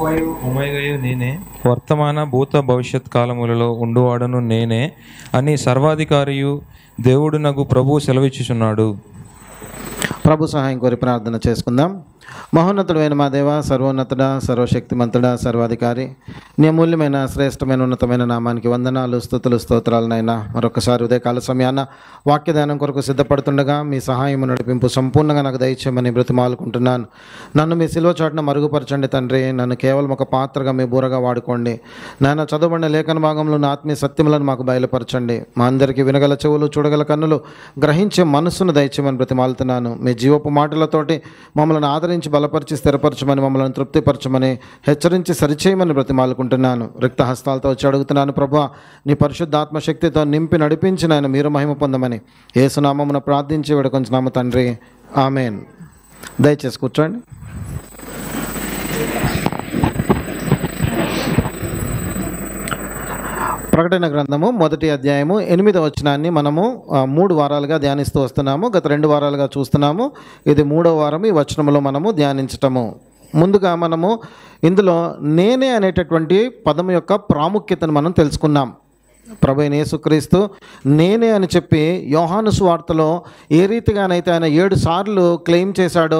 ఒమేగయు నేనే, వర్తమాన భూత భవిష్యత్ కాలములలో ఉండువాడను నేనే అని సర్వాధికారియు దేవుడునగు ప్రభువు సెలవిచ్చుచున్నాడు. ప్రభు సహాయం కోరి ప్రార్థన చేసుకుందాం. మహోన్నతుడైన మా దేవ, సర్వోన్నతుడ, సర్వశక్తిమంతుడ, సర్వాధికారి, నీ అమూల్యమైన శ్రేష్టమైన ఉన్నతమైన నామానికి వందనాలు, స్తుతులు, స్తోత్రాలనైనా మరొకసారి ఉదయకాల సమయాన వాక్యదానం కొరకు సిద్ధపడుతుండగా మీ సహాయం నడిపింపు సంపూర్ణంగా నాకు దయచేయమని బ్రతిమాలుకుంటున్నాను. నన్ను మీ సిలువ చాటున మరుగుపరచండి తండ్రి. నన్ను కేవలం ఒక పాత్రగా మీ బూరగా వాడుకోండి. నాయన చదవబడిన లేఖన భాగంలో నా ఆత్మీయ సత్యములను మాకు బయలుపరచండి. మా అందరికీ వినగల చెవులు, చూడగల కన్నులు, గ్రహించే మనస్సును దయచేయమని బ్రతిమాలుతున్నాను. మీ జీవపు మాటలతోటి మమ్మల్ని ఆదరించి బలపరిచి స్థిరపరచమని, మమ్మల్ని తృప్తిపరచమని, హెచ్చరించి సరిచేయమని బ్రతిమాలుకుంటున్నాను. రిక్త హస్తాలతో వచ్చి అడుగుతున్నాను ప్రభువా, నీ పరిశుద్ధాత్మ శక్తితో నింపి నడిపించి నాయన మీరు మహిమ పొందమని యేసునామమున ప్రార్థించి వేడుకొంచున్నాము తండ్రి, ఆమేన్. దయచేసి కూర్చోండి. ప్రకటన గ్రంథము 1వ అధ్యాయము 8వ వచనాన్ని మనము 3 వారాలుగా ధ్యానిస్తూ వస్తున్నాము. గత 2 వారాలుగా చూస్తున్నాము. ఇది 3వ వారం ఈ వచనంలో మనము ధ్యానించటము. ముందుగా మనము ఇందులో నేనే అనేటటువంటి పదం యొక్క ప్రాముఖ్యతను మనం తెలుసుకున్నాం. ప్రభు అయిన యేసుక్రీస్తు నేనే అని చెప్పి యోహాను సువార్తలో ఏ రీతిగానైతే ఆయన 7 సార్లు క్లెయిమ్ చేశాడో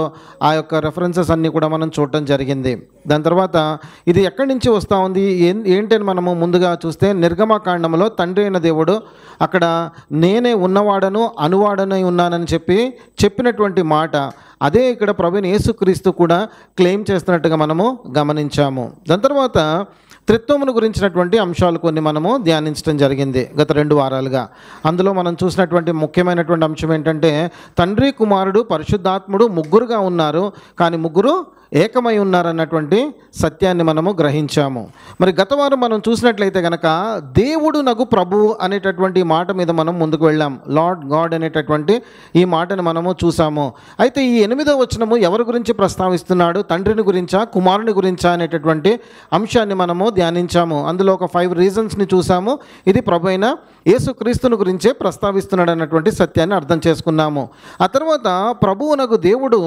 ఆ యొక్క రెఫరెన్సెస్ అన్నీ కూడా మనం చూడటం జరిగింది. దాని తర్వాత ఇది ఎక్కడి నుంచి వస్తూ ఉంది ఏంటని మనము ముందుగా చూస్తే నిర్గమకాండంలో తండ్రి అయిన దేవుడు అక్కడ నేనే ఉన్నవాడను అనువాడనై ఉన్నానని చెప్పినటువంటి మాట అదే ఇక్కడ ప్రభు అయిన యేసుక్రీస్తు కూడా క్లెయిమ్ చేస్తున్నట్టుగా మనము గమనించాము. దాని తర్వాత త్రిత్వమును గురించినటువంటి అంశాలు కొన్ని మనము ధ్యానించడం జరిగింది గత 2 వారాలుగా. అందులో మనం చూసినటువంటి ముఖ్యమైనటువంటి అంశం ఏంటంటే తండ్రి, కుమారుడు, పరిశుద్ధాత్ముడు ముగ్గురుగా ఉన్నారు, కానీ ముగ్గురు ఏకమై ఉన్నారన్నటువంటి సత్యాన్ని మనము గ్రహించాము. మరి గత వారం మనం చూసినట్లయితే కనుక దేవుడు నగు ప్రభువు అనేటటువంటి మాట మీద మనం ముందుకు వెళ్ళాం. లార్డ్ గాడ్ అనేటటువంటి ఈ మాటను మనము చూసాము. అయితే ఈ 8వ వచనము ఎవరి గురించి ప్రస్తావిస్తున్నాడు? తండ్రిని గురించా, కుమారుని గురించా అనేటటువంటి అంశాన్ని మనము ధ్యానించాము. అందులో ఒక 5 రీజన్స్ని చూసాము. ఇది ప్రభు అయిన యేసుక్రీస్తుని గురించే ప్రస్తావిస్తున్నాడు అన్నటువంటి సత్యాన్ని అర్థం చేసుకున్నాము. ఆ తర్వాత ప్రభువునకు దేవుడు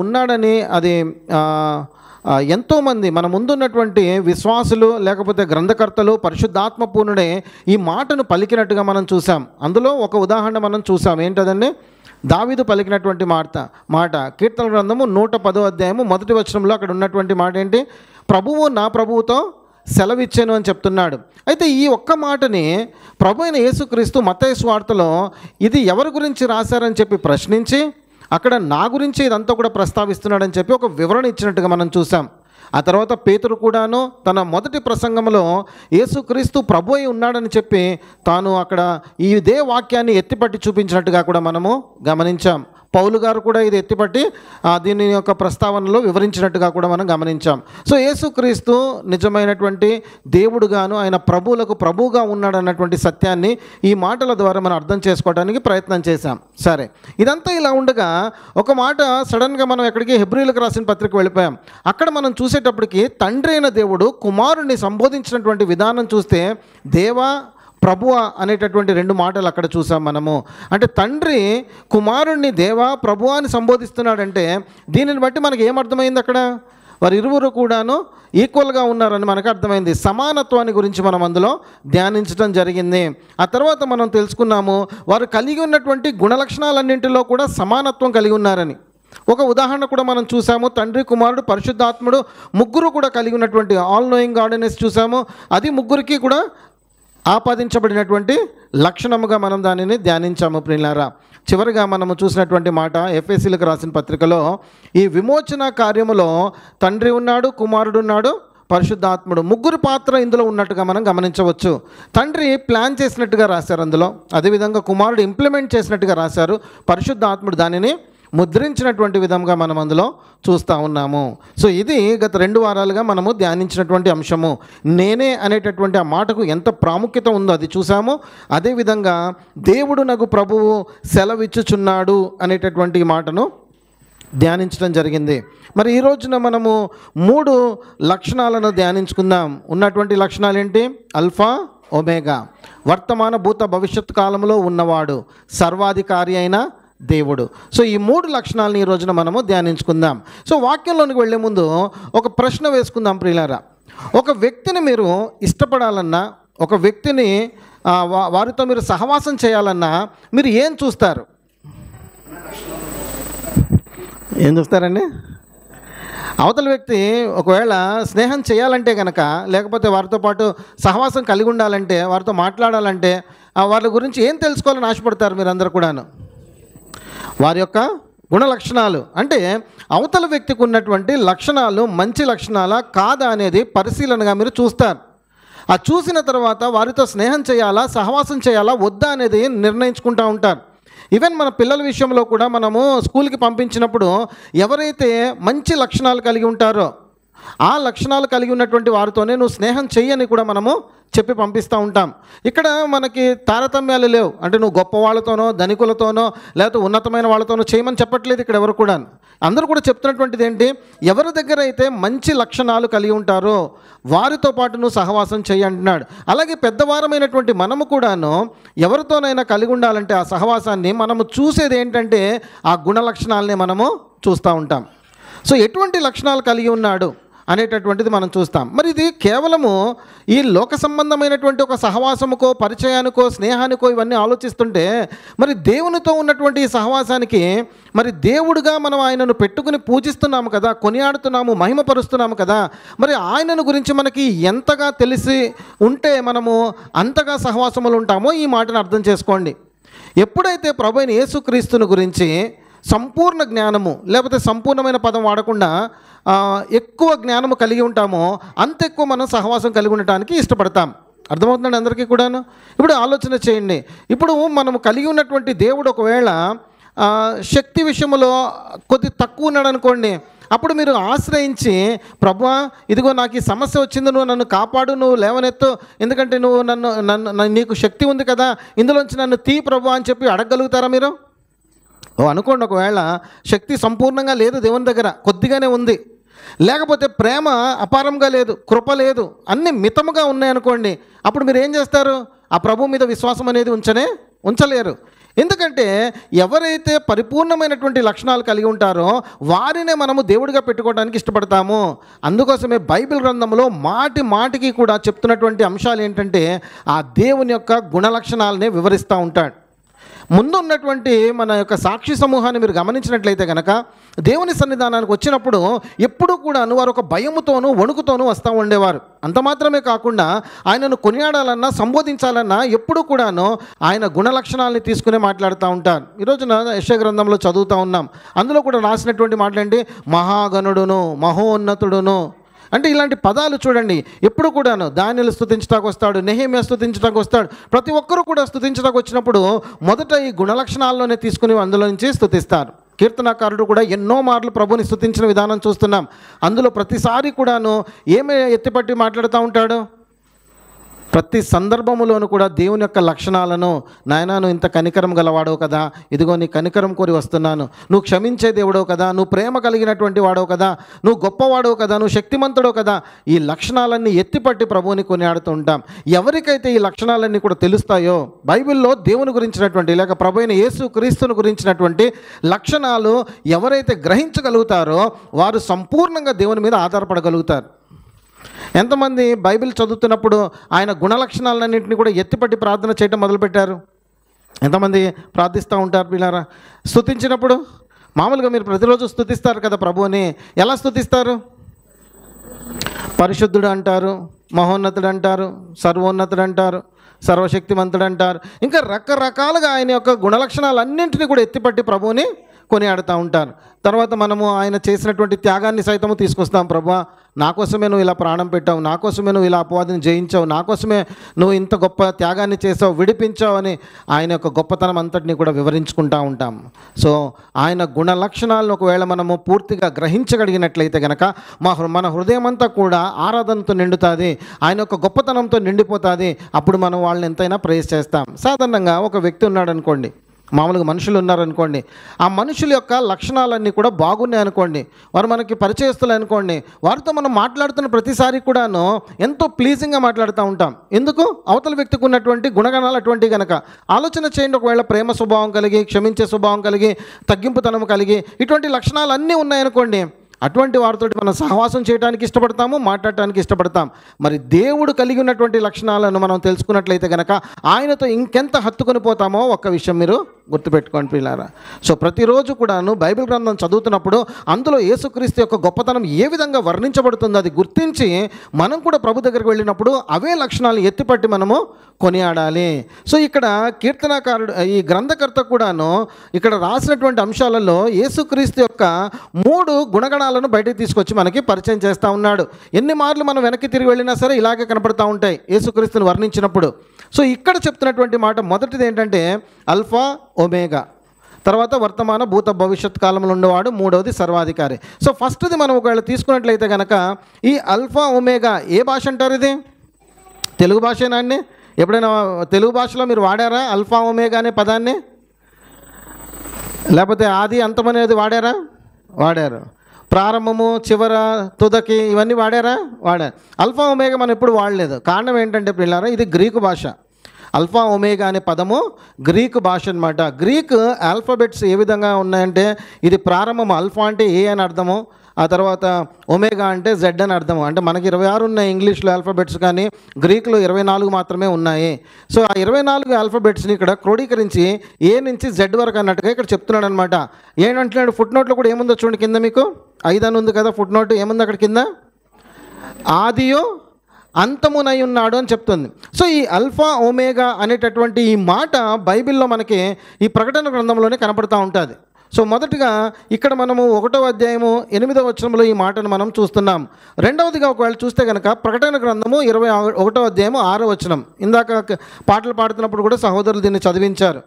ఉన్నాడని అది ఎంతోమంది మన ముందున్నటువంటి విశ్వాసులు లేకపోతే గ్రంథకర్తలు పరిశుద్ధాత్మ పూర్ణుడే ఈ మాటను పలికినట్టుగా మనం చూసాం. అందులో ఒక ఉదాహరణ మనం చూసాం. ఏంటదండి? దావీదు పలికినటువంటి మాట కీర్తన గ్రంథము 110వ అధ్యాయము 1వ వచనంలో అక్కడ ఉన్నటువంటి మాట ఏంటి? ప్రభువు నా ప్రభువుతో సెలవిచ్చాను అని చెప్తున్నాడు. అయితే ఈ ఒక్క మాటని ప్రభు అయిన యేసుక్రీస్తు మత్తయి సువార్తలో ఇది ఎవరి గురించి రాశారని చెప్పి ప్రశ్నించి అక్కడ నా గురించి ఇదంతా కూడా ప్రస్తావిస్తున్నాడని చెప్పి ఒక వివరణ ఇచ్చినట్టుగా మనం చూసాం. ఆ తర్వాత పేతురు కూడాను తన మొదటి ప్రసంగంలో యేసుక్రీస్తు ప్రభు అయి ఉన్నాడని చెప్పి తాను అక్కడ ఇదే వాక్యాన్ని ఎత్తిపట్టి చూపించినట్టుగా కూడా మనము గమనించాం. పౌలు గారు కూడా ఇది ఎత్తిపట్టి దీని యొక్క ప్రస్తావనలో వివరించినట్టుగా కూడా మనం గమనించాం. సో యేసుక్రీస్తు నిజమైనటువంటి దేవుడుగాను ఆయన ప్రభువులకు ప్రభువుగా ఉన్నాడు అన్నటువంటి సత్యాన్ని ఈ మాటల ద్వారా మనం అర్థం చేసుకోవడానికి ప్రయత్నం చేశాం. సరే, ఇదంతా ఇలా ఉండగా ఒక మాట సడన్గా మనం ఎక్కడికి హెబ్రీలకు రాసిన పత్రిక వెళ్ళిపోయాం. అక్కడ మనం చూసేటప్పటికి తండ్రి అయిన దేవుడు కుమారుణ్ణి సంబోధించినటువంటి విధానం చూస్తే దేవా ప్రభువ అనేటటువంటి 2 మాటలు అక్కడ చూసాం మనము. అంటే తండ్రి కుమారుణ్ణి దేవా ప్రభువా అని సంబోధిస్తున్నాడంటే దీనిని బట్టి మనకి ఏమర్థమైంది? అక్కడ వారు ఇరువురు కూడాను ఈక్వల్గా ఉన్నారని మనకు అర్థమైంది. సమానత్వాన్ని గురించి మనం అందులో ధ్యానించడం జరిగింది. ఆ తర్వాత మనం తెలుసుకున్నాము వారు కలిగి ఉన్నటువంటి గుణలక్షణాలన్నింటిలో కూడా సమానత్వం కలిగి ఉన్నారని. ఒక ఉదాహరణ కూడా మనం చూసాము. తండ్రి, కుమారుడు, పరిశుద్ధాత్ముడు ముగ్గురు కూడా కలిగి ఉన్నటువంటి ఆల్ నోయింగ్ గాడ్ అనేసి చూసాము. అది ముగ్గురికి కూడా ఆపాదించబడినటువంటి లక్షణముగా మనం దానిని ధ్యానించాము ప్రియులారా. చివరిగా మనము చూసినటువంటి మాట ఎఫెసీలకు రాసిన పత్రికలో ఈ విమోచన కార్యములో తండ్రి ఉన్నాడు, కుమారుడు ఉన్నాడు, పరిశుద్ధాత్ముడు ముగ్గురు పాత్ర ఇందులో ఉన్నట్టుగా మనం గమనించవచ్చు. తండ్రి ప్లాన్ చేసినట్టుగా రాశారు అందులో, అదేవిధంగా కుమారుడు ఇంప్లిమెంట్ చేసినట్టుగా రాశారు, పరిశుద్ధాత్ముడు దానిని ముద్రించినటువంటి విధంగా మనం అందులో చూస్తూ ఉన్నాము. సో ఇది గత 2 వారాలుగా మనము ధ్యానించినటువంటి అంశము. నేనే అనేటటువంటి ఆ మాటకు ఎంత ప్రాముఖ్యత ఉందో అది చూసాము. అదేవిధంగా దేవుడు నాకు ప్రభువు సెలవిచ్చుచున్నాడు అనేటటువంటి మాటను ధ్యానించడం జరిగింది. మరి ఈ రోజున మనము 3 లక్షణాలను ధ్యానించుకుందాం. ఉన్నటువంటి లక్షణాలు ఏంటి? అల్ఫా, ఒమేగా, వర్తమాన భూత భవిష్యత్ కాలంలో ఉన్నవాడు, సర్వాధికారి అయిన దేవుడు. సో ఈ 3 లక్షణాలను ఈ రోజున మనము ధ్యానించుకుందాం. సో వాక్యంలోనికి వెళ్ళే ముందు ఒక ప్రశ్న వేసుకుందాం ప్రియులారా. ఒక వ్యక్తిని మీరు ఇష్టపడాలన్నా, ఒక వ్యక్తిని వారితో మీరు సహవాసం చేయాలన్నా మీరు ఏం చూస్తారు? ఏం చూస్తారండి? అవతల వ్యక్తి ఒకవేళ స్నేహం చేయాలంటే కనుక, లేకపోతే వారితో పాటు సహవాసం కలిగి ఉండాలంటే, వారితో మాట్లాడాలంటే వాళ్ళ గురించి ఏం తెలుసుకోవాలని ఆశపడతారు మీరందరూ కూడాను? వారి యొక్క గుణ లక్షణాలు, అంటే అవతల వ్యక్తికి ఉన్నటువంటి లక్షణాలు మంచి లక్షణాలా కాదా అనేది పరిశీలనగా మీరు చూస్తారు. ఆ చూసిన తర్వాత వారితో స్నేహం చేయాలా, సహవాసం చేయాలా, వద్దా అనేది నిర్ణయించుకుంటూ ఉంటారు. ఈవెన్ మన పిల్లల విషయంలో కూడా మనము స్కూల్కి పంపించినప్పుడు ఎవరైతే మంచి లక్షణాలు కలిగి ఉంటారో ఆ లక్షణాలు కలిగి ఉన్నటువంటి వారితోనే నువ్వు స్నేహం చెయ్యని కూడా మనము చెప్పి పంపిస్తూ ఉంటాం. ఇక్కడ మనకి తారతమ్యాలు లేవు. అంటే నువ్వు గొప్ప వాళ్ళతోనో, ధనికులతోనో, లేకపోతే ఉన్నతమైన వాళ్ళతోనో చేయమని చెప్పట్లేదు ఇక్కడ ఎవరు కూడా. అందరూ కూడా చెప్తున్నటువంటిది ఏంటి? ఎవరి దగ్గర అయితే మంచి లక్షణాలు కలిగి ఉంటారో వారితో పాటు నువ్వు సహవాసం చెయ్యి అంటున్నాడు. అలాగే పెద్దవారమైనటువంటి మనము కూడాను ఎవరితోనైనా కలిగి ఉండాలంటే ఆ సహవాసాన్ని మనము చూసేది ఏంటంటే ఆ గుణ లక్షణాలని మనము చూస్తూ ఉంటాం. సో ఎటువంటి లక్షణాలు కలిగి ఉన్నాడు అనేటటువంటిది మనం చూస్తాం. మరి ఇది కేవలము ఈ లోక సంబంధమైనటువంటి ఒక సహవాసముకో, పరిచయానికో, స్నేహానికో ఇవన్నీ ఆలోచిస్తుంటే, మరి దేవునితో ఉన్నటువంటి ఈ సహవాసానికి మరి దేవుడుగా మనం ఆయనను పెట్టుకుని పూజిస్తున్నాము కదా, కొనియాడుతున్నాము, మహిమపరుస్తున్నాము కదా, మరి ఆయనను గురించి మనకి ఎంతగా తెలిసి ఉంటే మనము అంతగా సహవాసములు ఉంటామో ఈ మాటను అర్థం చేసుకోండి. ఎప్పుడైతే ప్రభువైన యేసుక్రీస్తుని గురించి సంపూర్ణ జ్ఞానము, లేకపోతే సంపూర్ణమైన పదం వాడకుండా ఎక్కువ జ్ఞానము కలిగి ఉంటామో అంత ఎక్కువ మనం సహవాసం కలిగి ఉండటానికి ఇష్టపడతాం. అర్థమవుతుందండి అందరికీ కూడాను? ఇప్పుడు ఆలోచన చేయండి. ఇప్పుడు మనము కలిగి ఉన్నటువంటి దేవుడు ఒకవేళ శక్తి విషయంలో కొద్ది తక్కువ ఉన్నాడు అనుకోండి, అప్పుడు మీరు ఆశ్రయించి, ప్రభువా ఇదిగో నాకు ఈ సమస్య వచ్చింది, నువ్వు నన్ను కాపాడు, నువ్వు లేవనెత్తు, ఎందుకంటే నువ్వు నన్ను నీకు శక్తి ఉంది కదా, ఇందులోంచి నన్ను తీ ప్రభువా అని చెప్పి అడగగలుగుతారా మీరు? అనుకోండి, ఒకవేళ శక్తి సంపూర్ణంగా లేదు దేవుని దగ్గర, కొద్దిగానే ఉంది, లేకపోతే ప్రేమ అపారంగా లేదు, కృప లేదు, అన్నీ మితముగా ఉన్నాయనుకోండి, అప్పుడు మీరు ఏం చేస్తారు? ఆ ప్రభు మీద విశ్వాసం అనేది ఉంచలేరు. ఎందుకంటే ఎవరైతే పరిపూర్ణమైనటువంటి లక్షణాలు కలిగి ఉంటారో వారినే మనము దేవుడిగా పెట్టుకోవడానికి ఇష్టపడతాము. అందుకోసమే బైబిల్ గ్రంథంలో మాటి మాటికి కూడా చెప్తున్నటువంటి అంశాలు ఏంటంటే ఆ దేవుని యొక్క గుణ లక్షణాలనే వివరిస్తూ ఉంటాడు. ముందు ఉన్నటువంటి మన యొక్క సాక్షి సమూహాన్ని మీరు గమనించినట్లయితే కనుక దేవుని సన్నిధానానికి వచ్చినప్పుడు ఎప్పుడూ కూడాను వారు ఒక భయముతోనూ వణుకుతోనూ వస్తూ ఉండేవారు. అంత మాత్రమే కాకుండా ఆయనను కొనియాడాలన్నా, సంబోధించాలన్నా ఎప్పుడూ కూడాను ఆయన గుణ లక్షణాలని తీసుకునే మాట్లాడుతూ ఉంటారు. ఈరోజున యెషయా గ్రంథంలో చదువుతూ ఉన్నాం. అందులో కూడా రాసినటువంటి మాటలండి, మహాగణుడును, మహోన్నతుడును, అంటే ఇలాంటి పదాలు చూడండి. ఎప్పుడు కూడాను దానియేలు స్తుతించడానికి వస్తాడు, నెహెమ్యా స్తుతించడానికి వస్తాడు, ప్రతి ఒక్కరూ కూడా స్తుతించడానికి వచ్చినప్పుడు మొదట ఈ గుణలక్షణాల్లోనే తీసుకుని అందులో నుంచి స్తుతిస్తారు. కీర్తనాకారుడు కూడా ఎన్నో మార్లు ప్రభుని స్తుతించిన విధానం చూస్తున్నాం. అందులో ప్రతిసారి కూడాను ఏమి ఎత్తిపట్టి మాట్లాడుతూ ఉంటాడు? ప్రతి సందర్భములోనూ కూడా దేవుని యొక్క లక్షణాలను, నాయనా నువ్వు ఇంత కనికరం గలవాడవు కదా, ఇదిగో నీ కనికరం కోరి వస్తున్నాను, నువ్వు క్షమించే దేవుడవు కదా, నువ్వు ప్రేమ కలిగినటువంటి వాడవు కదా, నువ్వు గొప్పవాడవు కదా, నువ్వు శక్తిమంతుడవు కదా, ఈ లక్షణాలన్నీ ఎత్తిపట్టి ప్రభువుని కొనియాడుతూ ఉంటాం. ఎవరికైతే ఈ లక్షణాలన్నీ కూడా తెలుస్తాయో, బైబిల్లో దేవుని గురించినటువంటి లేక ప్రభువైన యేసు క్రీస్తుని గురించినటువంటి లక్షణాలు ఎవరైతే గ్రహించగలుగుతారో వారు సంపూర్ణంగా దేవుని మీద ఆధారపడగలుగుతారు. ఎంతమంది బైబిల్ చదువుతున్నప్పుడు ఆయన గుణలక్షణాలన్నింటినీ కూడా ఎత్తిపట్టి ప్రార్థన చేయడం మొదలుపెట్టారు? ఎంతమంది ప్రార్థిస్తూ ఉంటారు పిల్లారా? స్తుతించినప్పుడు మామూలుగా మీరు ప్రతిరోజు స్తుతిస్తారు కదా ప్రభువుని. ఎలా స్తుతిస్తారు? పరిశుద్ధుడు అంటారు, మహోన్నతుడు అంటారు, సర్వోన్నతుడు అంటారు, సర్వశక్తిమంతుడు అంటారు, ఇంకా రకరకాలుగా ఆయన యొక్క గుణలక్షణాలన్నింటినీ కూడా ఎత్తిపట్టి ప్రభువుని కొనియాడుతూ ఉంటారు. తర్వాత మనము ఆయన చేసినటువంటి త్యాగాన్ని సైతము తీసుకొస్తాం. ప్రభువా నా కోసమే నువ్వు ఇలా ప్రాణం పెట్టావు, నా కోసమే నువ్వు ఇలా అపవాదిని జయించావు, నా కోసమే నువ్వు ఇంత గొప్ప త్యాగాన్ని చేసావు, విడిపించావు అని ఆయన యొక్క గొప్పతనం అంతటినీ కూడా వివరించుకుంటూ ఉంటాం. సో ఆయన గుణ లక్షణాలను ఒకవేళ మనము పూర్తిగా గ్రహించగలిగినట్లయితే కనుక మన హృదయం అంతా కూడా ఆరాధనతో నిండుతుంది, ఆయన యొక్క గొప్పతనంతో నిండిపోతుంది. అప్పుడు మనం వాళ్ళని ఎంతైనా ప్రేస్ చేస్తాం. సాధారణంగా ఒక వ్యక్తి ఉన్నాడు అనుకోండి, మామూలుగా మనుషులు ఉన్నారనుకోండి, ఆ మనుషుల యొక్క లక్షణాలన్నీ కూడా బాగున్నాయి అనుకోండి, వారు మనకి పరిచయస్తులు అనుకోండి, వారితో మనం మాట్లాడుతున్న ప్రతిసారి కూడాను ఎంతో ప్లీజింగ్గా మాట్లాడుతూ ఉంటాం. ఎందుకు? అవతల వ్యక్తికి ఉన్నటువంటి గుణగణాలు అటువంటివి కనుక. ఆలోచన చేయండి, ఒకవేళ ప్రేమ స్వభావం కలిగి, క్షమించే స్వభావం కలిగి, తగ్గింపుతనం కలిగి, ఇటువంటి లక్షణాలు అన్నీ ఉన్నాయనుకోండి, అటువంటి వారితో మనం సహవాసం చేయడానికి ఇష్టపడతాము, మాట్లాడటానికి ఇష్టపడతాం. మరి దేవుడు కలిగి ఉన్నటువంటి లక్షణాలను మనం తెలుసుకున్నట్లయితే కనుక ఆయనతో ఇంకెంత హత్తుకొని పోతామో ఒక్క విషయం మీరు గుర్తుపెట్టుకోండి పిల్లారా. సో ప్రతిరోజు కూడాను బైబిల్ గ్రంథం చదువుతున్నప్పుడు అందులో యేసుక్రీస్తు యొక్క గొప్పతనం ఏ విధంగా వర్ణించబడుతుందో అది గుర్తించి మనం కూడా ప్రభు దగ్గరికి వెళ్ళినప్పుడు అవే లక్షణాలు ఎత్తిపట్టి మనము కొనియాడాలి. సో ఇక్కడ కీర్తనాకారుడు, ఈ గ్రంథకర్త కూడాను ఇక్కడ రాసినటువంటి అంశాలలో యేసుక్రీస్తు యొక్క 3 గుణగణాలను బయటకు తీసుకొచ్చి మనకి పరిచయం చేస్తూ ఉన్నాడు. ఎన్ని మార్లు మనం వెనక్కి తిరిగి వెళ్ళినా సరే ఇలాగే కనపడుతూ ఉంటాయి యేసుక్రీస్తుని వర్ణించినప్పుడు. సో ఇక్కడ చెప్తున్నటువంటి మాట మొదటిది ఏంటంటే అల్ఫా ఒమేగా, తర్వాత వర్తమాన భూత భవిష్యత్ కాలంలో ఉండేవాడు, మూడవది సర్వాధికారి. సో ఫస్ట్ది మనం ఒకవేళ తీసుకున్నట్లయితే కనుక ఈ అల్ఫా ఒమేగా ఏ భాష అంటారు? ఇది తెలుగు భాషేనా అండి? ఎప్పుడైనా తెలుగు భాషలో మీరు వాడారా అల్ఫా ఒమేగా అనే పదాన్ని? లేకపోతే ఆది అంతం అనేది వాడారా? వాడారు. ప్రారంభము, చివర, తుదకి ఇవన్నీ వాడారా? వాడారు. అల్ఫా ఒమేగా మనం ఎప్పుడు వాడలేదు. కారణం ఏంటంటే పిల్లారా, ఇది గ్రీకు భాష. అల్ఫా ఒమేగా అనే పదము గ్రీకు భాష అనమాట. గ్రీక్ ఆల్ఫాబెట్స్ ఏ విధంగా ఉన్నాయంటే, ఇది ప్రారంభం, అల్ఫా అంటే ఏ అని అర్థము, ఆ తర్వాత ఒమేగా అంటే జెడ్ అని అర్థము. అంటే మనకి 26 ఉన్నాయి ఇంగ్లీష్లో ఆల్ఫాబెట్స్, కానీ గ్రీకులో 24 మాత్రమే ఉన్నాయి. సో ఆ 24 ఆల్ఫాబెట్స్ని ఇక్కడ క్రోడీకరించి ఏ నుంచి జెడ్ వరకు అన్నట్టుగా ఇక్కడ చెప్తున్నాడు అనమాట. ఏంటంటున్నాడు? ఫుట్ నోట్లో కూడా ఏముందో చూడండి, కింద మీకు 5 అని ఉంది కదా ఫుట్ నోట్, ఏముంది అక్కడ కింద? ఆదియు అంతమునై ఉన్నాడు అని చెప్తుంది. సో ఈ అల్ఫా ఒమేగా అనేటటువంటి ఈ మాట బైబిల్లో మనకి ఈ ప్రకటన గ్రంథంలోనే కనపడుతూ ఉంటుంది. సో మొదటిగా ఇక్కడ మనము 1వ అధ్యాయము 8వ వచనంలో ఈ మాటను మనం చూస్తున్నాం. రెండవదిగా ఒకవేళ చూస్తే కనుక ప్రకటన గ్రంథము 21వ అధ్యాయము 6వ వచనం. ఇందాక పాటలు పాడుతున్నప్పుడు కూడా సహోదరులు దీన్ని చదివించారు.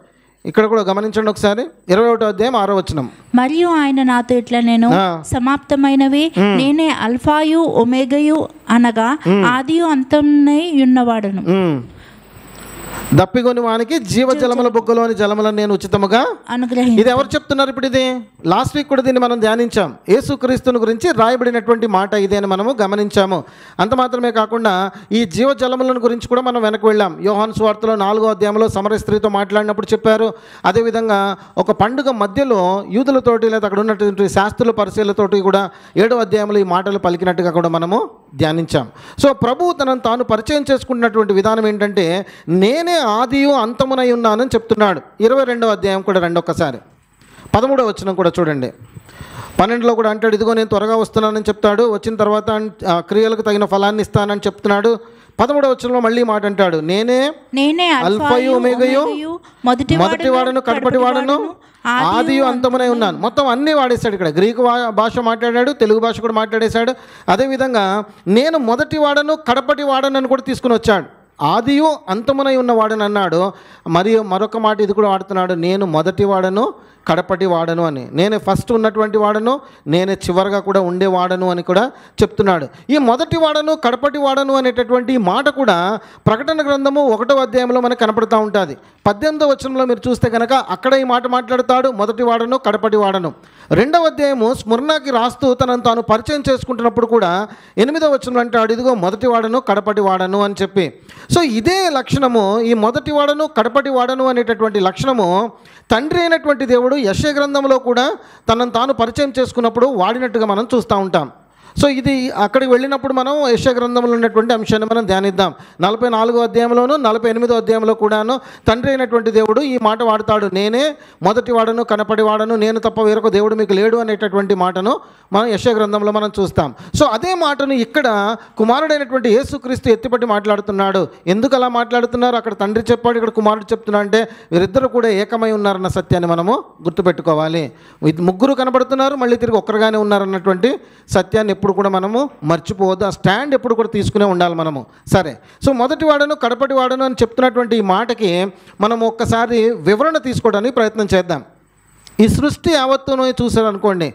ఇక్కడ కూడా గమనించండి ఒకసారి. 21వ అధ్యాయం 6వ వచనం. మరియు ఆయన నాతో ఇట్లా, నేను సమాప్తమైనవి, నేనే అల్ఫాయు ఒమేగయు అనగా ఆదియు అంతమై ఉన్నవాడను. దప్పిగొని వానికి జీవజలముల బొగ్గలోని జలములను నేను ఉచితముగా అనుగ్రహించాను. ఇది ఎవరు చెప్తున్నారు ఇప్పుడు? ఇది లాస్ట్ వీక్ కూడా దీన్ని మనం ధ్యానించాం. యేసుక్రీస్తుని గురించి రాయబడినటువంటి మాట ఇదే అని మనము గమనించాము. అంత మాత్రమే కాకుండా ఈ జీవజలములను గురించి కూడా మనం వెనక్కి వెళ్ళాం. యోహాను సువార్తలో 4వ అధ్యాయంలో సమరయ స్త్రీతో మాట్లాడినప్పుడు చెప్పారు. అదేవిధంగా ఒక పండుగ మధ్యలో యూదులతోటి లేదా అక్కడ ఉన్నటువంటి శాస్త్రుల పరిశీలతోటి కూడా 7వ అధ్యాయంలో ఈ మాటలు పలికినట్టుగా కూడా మనము ధ్యానించాం. సో ప్రభువు తనను తాను పరిచయం చేసుకున్నటువంటి విధానం ఏంటంటే, నేనే ఆదియు అంతమునై ఉన్నానని చెప్తున్నాడు. 22వ అధ్యాయం కూడా రండి ఒక్కసారి. 13వ వచనం కూడా చూడండి. 12లో కూడా అంటాడు, ఇదిగో నేను త్వరగా వస్తున్నానని చెప్తాడు. వచ్చిన తర్వాత క్రియలకు తగిన ఫలాన్ని ఇస్తానని చెప్తున్నాడు. 13వ వచనంలో మళ్ళీ మాట అంటాడు, నేనే అల్ఫాయు ఒమేగయు, మొదటివాడను కడపటివాడను, ఆదియు అంతమునై ఉన్నాను. మొత్తం అన్నీ వాడేశాడు ఇక్కడ. గ్రీకు భాష మాట్లాడాడు, తెలుగు భాష కూడా మాట్లాడేశాడు. అదేవిధంగా నేను మొదటివాడను కడపటి వాడను అని కూడా తీసుకుని వచ్చాడు. ఆదియు అంతమునై ఉన్నవాడని అన్నాడు. మరియు మరొక మాట ఇది కూడా వాడుతున్నాడు, నేను మొదటి వాడను కడపటి వాడను అని. నేనే ఫస్ట్ ఉన్నటువంటి వాడను, నేనే చివరిగా కూడా ఉండేవాడను అని కూడా చెప్తున్నాడు. ఈ మొదటి వాడను కడపటి వాడను అనేటటువంటి మాట కూడా ప్రకటన గ్రంథము 1వ అధ్యాయంలో మనకు కనపడుతూ ఉంటుంది. 18వ వచనంలో మీరు చూస్తే కనుక అక్కడ ఈ మాట మాట్లాడతాడు, మొదటి వాడను కడపటి వాడను. 2వ అధ్యాయము స్మరణకి రాస్తూ తనను తాను పరిచయం చేసుకుంటున్నప్పుడు కూడా 8వ వచనంలో అంటాడు, ఇదిగో మొదటి వాడను కడపటి వాడను అని చెప్పి. సో ఇదే లక్షణము, ఈ మొదటి వాడను కడపటి వాడను అనేటటువంటి లక్షణము తండ్రి అయినటువంటి దేవుడు యెషయా గ్రంథంలో కూడా తనను తాను పరిచయం చేసుకున్నప్పుడు వాడినట్టుగా మనం చూస్తూ ఉంటాం. సో ఇది అక్కడికి వెళ్ళినప్పుడు మనం యెషయా గ్రంథంలో ఉన్నటువంటి అంశాన్ని మనం ధ్యానిద్దాం. 44వ అధ్యాయంలోను 48వ అధ్యాయంలో కూడాను తండ్రి అయినటువంటి దేవుడు ఈ మాట వాడతాడు, నేనే మొదటి వాడను కనపడి వాడను, నేను తప్ప వేరొక దేవుడు మీకు లేడు అనేటటువంటి మాటను మనం యెషయా గ్రంథంలో మనం చూస్తాం. సో అదే మాటను ఇక్కడ కుమారుడైనటువంటి యేసుక్రీస్తు ఎత్తిపట్టి మాట్లాడుతున్నాడు. ఎందుకు అలా మాట్లాడుతున్నారు? అక్కడ తండ్రి చెప్పాడు, ఇక్కడ కుమారుడు చెప్తున్నా అంటే వీరిద్దరు కూడా ఏకమై ఉన్నారన్న సత్యాన్ని మనము గుర్తుపెట్టుకోవాలి. ముగ్గురు కనబడుతున్నారు, మళ్ళీ తిరిగి ఒక్కరుగానే ఉన్నారన్నటువంటి సత్యాన్ని ఎప్పుడు కూడా మనము మర్చిపోవద్దు. ఆ స్టాండ్ ఎప్పుడు కూడా తీసుకునే ఉండాలి మనము. సరే, సో మొదటి వాడను కడపటి వాడను అని చెప్తున్నటువంటి ఈ మాటకి మనం ఒక్కసారి వివరణ తీసుకోవడానికి ప్రయత్నం చేద్దాం. ఈ సృష్టి యావత్తును చూసారనుకోండి,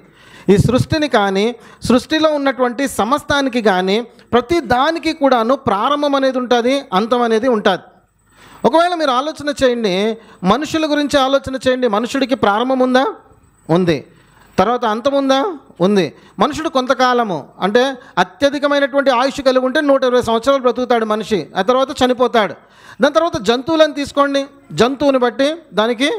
ఈ సృష్టిని కానీ సృష్టిలో ఉన్నటువంటి సమస్తానికి కానీ ప్రతి దానికి కూడాను ప్రారంభం అనేది ఉంటుంది, అంతం అనేది ఉంటుంది. ఒకవేళ మీరు ఆలోచన చేయండి, మనుషుల గురించి ఆలోచన చేయండి. మనుషుడికి ప్రారంభం ఉందా? ఉంది. తర్వాత అంతం ఉందా? ఉంది. మనుషుడు కొంతకాలము అంటే అత్యధికమైనటువంటి ఆయుష్ కలిగి ఉంటే 120 సంవత్సరాలు బ్రతుకుతాడు మనిషి, ఆ తర్వాత చనిపోతాడు. దాని తర్వాత జంతువులను తీసుకోండి, జంతువుని బట్టి దానికి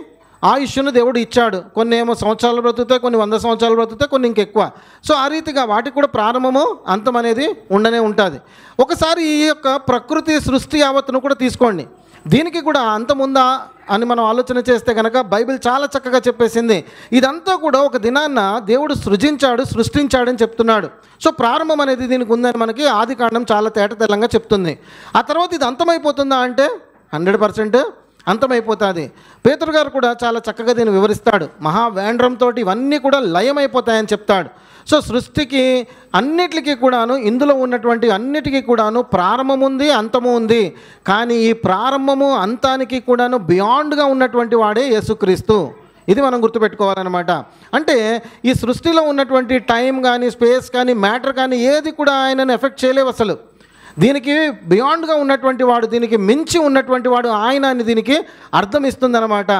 ఆయుష్ను దేవుడు ఇచ్చాడు. కొన్ని ఏమో సంవత్సరాలు బ్రతుకుతాయి, కొన్ని 100 సంవత్సరాలు బ్రతుకుతాయి, కొన్ని ఇంకెక్కువ. సో ఆ రీతిగా వాటికి కూడా ప్రారంభము అంతం అనేది ఉండనే ఉంటుంది. ఒకసారి ఈ యొక్క ప్రకృతి సృష్టి యావత్తును కూడా తీసుకోండి, దీనికి కూడా అంతం ఉందా అని మనం ఆలోచన చేస్తే కనుక బైబిల్ చాలా చక్కగా చెప్పేసింది. ఇదంతా కూడా ఒక దినాన్న దేవుడు సృష్టించాడని చెప్తున్నాడు. సో ప్రారంభం అనేది దీనికి ఉందని మనకి ఆదికాండం చాలా తేటతెల్లంగా చెప్తుంది. ఆ తర్వాత ఇది అంతమైపోతుందా అంటే 100% అంతమైపోతుంది. పేతురు గారు కూడా చాలా చక్కగా దీన్ని వివరిస్తాడు. మహావేండ్రంతో ఇవన్నీ కూడా లయమైపోతాయని చెప్తాడు. సో సృష్టికి అన్నిటికీ కూడాను, ఇందులో ఉన్నటువంటి అన్నిటికీ కూడాను ప్రారంభం ఉంది, అంతము ఉంది. కానీ ఈ ప్రారంభము అంతానికి కూడాను బియాండ్గా ఉన్నటువంటి వాడే యేసుక్రీస్తు. ఇది మనం గుర్తుపెట్టుకోవాలన్నమాట. అంటే ఈ సృష్టిలో ఉన్నటువంటి టైం కానీ, స్పేస్ కానీ, మ్యాటర్ కానీ ఏది కూడా ఆయనను ఎఫెక్ట్ చేయలేవు అసలు. దీనికి బియాండ్గా ఉన్నటువంటి వాడు, దీనికి మించి ఉన్నటువంటి వాడు ఆయన అని దీనికి అర్థం ఇస్తుందన్నమాట.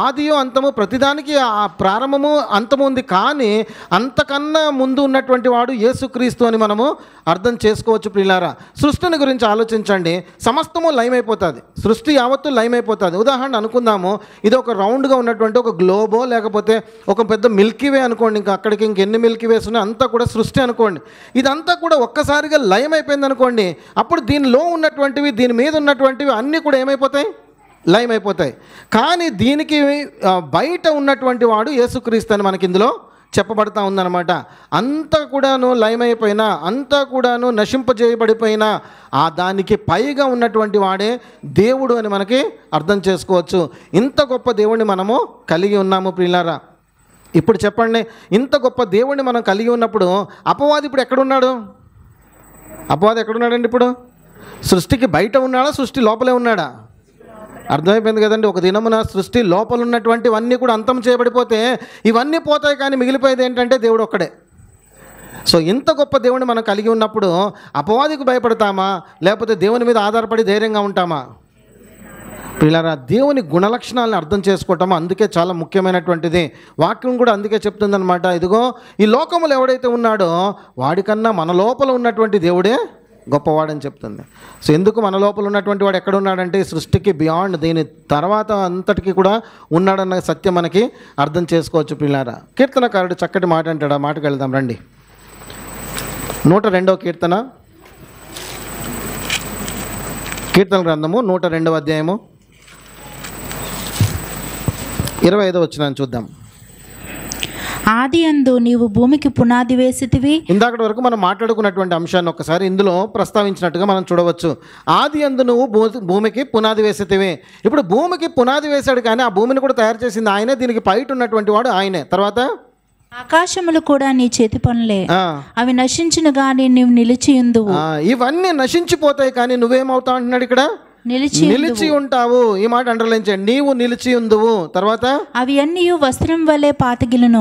ఆదియో అంతము, ప్రతిదానికి ఆ ప్రారంభము అంతము ఉంది. కానీ అంతకన్నా ముందు ఉన్నటువంటి వాడు యేసుక్రీస్తు అని మనము అర్థం చేసుకోవచ్చు. ప్రియులారా, సృష్టిని గురించి ఆలోచించండి. సమస్తము లయమైపోతుంది, సృష్టి యావత్తు లయమైపోతుంది. ఉదాహరణ అనుకుందాము, ఇది ఒక రౌండ్గా ఉన్నటువంటి ఒక గ్లోబో లేకపోతే ఒక పెద్ద మిల్కీవే అనుకోండి. ఇంకా అక్కడికి ఇంకెన్ని మిల్కీవేస్ ఉన్నాయి, అంతా కూడా సృష్టి అనుకోండి. ఇదంతా కూడా ఒక్కసారిగా లయమైపోయింది అనుకోండి. అప్పుడు దీనిలో ఉన్నటువంటివి, దీని మీద ఉన్నటువంటివి అన్నీ కూడా ఏమైపోతాయి? లయమైపోతాయి. కానీ దీనికి బయట ఉన్నటువంటి వాడు యేసుక్రీస్తు అని మనకి ఇందులో చెప్పబడతా ఉందన్నమాట. అంతా కూడాను లయమైపోయినా, అంతా కూడాను నశింపజేయబడిపోయినా ఆ దానికి పైగా ఉన్నటువంటి వాడే దేవుడు అని మనకి అర్థం చేసుకోవచ్చు. ఇంత గొప్ప దేవుడిని మనము కలిగి ఉన్నాము ప్రియులారా. ఇప్పుడు చెప్పండి, ఇంత గొప్ప దేవుడిని మనం కలిగి ఉన్నప్పుడు అపవాది ఇప్పుడు ఎక్కడున్నాడు? అపవాది ఎక్కడున్నాడండి? ఇప్పుడు సృష్టికి బయట ఉన్నాడా, సృష్టి లోపలే ఉన్నాడా? అర్థమైపోయింది కదండి. ఒక దినమున సృష్టి లోపల ఉన్నటువంటివన్నీ కూడా అంతం చేయబడిపోతే ఇవన్నీ పోతాయి, కానీ మిగిలిపోయేది ఏంటంటే దేవుడు ఒక్కడే. సో ఇంత గొప్ప దేవుడిని మనం కలిగి ఉన్నప్పుడు అపవాదికి భయపడతామా, లేకపోతే దేవుని మీద ఆధారపడి ధైర్యంగా ఉంటామా? పిల్లరా, దేవుని గుణలక్షణాలను అర్థం చేసుకోవటం అందుకే చాలా ముఖ్యమైనటువంటిది. వాక్యం కూడా అందుకే చెప్తుందనమాట. ఇదిగో ఈ లోకములు ఎవడైతే ఉన్నాడో వాడికన్నా మన లోపల ఉన్నటువంటి దేవుడే గొప్పవాడని చెప్తుంది. సో ఎందుకు మన లోపల ఉన్నటువంటి వాడు ఎక్కడ ఉన్నాడంటే సృష్టికి బియాండ్, దీని తర్వాత అంతటికి కూడా ఉన్నాడన్న సత్యం మనకి అర్థం చేసుకోవచ్చు. పిల్లారా, కీర్తనకారుడు చక్కటి మాట అంటాడు. ఆ మాటకు వెళ్దాం రండి. 102వ కీర్తన, కీర్తన గ్రంథము 102వ అధ్యాయము 25వ వచనాన్ని చూద్దాం. ఆది యందు నీవు భూమికి పునాది వేసితివి. ఇందాకటి వరకు మనం మాట్లాడుకున్నటువంటి అంశాన్ని ఒకసారి ఇందులో ప్రస్తావించినట్టుగా మనం చూడవచ్చు. ఆది యందు నువ్వు భూమికి పునాది వేసితివి. ఇప్పుడు భూమికి పునాది వేశాడు, కానీ ఆ భూమిని కూడా తయారు చేసింది ఆయనే, దీనికి బయట ఉన్నటువంటి వాడు ఆయనే. తర్వాత ఆకాశములు కూడా నీ చేతి పనులే, అవి నశించును గాని నీవు నిలిచియుందువు. ఇవన్నీ నశించిపోతాయి, కానీ నువ్వేమవుతావు అంటున్నాడు ఇక్కడ? నిలిచి ఉంటావు. ఈ మాట అండర్లైన్ చేయండి, నీవు నిలిచి ఉందువు. తర్వాత అవి అన్నీ వస్త్రం వలె పాతగిలను,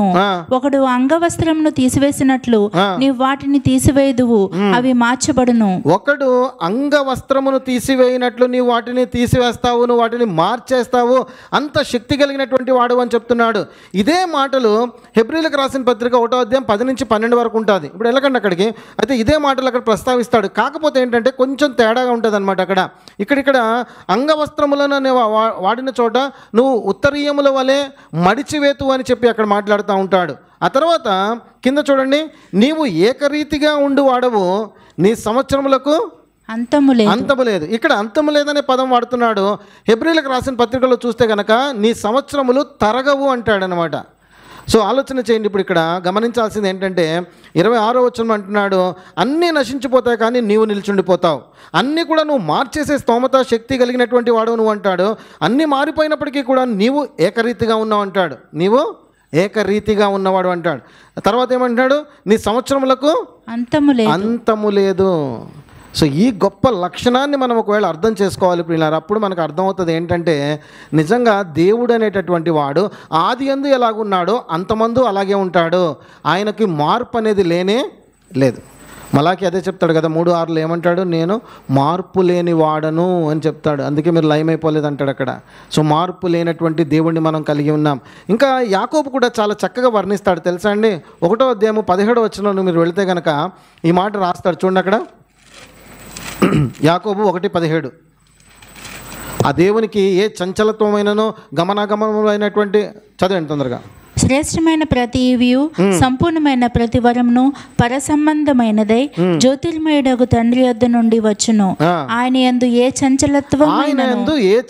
ఒకడు అంగవస్త్రమును తీసివేసినట్లు నీవు వాటిని తీసివేయదువు, అవి మార్చబడును. ఒకడు అంగవస్త్రమును తీసివేయినట్లు నీవు వాటిని తీసివేస్తావు, నువ్వు వాటిని మార్చేస్తావు. అంత శక్తి కలిగినటువంటి వాడు అని చెప్తున్నాడు. ఇదే మాటలు హెబ్రీలకు రాసిన పత్రిక 1వ అధ్యాయం 10 నుంచి 12 వరకు ఉంటుంది. ఇప్పుడు వెళ్ళకండి అక్కడికి. అయితే ఇదే మాటలు అక్కడ ప్రస్తావిస్తాడు. కాకపోతే ఏంటంటే కొంచెం తేడాగా ఉంటుంది అనమాట. ఇక్కడ అంగవస్త్రములను వాడిన చోట నువ్వు ఉత్తరీయముల వలె మడిచివేతు అని చెప్పి అక్కడ మాట్లాడుతూ ఉంటాడు. ఆ తర్వాత కింద చూడండి, నీవు ఏకరీతిగా ఉండు వాడవు, నీ సంవత్సరములకు అంతము లేదు. ఇక్కడ అంతము లేదనే పదం వాడుతున్నాడు. హెబ్రీలకు రాసిన పత్రికలో చూస్తే కనుక నీ సంవత్సరములు తరగవు అంటాడనమాట. సో ఆలోచన చేయండి. ఇప్పుడు ఇక్కడ గమనించాల్సింది ఏంటంటే 26వ వచనం అంటున్నాడు, అన్నీ నశించిపోతాయి కానీ నీవు నిలిచుండిపోతావు. అన్నీ కూడా నువ్వు మార్చేసే స్తోమత శక్తి కలిగినటువంటి వాడు నువ్వు అంటాడు. అన్నీ మారిపోయినప్పటికీ కూడా నీవు ఏకరీతిగా ఉన్నావు అంటాడు. నీవు ఏకరీతిగా ఉన్నవాడు అంటాడు. తర్వాత ఏమంటాడు? నీ సంవత్సరములకు అంతము లేదు. సో ఈ గొప్ప లక్షణాన్ని మనం ఒకవేళ అర్థం చేసుకోవాలి పిల్లలు. అప్పుడు మనకు అర్థమవుతుంది ఏంటంటే నిజంగా దేవుడు అనేటటువంటి వాడు ఆది యందు ఎలాగున్నాడో అంతమందు అలాగే ఉంటాడు. ఆయనకి మార్పు అనేది లేనే లేదు. మలాకి అదే చెప్తాడు కదా 3:6 ఏమంటాడు, నేను మార్పు లేని వాడను అని చెప్తాడు. అందుకే మీరు లయం అయిపోలేదు అంటాడు అక్కడ. సో మార్పు లేనటువంటి దేవుణ్ణి మనం కలిగి ఉన్నాం. ఇంకా యాకోబు కూడా చాలా చక్కగా వర్ణిస్తాడు తెలుసా అండి. 1వ అధ్యాయము 17వ వచనంలో మీరు వెళితే కనుక ఈ మాట రాస్తాడు చూడండి అక్కడ. యాకోబు 1:17. ఆ దేవునికి ఏ చంచలత్వమైననో గమనాగమనమైనటువంటి, చదవండి తొందరగా. శ్రేష్టమైన ప్రతి ఈవియు సంపూర్ణమైన ప్రతి వరమును పరసంబంధమైనదై జ్యోతిర్మయుడగు తండ్రి యొద్ద నుండి వచ్చును. ఆయన యందు ఏ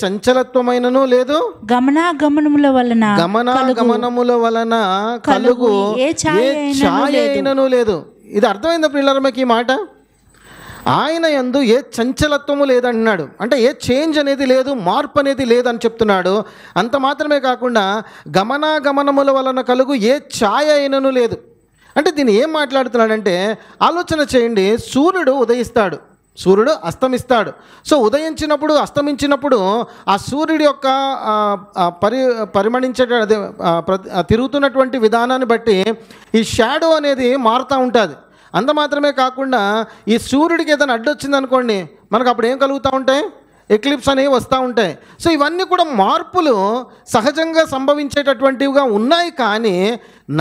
చంచలత్వమైనను లేదు, గమనాగమనముల వలన కలుగు ఏ ఛాయైనను లేదు. ఇది అర్థమైందా ప్రియులారా మీకు ఈ మాట? ఆయన యందు ఏ చంచలత్వము లేదంటున్నాడు, అంటే ఏ చేంజ్ అనేది లేదు, మార్పు అనేది లేదని చెప్తున్నాడు. అంత మాత్రమే కాకుండా గమనాగమనముల వలన కలుగు ఏ ఛాయ అయినను లేదు. అంటే దీన్ని ఏం మాట్లాడుతున్నాడంటే, ఆలోచన చేయండి. సూర్యుడు ఉదయిస్తాడు, సూర్యుడు అస్తమిస్తాడు. సో ఉదయించినప్పుడు అస్తమించినప్పుడు ఆ సూర్యుడి యొక్క పరిమణించే తిరుగుతున్నటువంటి విధానాన్ని బట్టి ఈ షాడో అనేది మారుతూ ఉంటుంది. అంత మాత్రమే కాకుండా ఈ సూర్యుడికి ఏదైనా అడ్డొచ్చింది అనుకోండి, మనకు అప్పుడు ఏం కలుగుతూ ఉంటాయి, ఎక్లిప్స్ అనేవి వస్తూ ఉంటాయి. సో ఇవన్నీ కూడా మార్పులు సహజంగా సంభవించేటటువంటివిగా ఉన్నాయి, కానీ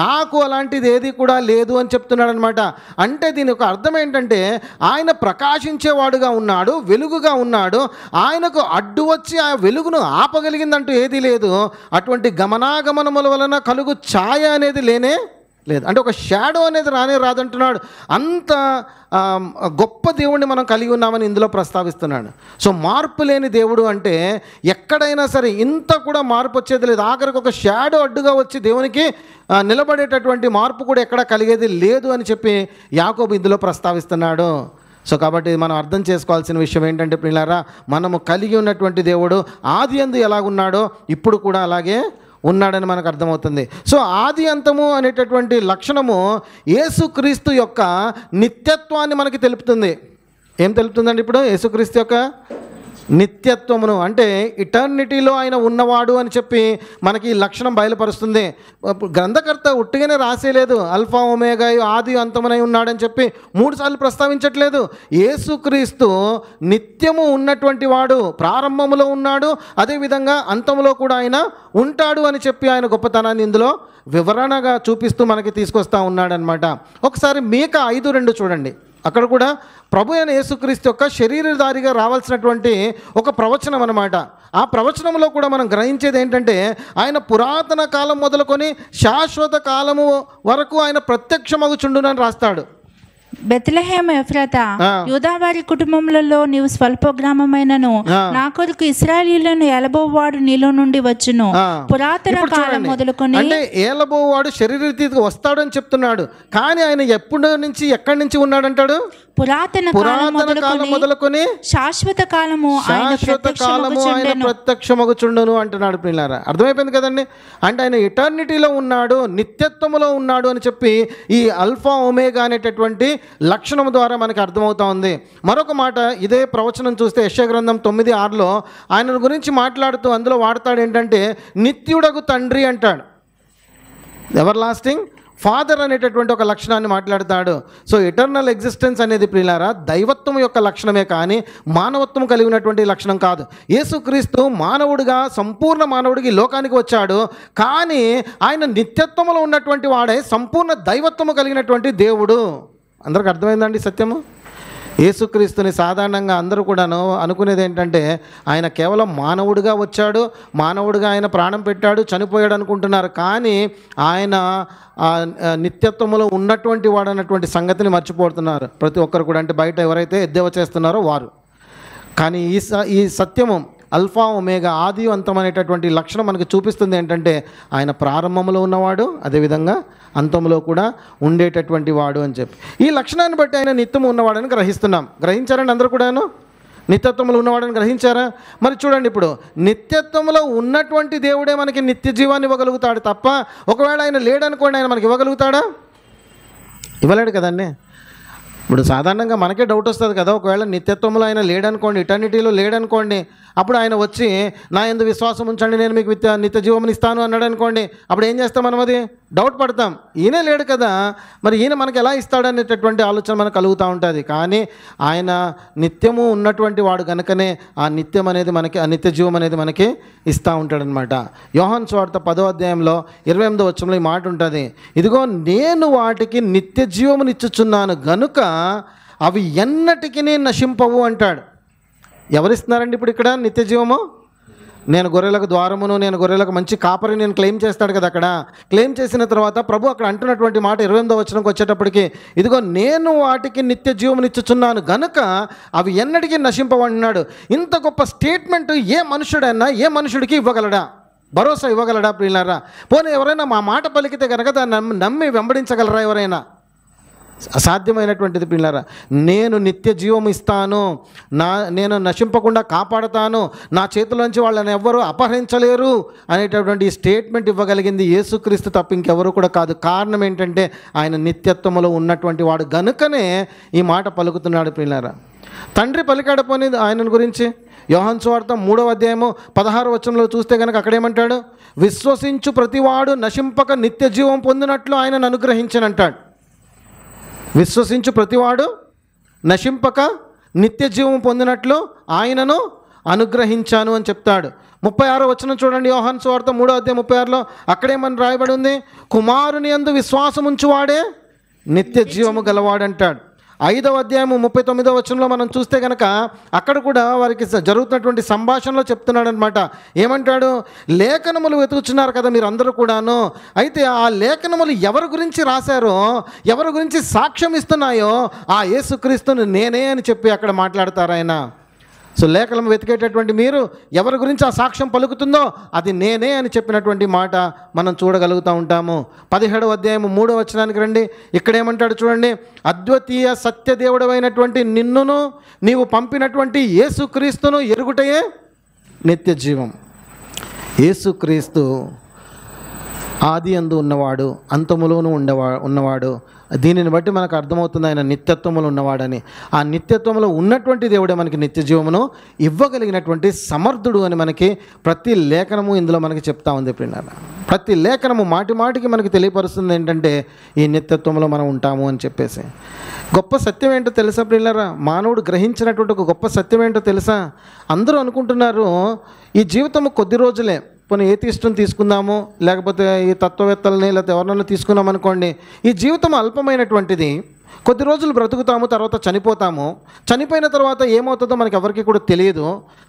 నాకు అలాంటిది ఏది కూడా లేదు అని చెప్తున్నాడు అనమాట. అంటే దీని యొక్క అర్థం ఏంటంటే, ఆయన ప్రకాశించేవాడుగా ఉన్నాడు, వెలుగుగా ఉన్నాడు. ఆయనకు అడ్డు వచ్చి ఆ వెలుగును ఆపగలిగిందంటూ ఏదీ లేదు. అటువంటి గమనాగమనముల వలన కలుగు ఛాయ అనేది లేనే లేదు. అంటే ఒక షాడో అనేది రానే రాదంటున్నాడు. అంత గొప్ప దేవుడిని మనం కలిగి ఉన్నామని ఇందులో ప్రస్తావిస్తున్నాడు. సో మార్పు లేని దేవుడు అంటే ఎక్కడైనా సరే ఇంత కూడా మార్పు వచ్చేది లేదు. ఆఖరికి ఒక షాడో అడ్డుగా వచ్చి దేవునికి నిలబడేటటువంటి మార్పు కూడా ఎక్కడ కలిగేది లేదు అని చెప్పి యాకోబు ఇందులో ప్రస్తావిస్తున్నాడు. సో కాబట్టి మనం అర్థం చేసుకోవాల్సిన విషయం ఏంటంటే ప్రియులారా, మనము కలిగి ఉన్నటువంటి దేవుడు ఆది యందు ఎలాగున్నాడో ఇప్పుడు కూడా అలాగే ఉన్నాడని మనకు అర్థమవుతుంది. సో ఆది అంతము అనేటటువంటి లక్షణము యేసుక్రీస్తు యొక్క నిత్యత్వాన్ని మనకి తెలుపుతుంది. ఏం తెలుపుతుందండి ఇప్పుడు? యేసుక్రీస్తు యొక్క నిత్యత్వమును, అంటే ఇటర్నిటీలో ఆయన ఉన్నవాడు అని చెప్పి మనకి ఈ లక్షణం బయలుపరుస్తుంది. గ్రంథకర్త ఉట్టిగానే రాసేలేదు, అల్ఫా ఒమేగా ఆది అంతమునై ఉన్నాడని చెప్పి 3 సార్లు ప్రస్తావించట్లేదు. యేసుక్రీస్తు నిత్యము ఉన్నటువంటి వాడు, ప్రారంభములో ఉన్నాడు, అదేవిధంగా అంతములో కూడా ఆయన ఉంటాడు అని చెప్పి ఆయన గొప్పతనాన్ని ఇందులో వివరణగా చూపిస్తూ మనకి తీసుకొస్తూ ఉన్నాడనమాట. ఒకసారి మీకా 5:2 చూడండి. అక్కడ కూడా ప్రభు అయిన యేసుక్రీస్తు యొక్క శరీరధారిగా రావాల్సినటువంటి ఒక ప్రవచనం అన్నమాట. ఆ ప్రవచనంలో కూడా మనం గ్రహించేది ఏంటంటే, ఆయన పురాతన కాలం మొదలుకొని శాశ్వత కాలము వరకు ఆయన ప్రత్యక్షమగుచుండునని రాస్తాడు. బెత్లెహేమ్ ఎఫ్రాతా, యూదావారి కుటుంబములలో నీవు స్వల్ప గ్రామమైనను నా కొరకు ఇశ్రాయేలీయులను ఏలబోవాడు నీలో నుండి వచ్చును. పురాతన కాలం మొదలుకొని, అంటే ఏలబోవాడు శరీరరీతిగా వస్తాడని చెప్తున్నాడు, కానీ ఆయన ఎక్కడి నుంచి ఉన్నాడంటాడు? పురాతన కాలం మొదలుకొని శాశ్వత కాలము ఆయన ప్రత్యక్షమగుచుండును అంటున్నాడు. ప్రియులారా, అర్థమైపోయింది కదండి. అంటే ఆయన ఎటర్నిటీలో ఉన్నాడు, నిత్యత్వములో ఉన్నాడు అని చెప్పి ఈ అల్ఫా ఒమేగా అనేటటువంటి లక్షణం ద్వారా మనకి అర్థమవుతా ఉంది. మరొక మాట, ఇదే ప్రవచనం చూస్తే యెషయా గ్రంథం 9:6 ఆయన గురించి మాట్లాడుతూ అందులో వాడతాడు ఏంటంటే, నిత్యుడగు తండ్రి అంటాడు. ఎవర్ లాస్టింగ్ ఫాదర్ అనేటటువంటి ఒక లక్షణాన్ని మాట్లాడతాడు. సో ఎటర్నల్ ఎగ్జిస్టెన్స్ అనేది ప్రియులారా దైవత్వం యొక్క లక్షణమే కానీ మానవత్వం కలిగినటువంటి లక్షణం కాదు. యేసుక్రీస్తు మానవుడిగా, సంపూర్ణ మానవుడికి లోకానికి వచ్చాడు, కానీ ఆయన నిత్యత్వంలో ఉన్నటువంటి వాడే సంపూర్ణ దైవత్వము కలిగినటువంటి దేవుడు. అందరికి అర్థమైందండి సత్యము? యేసుక్రీస్తుని సాధారణంగా అందరూ కూడాను అనుకునేది ఏంటంటే, ఆయన కేవలం మానవుడిగా వచ్చాడు, మానవుడిగా ఆయన ప్రాణం పెట్టాడు, చనిపోయాడు అనుకుంటున్నారు. కానీ ఆయన నిత్యత్వంలో ఉన్నటువంటి వాడు అన్నటువంటి సంగతిని మర్చిపోతున్నారు ప్రతి ఒక్కరు కూడా. అంటే బయట ఎవరైతే ఎద్దేవా చేస్తున్నారో వారు. కానీ ఈ సత్యము అల్ఫా ఒమేగా ఆది అంతం అనేటటువంటి లక్షణం మనకు చూపిస్తుంది ఏంటంటే, ఆయన ప్రారంభంలో ఉన్నవాడు, అదేవిధంగా అంతంలో కూడా ఉండేటటువంటి వాడు అని చెప్పి ఈ లక్షణాన్ని బట్టి ఆయన నిత్యము ఉన్నవాడని గ్రహిస్తున్నాం. గ్రహించారండి అందరూ కూడాను? నిత్యత్వంలో ఉన్నవాడని గ్రహించారా? మరి చూడండి, ఇప్పుడు నిత్యత్వంలో ఉన్నటువంటి దేవుడే మనకి నిత్య జీవాన్ని ఇవ్వగలుగుతాడు తప్ప, ఒకవేళ ఆయన లేడనుకోండి ఆయన మనకి ఇవ్వగలుగుతాడా? ఇవ్వలేడు కదండి. ఇప్పుడు సాధారణంగా మనకే డౌట్ వస్తుంది కదా, ఒకవేళ నిత్యత్వంలో ఆయన లేడనుకోండి, ఇటర్నిటీలో లేడనుకోండి, అప్పుడు ఆయన వచ్చి నా యందు విశ్వాసం ఉంచండి నేను మీకు నిత్య జీవముని ఇస్తాను అన్నాడు అనుకోండి, అప్పుడు ఏం చేస్తాం మనం? అది డౌట్ పడతాం. ఈయనే లేడు కదా, మరి ఈయన మనకు ఎలా ఇస్తాడనేటటువంటి ఆలోచన మనకు కలుగుతూ ఉంటుంది. కానీ ఆయన నిత్యము ఉన్నటువంటి వాడు కనుకనే ఆ నిత్యం అనేది మనకి, ఆ నిత్య జీవం అనేది మనకి ఇస్తూ ఉంటాడనమాట. యోహాను సువార్త 10వ అధ్యాయంలో 28వ వచనంలో ఈ మాట ఉంటుంది, ఇదిగో నేను వాటికి నిత్య జీవమునిచ్చుచున్నాను గనుక అవి ఎన్నటికీ నశింపవు అంటాడు. ఎవరిస్తున్నారండి ఇప్పుడు ఇక్కడ నిత్య జీవము? నేను గొర్రెలకు ద్వారమును, నేను గొర్రెలకు మంచి కాపరి నేను క్లెయిమ్ చేస్తాడు కదా. అక్కడ క్లెయిమ్ చేసిన తర్వాత ప్రభు అక్కడ అంటున్నటువంటి మాట 28వ వచనంకి వచ్చేటప్పటికి, ఇదిగో నేను వాటికి నిత్య జీవమునిచ్చుచున్నాను గనుక అవి ఎన్నటికీ నశింపవన్నాడు. ఇంత గొప్ప స్టేట్మెంట్ ఏ మనుషుడైనా ఏ మనుషుడికి ఇవ్వగలడా? భరోసా ఇవ్వగలడా ప్రియులారా? పోనీ ఎవరైనా మా మాట పలికితే కనుక దాన్ని నమ్మి వెంబడించగలరా ఎవరైనా? అసాధ్యమైనటువంటిది ప్రియులారా. నేను నిత్య జీవం ఇస్తాను, నేను నశింపకుండా కాపాడుతాను, నా చేతిలోంచి వాళ్ళని ఎవ్వరూ అపహరించలేరు అనేటటువంటి స్టేట్మెంట్ ఇవ్వగలిగింది యేసుక్రీస్తు తప్ప ఇంకెవరు కూడా కాదు. కారణం ఏంటంటే ఆయన నిత్యత్వములో ఉన్నటువంటి వాడు గనుకనే ఈ మాట పలుకుతున్నాడు ప్రియులారా. తండ్రి పలికాడు పోనీ ఆయన గురించి. యోహాను సువార్త 3వ అధ్యాయము 16వ వచనంలో చూస్తే కనుక అక్కడేమంటాడు? విశ్వసించు ప్రతివాడు నశింపక నిత్య జీవం పొందినట్లు ఆయనను అనుగ్రహించనంటాడు. విశ్వసించు ప్రతివాడు నశింపక నిత్య జీవం పొందినట్లు ఆయనను అనుగ్రహించాను అని చెప్తాడు. 36వ వచనం చూడండి, యోహాను సువార్త 3వ అధ్యాయం 36లో అక్కడేమని రాయబడి ఉంది? కుమారుని యందు విశ్వాసం ఉంచువాడే నిత్య జీవము గలవాడంటాడు. 5వ అధ్యాయము 39వ వచనంలో మనం చూస్తే కనుక అక్కడ కూడా వారికి జరుగుతున్నటువంటి సంభాషణలో చెప్తున్నాడు అనమాట. ఏమంటాడు? లేఖనములు వెతుకుతున్నారు కదా మీరు అందరూ కూడాను, అయితే ఆ లేఖనములు ఎవరి గురించి రాశారో, ఎవరి గురించి సాక్ష్యం ఇస్తున్నాయో ఆ యేసుక్రీస్తును నేనే అని చెప్పి అక్కడ మాట్లాడతారు ఆయన. సో లేఖనం వెతికేటటువంటి మీరు ఎవరి గురించి ఆ సాక్ష్యం పలుకుతుందో అది నేనే అని చెప్పినటువంటి మాట మనం చూడగలుగుతూ ఉంటాము. 17వ అధ్యాయం 3వ వచనానికి రండి. ఇక్కడేమంటాడు చూడండి, అద్వితీయ సత్యదేవుడమైనటువంటి నిన్నును నీవు పంపినటువంటి యేసుక్రీస్తును ఎరుగుటయే నిత్య జీవం. యేసుక్రీస్తు ఆది యందు ఉన్నవాడు, అంతములోనూ ఉన్నవాడు. దీనిని బట్టి మనకు అర్థమవుతుంది ఆయన నిత్యత్వములు ఉన్నవాడని. ఆ నిత్యత్వంలో ఉన్నటువంటి దేవుడే మనకి నిత్య జీవమును ఇవ్వగలిగినటువంటి సమర్థుడు అని మనకి ప్రతి లేఖనము ఇందులో మనకి చెప్తా ఉంది ప్రియులారా. ప్రతి లేఖనము మాటి మాటికి మనకి తెలియపరుస్తుంది ఏంటంటే ఈ నిత్యత్వంలో మనం ఉంటాము అని చెప్పేసి. గొప్ప సత్యం ఏంటో తెలుసా ప్రియులారా? మానవుడు గ్రహించినటువంటి ఒక గొప్ప సత్యం ఏంటో తెలుసా? అందరూ అనుకుంటున్నారు ఈ జీవితము కొద్ది రోజులే. కొన్ని ఏథిస్టుని తీసుకుందాము, లేకపోతే ఈ తత్వవేత్తలని లేకపోతే ఎవరినైనా తీసుకున్నాం అనుకోండి, ఈ జీవితం అల్పమైనటువంటిది, కొద్ది రోజులు బ్రతుకుతాము, తర్వాత చనిపోతాము. చనిపోయిన తర్వాత ఏమవుతుందో మనకి ఎవరికి కూడా తెలియదు.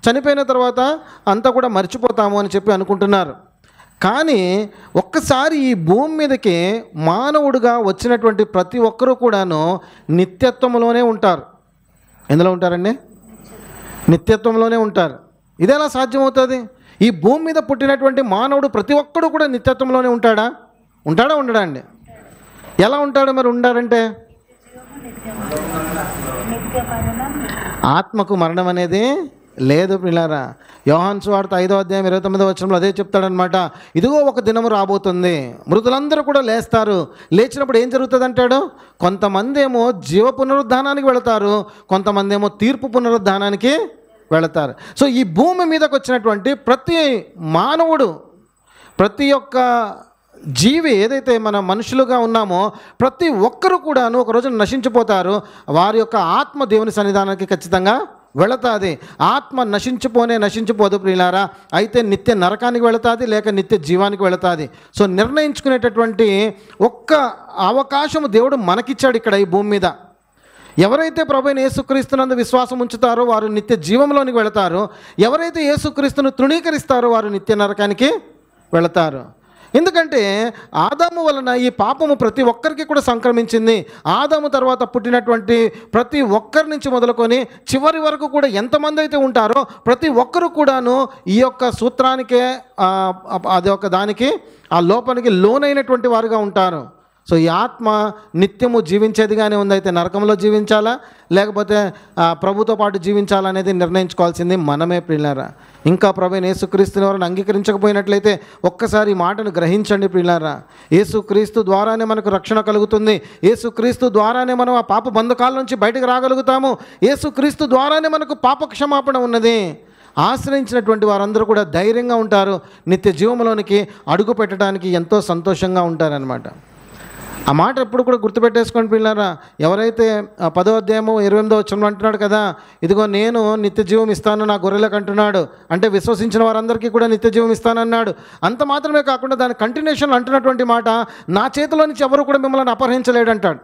చనిపోయిన తర్వాత అంతా కూడా మర్చిపోతాము అని చెప్పి అనుకుంటున్నారు. కానీ ఒక్కసారి ఈ భూమి మీదకి మానవుడిగా వచ్చినటువంటి ప్రతి ఒక్కరూ కూడాను నిత్యత్వంలోనే ఉంటారు. ఎందులో ఉంటారండి? నిత్యత్వంలోనే ఉంటారు. ఇదెలా సాధ్యమవుతుంది? ఈ భూమి మీద పుట్టినటువంటి మానవుడు ప్రతి ఒక్కడు కూడా నిత్యత్వంలోనే ఉంటాడా? ఉండడా అండి? ఎలా ఉంటాడు మరి? ఉండాలంటే ఆత్మకు మరణం అనేది లేదు ప్రియులారా. యోహాను సువార్త 5వ అధ్యాయం 29వ వచనంలో అదే చెప్తాడనమాట. ఇదిగో ఒక దినము రాబోతుంది, మృతులందరూ కూడా లేస్తారు. లేచినప్పుడు ఏం జరుగుతుంది అంటాడు? కొంతమంది ఏమో జీవ పునరుద్ధానానికి వెళతారు, కొంతమంది ఏమో తీర్పు పునరుద్ధానానికి వెళతారు. సో ఈ భూమి మీదకి వచ్చినటువంటి ప్రతి మానవుడు, ప్రతి ఒక్క జీవి ఏదైతే మన మనుషులుగా ఉన్నామో ప్రతి ఒక్కరు కూడాను ఒకరోజు నశించిపోతారు. వారి యొక్క ఆత్మ దేవుని సన్నిధానానికి ఖచ్చితంగా వెళతాది. ఆత్మ నశించిపోదు ప్రియులారా. అయితే నిత్య నరకానికి వెళతాది, లేక నిత్య జీవానికి వెళతాది. సో నిర్ణయించుకునేటటువంటి ఒక్క అవకాశము దేవుడు మనకిచ్చాడు ఇక్కడ ఈ భూమి మీద. ఎవరైతే ప్రభువైన యేసుక్రీస్తునందు విశ్వాసం ఉంచుతారో వారు నిత్య జీవంలోనికి వెళతారు. ఎవరైతే యేసుక్రీస్తును తృణీకరిస్తారో వారు నిత్య నరకానికి వెళతారు. ఎందుకంటే ఆదాము వలన ఈ పాపము ప్రతి ఒక్కరికి కూడా సంక్రమించింది. ఆదాము తర్వాత పుట్టినటువంటి ప్రతి ఒక్కరి నుంచి మొదలుకొని చివరి వరకు కూడా ఎంతమంది అయితే ఉంటారో ప్రతి ఒక్కరు కూడాను ఈ యొక్క సూత్రానికే అది ఒక దానికి ఆ లోపానికి లోనైనటువంటి వారుగా ఉంటారు. సో ఈ ఆత్మ నిత్యము జీవించేదిగానే ఉంది. అయితే నరకంలో జీవించాలా లేకపోతే ప్రభుతో పాటు జీవించాలా అనేది నిర్ణయించుకోవాల్సింది మనమే ప్రియులారా. ఇంకా ప్రభువైన యేసుక్రీస్తుని ఎవరైనా అంగీకరించకపోయినట్లయితే ఒక్కసారి ఈ మాటను గ్రహించండి ప్రియులారా. యేసుక్రీస్తు ద్వారానే మనకు రక్షణ కలుగుతుంది. యేసుక్రీస్తు ద్వారానే మనం ఆ పాప బంధకాల నుంచి బయటకు రాగలుగుతాము. యేసుక్రీస్తు ద్వారానే మనకు పాప క్షమాపణ ఉన్నది. ఆశ్రయించినటువంటి వారందరూ కూడా ధైర్యంగా ఉంటారు, నిత్య జీవంలోనికి అడుగు పెట్టడానికి ఎంతో సంతోషంగా ఉంటారనమాట. ఆ మాట ఎప్పుడు కూడా గుర్తుపెట్టేసుకోండి పిల్లారా. ఎవరైతే 10వ అధ్యాయము 28వ వచనంలో అంటున్నాడు కదా, ఇదిగో నేను నిత్య జీవం ఇస్తాను నా గొర్రెలకు అంటున్నాడు. అంటే విశ్వసించిన వారందరికీ కూడా నిత్య జీవం ఇస్తానన్నాడు. అంత మాత్రమే కాకుండా దాని కంటిన్యూషన్ అంటున్నటువంటి మాట, నా చేతిలో నుంచి ఎవరు కూడా మిమ్మల్ని అపహరించలేడు అంటాడు.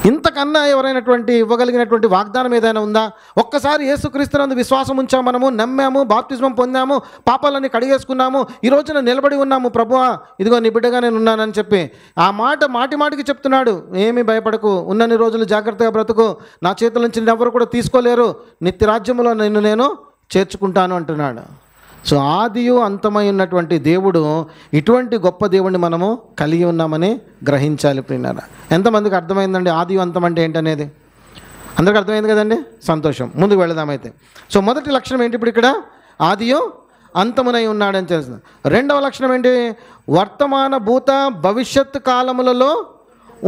ఇంతకన్నా ఎవరైనటువంటి ఇవ్వగలిగినటువంటి వాగ్దానం ఏదైనా ఉందా? ఒక్కసారి యేసుక్రీస్తునందు విశ్వాసం ఉంచాము, మనము నమ్మాము, బాప్తిజం పొందాము, పాపాలన్నీ కడిగేసుకున్నాము, ఈ రోజున నిలబడి ఉన్నాము, ప్రభువా ఇదిగో నీ బిడ్డగా నేను ఉన్నానని చెప్పి ఆ మాట మాటికి చెప్తున్నాడు. ఏమీ భయపడకు, ఉన్నన్ని రోజులు జాగ్రత్తగా బ్రతుకు, నా చేతుల నుంచి ఎవరు కూడా తీసుకోలేరు, నిత్య రాజ్యంలో నిన్ను నేను చేర్చుకుంటాను అంటున్నాడు. సో ఆదియు అంతమై ఉన్నటువంటి దేవుడు, ఇటువంటి గొప్ప దేవుడిని మనము కలిగి ఉన్నామని గ్రహించాలి ప్రియులారా. ఎంతమందికి అర్థమైందండి ఆదియు అంతం అంటే ఏంటనేది? అందరికీ అర్థమైంది కదండి, సంతోషం. ముందుకు వెళదామైతే. సో మొదటి లక్షణం ఏంటి? ఇప్పుడు ఇక్కడ ఆదియు అంతమునై ఉన్నాడని తెలుస్తుంది. రెండవ లక్షణం ఏంటి? వర్తమాన భూత భవిష్యత్ కాలములలో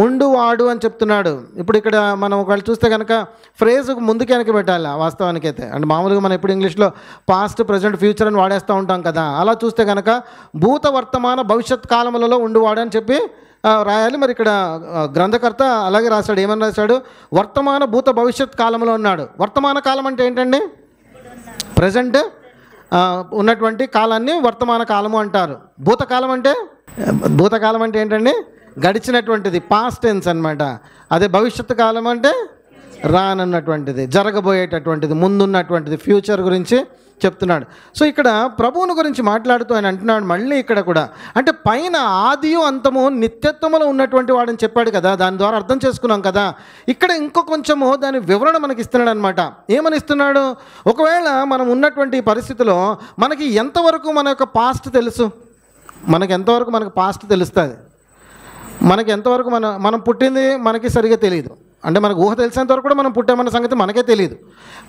ఉండువాడు అని చెప్తున్నాడు. ఇప్పుడు ఇక్కడ మనం ఒకవేళ చూస్తే కనుక ఫ్రేజ్కు ముందుకు వెనక్కి పెట్టాలి వాస్తవానికి అయితే. అంటే మామూలుగా మనం ఇప్పుడు ఇంగ్లీష్లో పాస్ట్, ప్రజెంట్, ఫ్యూచర్ అని వాడేస్తూ ఉంటాం కదా. అలా చూస్తే కనుక భూత వర్తమాన భవిష్యత్ కాలములలో ఉండువాడు అని చెప్పి రాయాలి. మరి ఇక్కడ గ్రంథకర్త అలాగే రాశాడు. ఏమని రాశాడు? వర్తమాన భూత భవిష్యత్ కాలంలో ఉన్నాడు. వర్తమాన కాలం అంటే ఏంటండి? ప్రజెంట్ ఉన్నటువంటి కాలాన్ని వర్తమాన కాలము అంటారు. భూతకాలం అంటే ఏంటండి? గడిచినటువంటిది, పాస్ట్ టెన్స్ అన్నమాట. అదే భవిష్యత్తు కాలం అంటే రానున్నటువంటిది, జరగబోయేటటువంటిది, ముందున్నటువంటిది, ఫ్యూచర్ గురించి చెప్తున్నాడు. సో ఇక్కడ ప్రభువుని గురించి మాట్లాడుతూ ఆయన అంటున్నాడు మళ్ళీ ఇక్కడ కూడా, అంటే పైన ఆదియు అంతము నిత్యత్వములో ఉన్నటువంటి వాడని చెప్పాడు కదా, దాని ద్వారా అర్థం చేసుకున్నాం కదా. ఇక్కడ ఇంకో కొంచెము దాని వివరణ మనకి ఇస్తున్నాడు అనమాట. ఏమని ఇస్తున్నాడు? ఒకవేళ మనం ఉన్నటువంటి పరిస్థితిలో మనకి ఎంతవరకు మన యొక్క పాస్ట్ తెలుసు, మనకి ఎంతవరకు మనకు పాస్ట్ తెలుస్తుంది, మనకి ఎంతవరకు మనం పుట్టింది మనకి సరిగా తెలియదు. అంటే మనకు ఊహ తెలిసినంత వరకు కూడా మనం పుట్టామన్న సంగతి మనకే తెలియదు.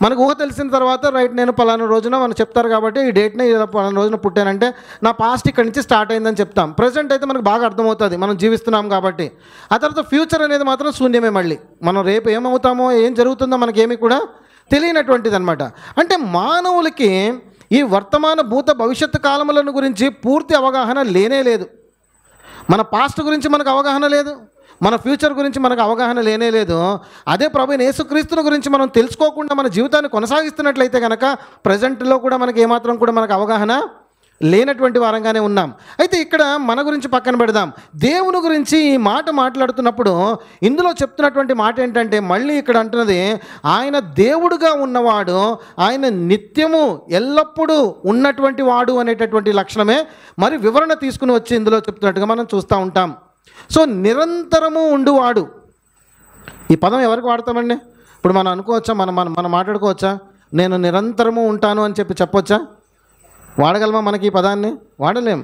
మనకు ఊహ తెలిసిన తర్వాత రైట్ నేను పలానా రోజున మనం చెప్తారు కాబట్టి ఈ డేట్ని పలానా రోజున పుట్టానంటే నా పాస్ట్ ఇక్కడి నుంచి స్టార్ట్ అయిందని చెప్తాం. ప్రజెంట్ అయితే మనకు బాగా అర్థమవుతుంది, మనం జీవిస్తున్నాం కాబట్టి. ఆ తర్వాత ఫ్యూచర్ అనేది మాత్రం శూన్యమే. మళ్ళీ మనం రేపు ఏమవుతామో ఏం జరుగుతుందో మనకేమీ కూడా తెలియనటువంటిది అనమాట. అంటే మానవులకి ఈ వర్తమాన భూత భవిష్యత్తు కాలములను గురించి పూర్తి అవగాహన లేనే లేదు. మన పాస్ట్ గురించి మనకు అవగాహన లేదు, మన ఫ్యూచర్ గురించి మనకు అవగాహన లేనే లేదు. అదే ప్రభువైన యేసుక్రీస్తుని గురించి మనం తెలుసుకోకుండా మన జీవితాన్ని కొనసాగిస్తున్నట్లయితే కనుక ప్రజెంట్లో కూడా మనకి ఏమాత్రం కూడా మనకు అవగాహన లేనటువంటి వారంగానే ఉన్నాం. అయితే ఇక్కడ మన గురించి పక్కన పెడదాం, దేవుని గురించి ఈ మాట మాట్లాడుతున్నప్పుడు ఇందులో చెప్తున్నటువంటి మాట ఏంటంటే, మళ్ళీ ఇక్కడ అంటున్నది ఆయన దేవుడుగా ఉన్నవాడు, ఆయన నిత్యము ఎల్లప్పుడూ ఉన్నటువంటి వాడు అనేటటువంటి లక్షణమే మరి వివరణ తీసుకుని వచ్చి ఇందులో చెప్తున్నట్టుగా మనం చూస్తూ ఉంటాం. సో నిరంతరము ఉండువాడు, ఈ పదం ఎవరికి వాడతామండి? ఇప్పుడు మనం అనుకోవచ్చా, మనం మాట్లాడుకోవచ్చా, నేను నిరంతరము ఉంటాను అని చెప్పొచ్చా? వాడగలమా మనకి ఈ పదాన్ని? వాడలేం.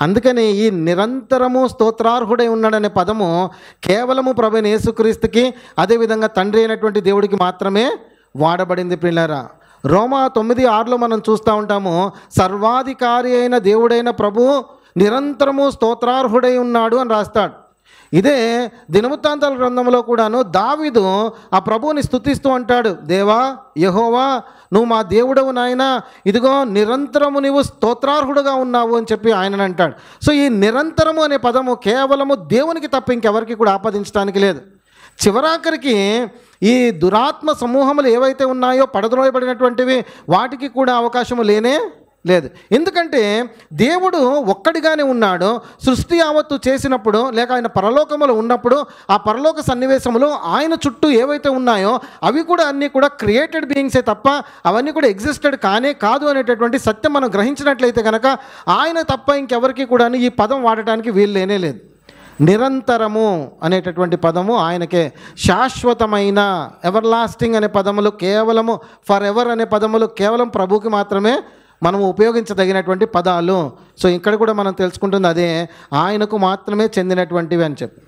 అందుకని ఈ నిరంతరము స్తోత్రార్హుడై ఉన్నాడనే పదము కేవలము ప్రభువైన యేసుక్రీస్తుకి, అదేవిధంగా తండ్రి అయినటువంటి దేవుడికి మాత్రమే వాడబడింది ప్రియులారా. రోమా 9:6లో మనం చూస్తూ ఉంటాము, సర్వాధికారి అయిన దేవుడైన ప్రభువు నిరంతరము స్తోత్రార్హుడై ఉన్నాడు అని రాస్తాడు. ఇదే దినవృత్తాంతాల గ్రంథంలో కూడాను దావీదు ఆ ప్రభువుని స్తుతిస్తూ అంటాడు, దేవా యెహోవా నువ్వు మా దేవుడవు నాయన, ఇదిగో నిరంతరము నీవు స్తోత్రార్హుడుగా ఉన్నావు అని చెప్పి ఆయన అంటాడు. సో ఈ నిరంతరము అనే పదము కేవలము దేవునికి తప్ప ఇంకెవరికి కూడా ఆపాదించడానికి లేదు. చివరాఖరికి ఈ దురాత్మ సమూహములు ఏవైతే ఉన్నాయో పడద్రోయబడినటువంటివి, వాటికి కూడా అవకాశము లేనే లేదు. ఎందుకంటే దేవుడు ఒక్కడిగానే ఉన్నాడు. సృష్టి యావత్తు చేసినప్పుడు, లేక ఆయన పరలోకములో ఉన్నప్పుడు, ఆ పరలోక సన్నివేశములు ఆయన చుట్టూ ఏవైతే ఉన్నాయో అవి కూడా అన్నీ కూడా క్రియేటెడ్ బీయింగ్సే తప్ప అవన్నీ కూడా ఎగ్జిస్టెడ్ కానే కాదు అనేటటువంటి సత్యం మనం గ్రహించినట్లయితే కనుక ఆయన తప్ప ఇంకెవరికి కూడా ఈ పదం వాడటానికి వీలు లేనే లేదు. నిరంతరము అనేటటువంటి పదము ఆయనకే, శాశ్వతమైన ఎవర్ లాస్టింగ్ అనే పదములు కేవలము, ఫర్ ఎవర్ అనే పదములు కేవలం ప్రభువుకి మాత్రమే మనము ఉపయోగించదగినటువంటి పదాలు. సో ఇక్కడ కూడా మనం తెలుసుకుంటుంది అదే, ఆయనకు మాత్రమే చెందినటువంటివి అని చెప్పి.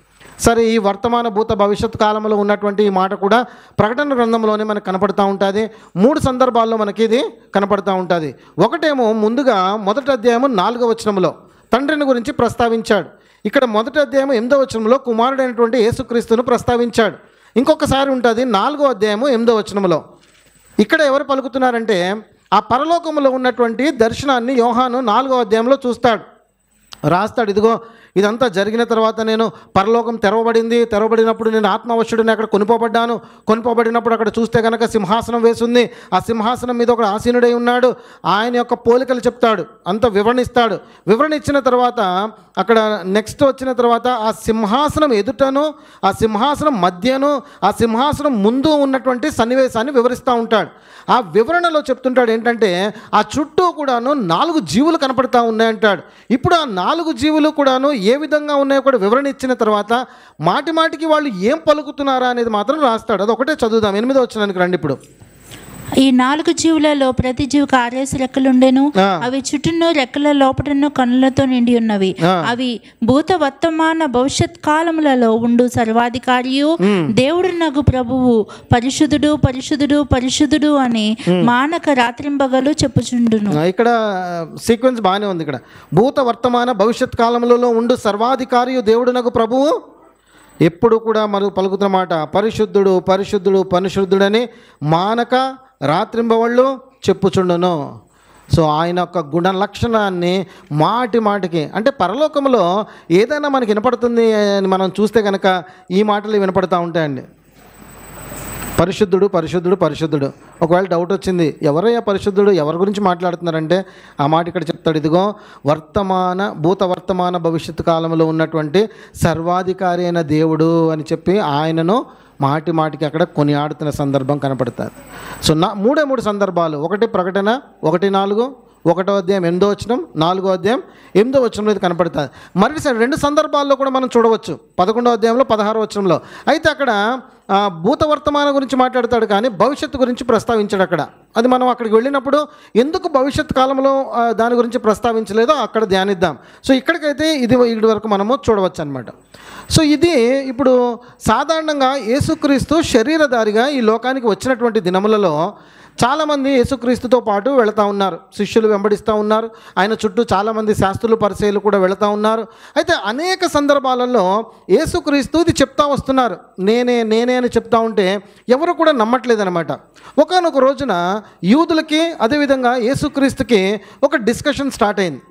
సరే, ఈ వర్తమాన భూత భవిష్యత్ కాలంలో ఉన్నటువంటి ఈ మాట కూడా ప్రకటన గ్రంథంలోనే మనకు కనపడుతూ ఉంటుంది. 3 సందర్భాల్లో మనకి ఇది కనపడుతూ ఉంటుంది. ఒకటేమో ముందుగా మొదటి అధ్యాయము 4వ వచనంలో తండ్రిని గురించి ప్రస్తావించాడు. ఇక్కడ మొదటి అధ్యాయము 8వ వచనంలో కుమారుడైనటువంటి యేసుక్రీస్తును ప్రస్తావించాడు. ఇంకొకసారి ఉంటుంది 4వ అధ్యాయము 8వ వచనంలో. ఇక్కడ ఎవరు పలుకుతున్నారంటే ఆ పరలోకంలో ఉన్నటువంటి దర్శనాన్ని యోహాను 4వ అధ్యాయంలో చూస్తాడు, రాస్తాడు. ఇదిగో ఇదంతా జరిగిన తర్వాత నేను పరలోకం తెరవబడినప్పుడు నేను ఆత్మవశుడిని అక్కడ కొనిపోబడినప్పుడు అక్కడ చూస్తే కనుక సింహాసనం వేసింది. ఆ సింహాసనం మీద ఒక ఆసీనుడై ఉన్నాడు. ఆయన యొక్క పోలికలు చెప్తాడు, అంత వివరణ ఇచ్చిన తర్వాత అక్కడ నెక్స్ట్ వచ్చిన తర్వాత ఆ సింహాసనం ఎదుటను, ఆ సింహాసనం మధ్యను, ఆ సింహాసనం ముందు ఉన్నటువంటి సన్నివేశాన్ని వివరిస్తూ ఉంటాడు. ఆ వివరణలో చెప్తుంటాడు ఏంటంటే ఆ చుట్టూ కూడాను 4 జీవులు కనపడతా ఉన్నాయంటాడు. ఇప్పుడు ఆ 4 జీవులు కూడాను ఏ విధంగా ఉన్నాయో కూడా వివరణ ఇచ్చిన తర్వాత మాటికి వాళ్ళు ఏం పలుకుతున్నారా అనేది మాత్రం రాస్తాడు. అది ఒకటే చదువుదాం. 8వ వచనానికి రండి. ఇప్పుడు ఈ 4 జీవులలో ప్రతి జీవికి 6 రెక్కలుండెను. అవి చుట్టూను రెక్కల లోపటను కన్నులతో నిండి ఉన్నవి. అవి భూత వర్తమాన భవిష్యత్ కాలములలో ఉండు సర్వాధికారియు దేవుడు నగు ప్రభువు పరిశుద్ధుడు పరిశుద్ధుడు పరిశుద్ధుడు అని మానక రాత్రింబగలు చెప్పుచుండును. ఇక్కడ సీక్వెన్స్ బాగానే ఉంది. ఇక్కడ భూత వర్తమాన భవిష్యత్ కాలములలో ఉండు సర్వాధికారియు దేవుడు నగు ప్రభువు ఎప్పుడు కూడా మనం పలుకుతున్న మాట పరిశుద్ధుడు పరిశుద్ధుడు పరిశుద్ధుడని మానక రాత్రింబవళ్ళు చెప్పుచుండును. సో ఆయన యొక్క గుణ లక్షణాన్ని మాటికి అంటే పరలోకంలో ఏదైనా మనకి వినపడుతుంది అని మనం చూస్తే కనుక ఈ మాటలు వినపడుతూ ఉంటాయండి. పరిశుద్ధుడు పరిశుద్ధుడు పరిశుద్ధుడు. ఒకవేళ డౌట్ వచ్చింది, ఎవరయ్యా పరిశుద్ధుడు, ఎవరి గురించి మాట్లాడుతున్నారంటే ఆ మాట ఇక్కడ చెప్తాడు. ఇదిగో భూత వర్తమాన భవిష్యత్తు కాలంలో ఉన్నటువంటి సర్వాధికారి అయిన దేవుడు అని చెప్పి ఆయనను మాటికి అక్కడ కొనియాడుతున్న సందర్భం కనపడుతుంది. సో 3 సందర్భాలు, 1 ప్రకటన 1:4, 1వ అధ్యాయం 8వ వచనం, 4వ అధ్యాయం 8వ వచనంలో ఇది కనపడుతుంది. మరోసారి 2 సందర్భాల్లో కూడా మనం చూడవచ్చు, 11వ అధ్యాయంలో 16వ వచనంలో. అయితే అక్కడ భూత వర్తమానం గురించి మాట్లాడతాడు కానీ భవిష్యత్తు గురించి ప్రస్తావించాడు అక్కడ. అది మనం అక్కడికి వెళ్ళినప్పుడు ఎందుకు భవిష్యత్ కాలంలో దాని గురించి ప్రస్తావించలేదో అక్కడ ధ్యానిద్దాం. సో ఇక్కడికైతే ఇది వరకు మనము చూడవచ్చు అనమాట. సో ఇది ఇప్పుడు సాధారణంగా యేసుక్రీస్తు శరీరధారిగా ఈ లోకానికి వచ్చినటువంటి దినములలో చాలామంది యేసుక్రీస్తుతో పాటు వెళుతూ ఉన్నారు, శిష్యులు వెంబడిస్తూ ఉన్నారు. ఆయన చుట్టూ చాలామంది శాస్త్రులు పరిచయులు కూడా వెళుతూ ఉన్నారు. అయితే అనేక సందర్భాలలో యేసుక్రీస్తు ఇది చెప్తా వస్తున్నారు, నేనే అని చెప్తా ఉంటే ఎవరు కూడా నమ్మట్లేదన్నమాట. ఒకానొక రోజున యూదులకి అదేవిధంగా యేసుక్రీస్తుకి ఒక డిస్కషన్ స్టార్ట్ అయింది.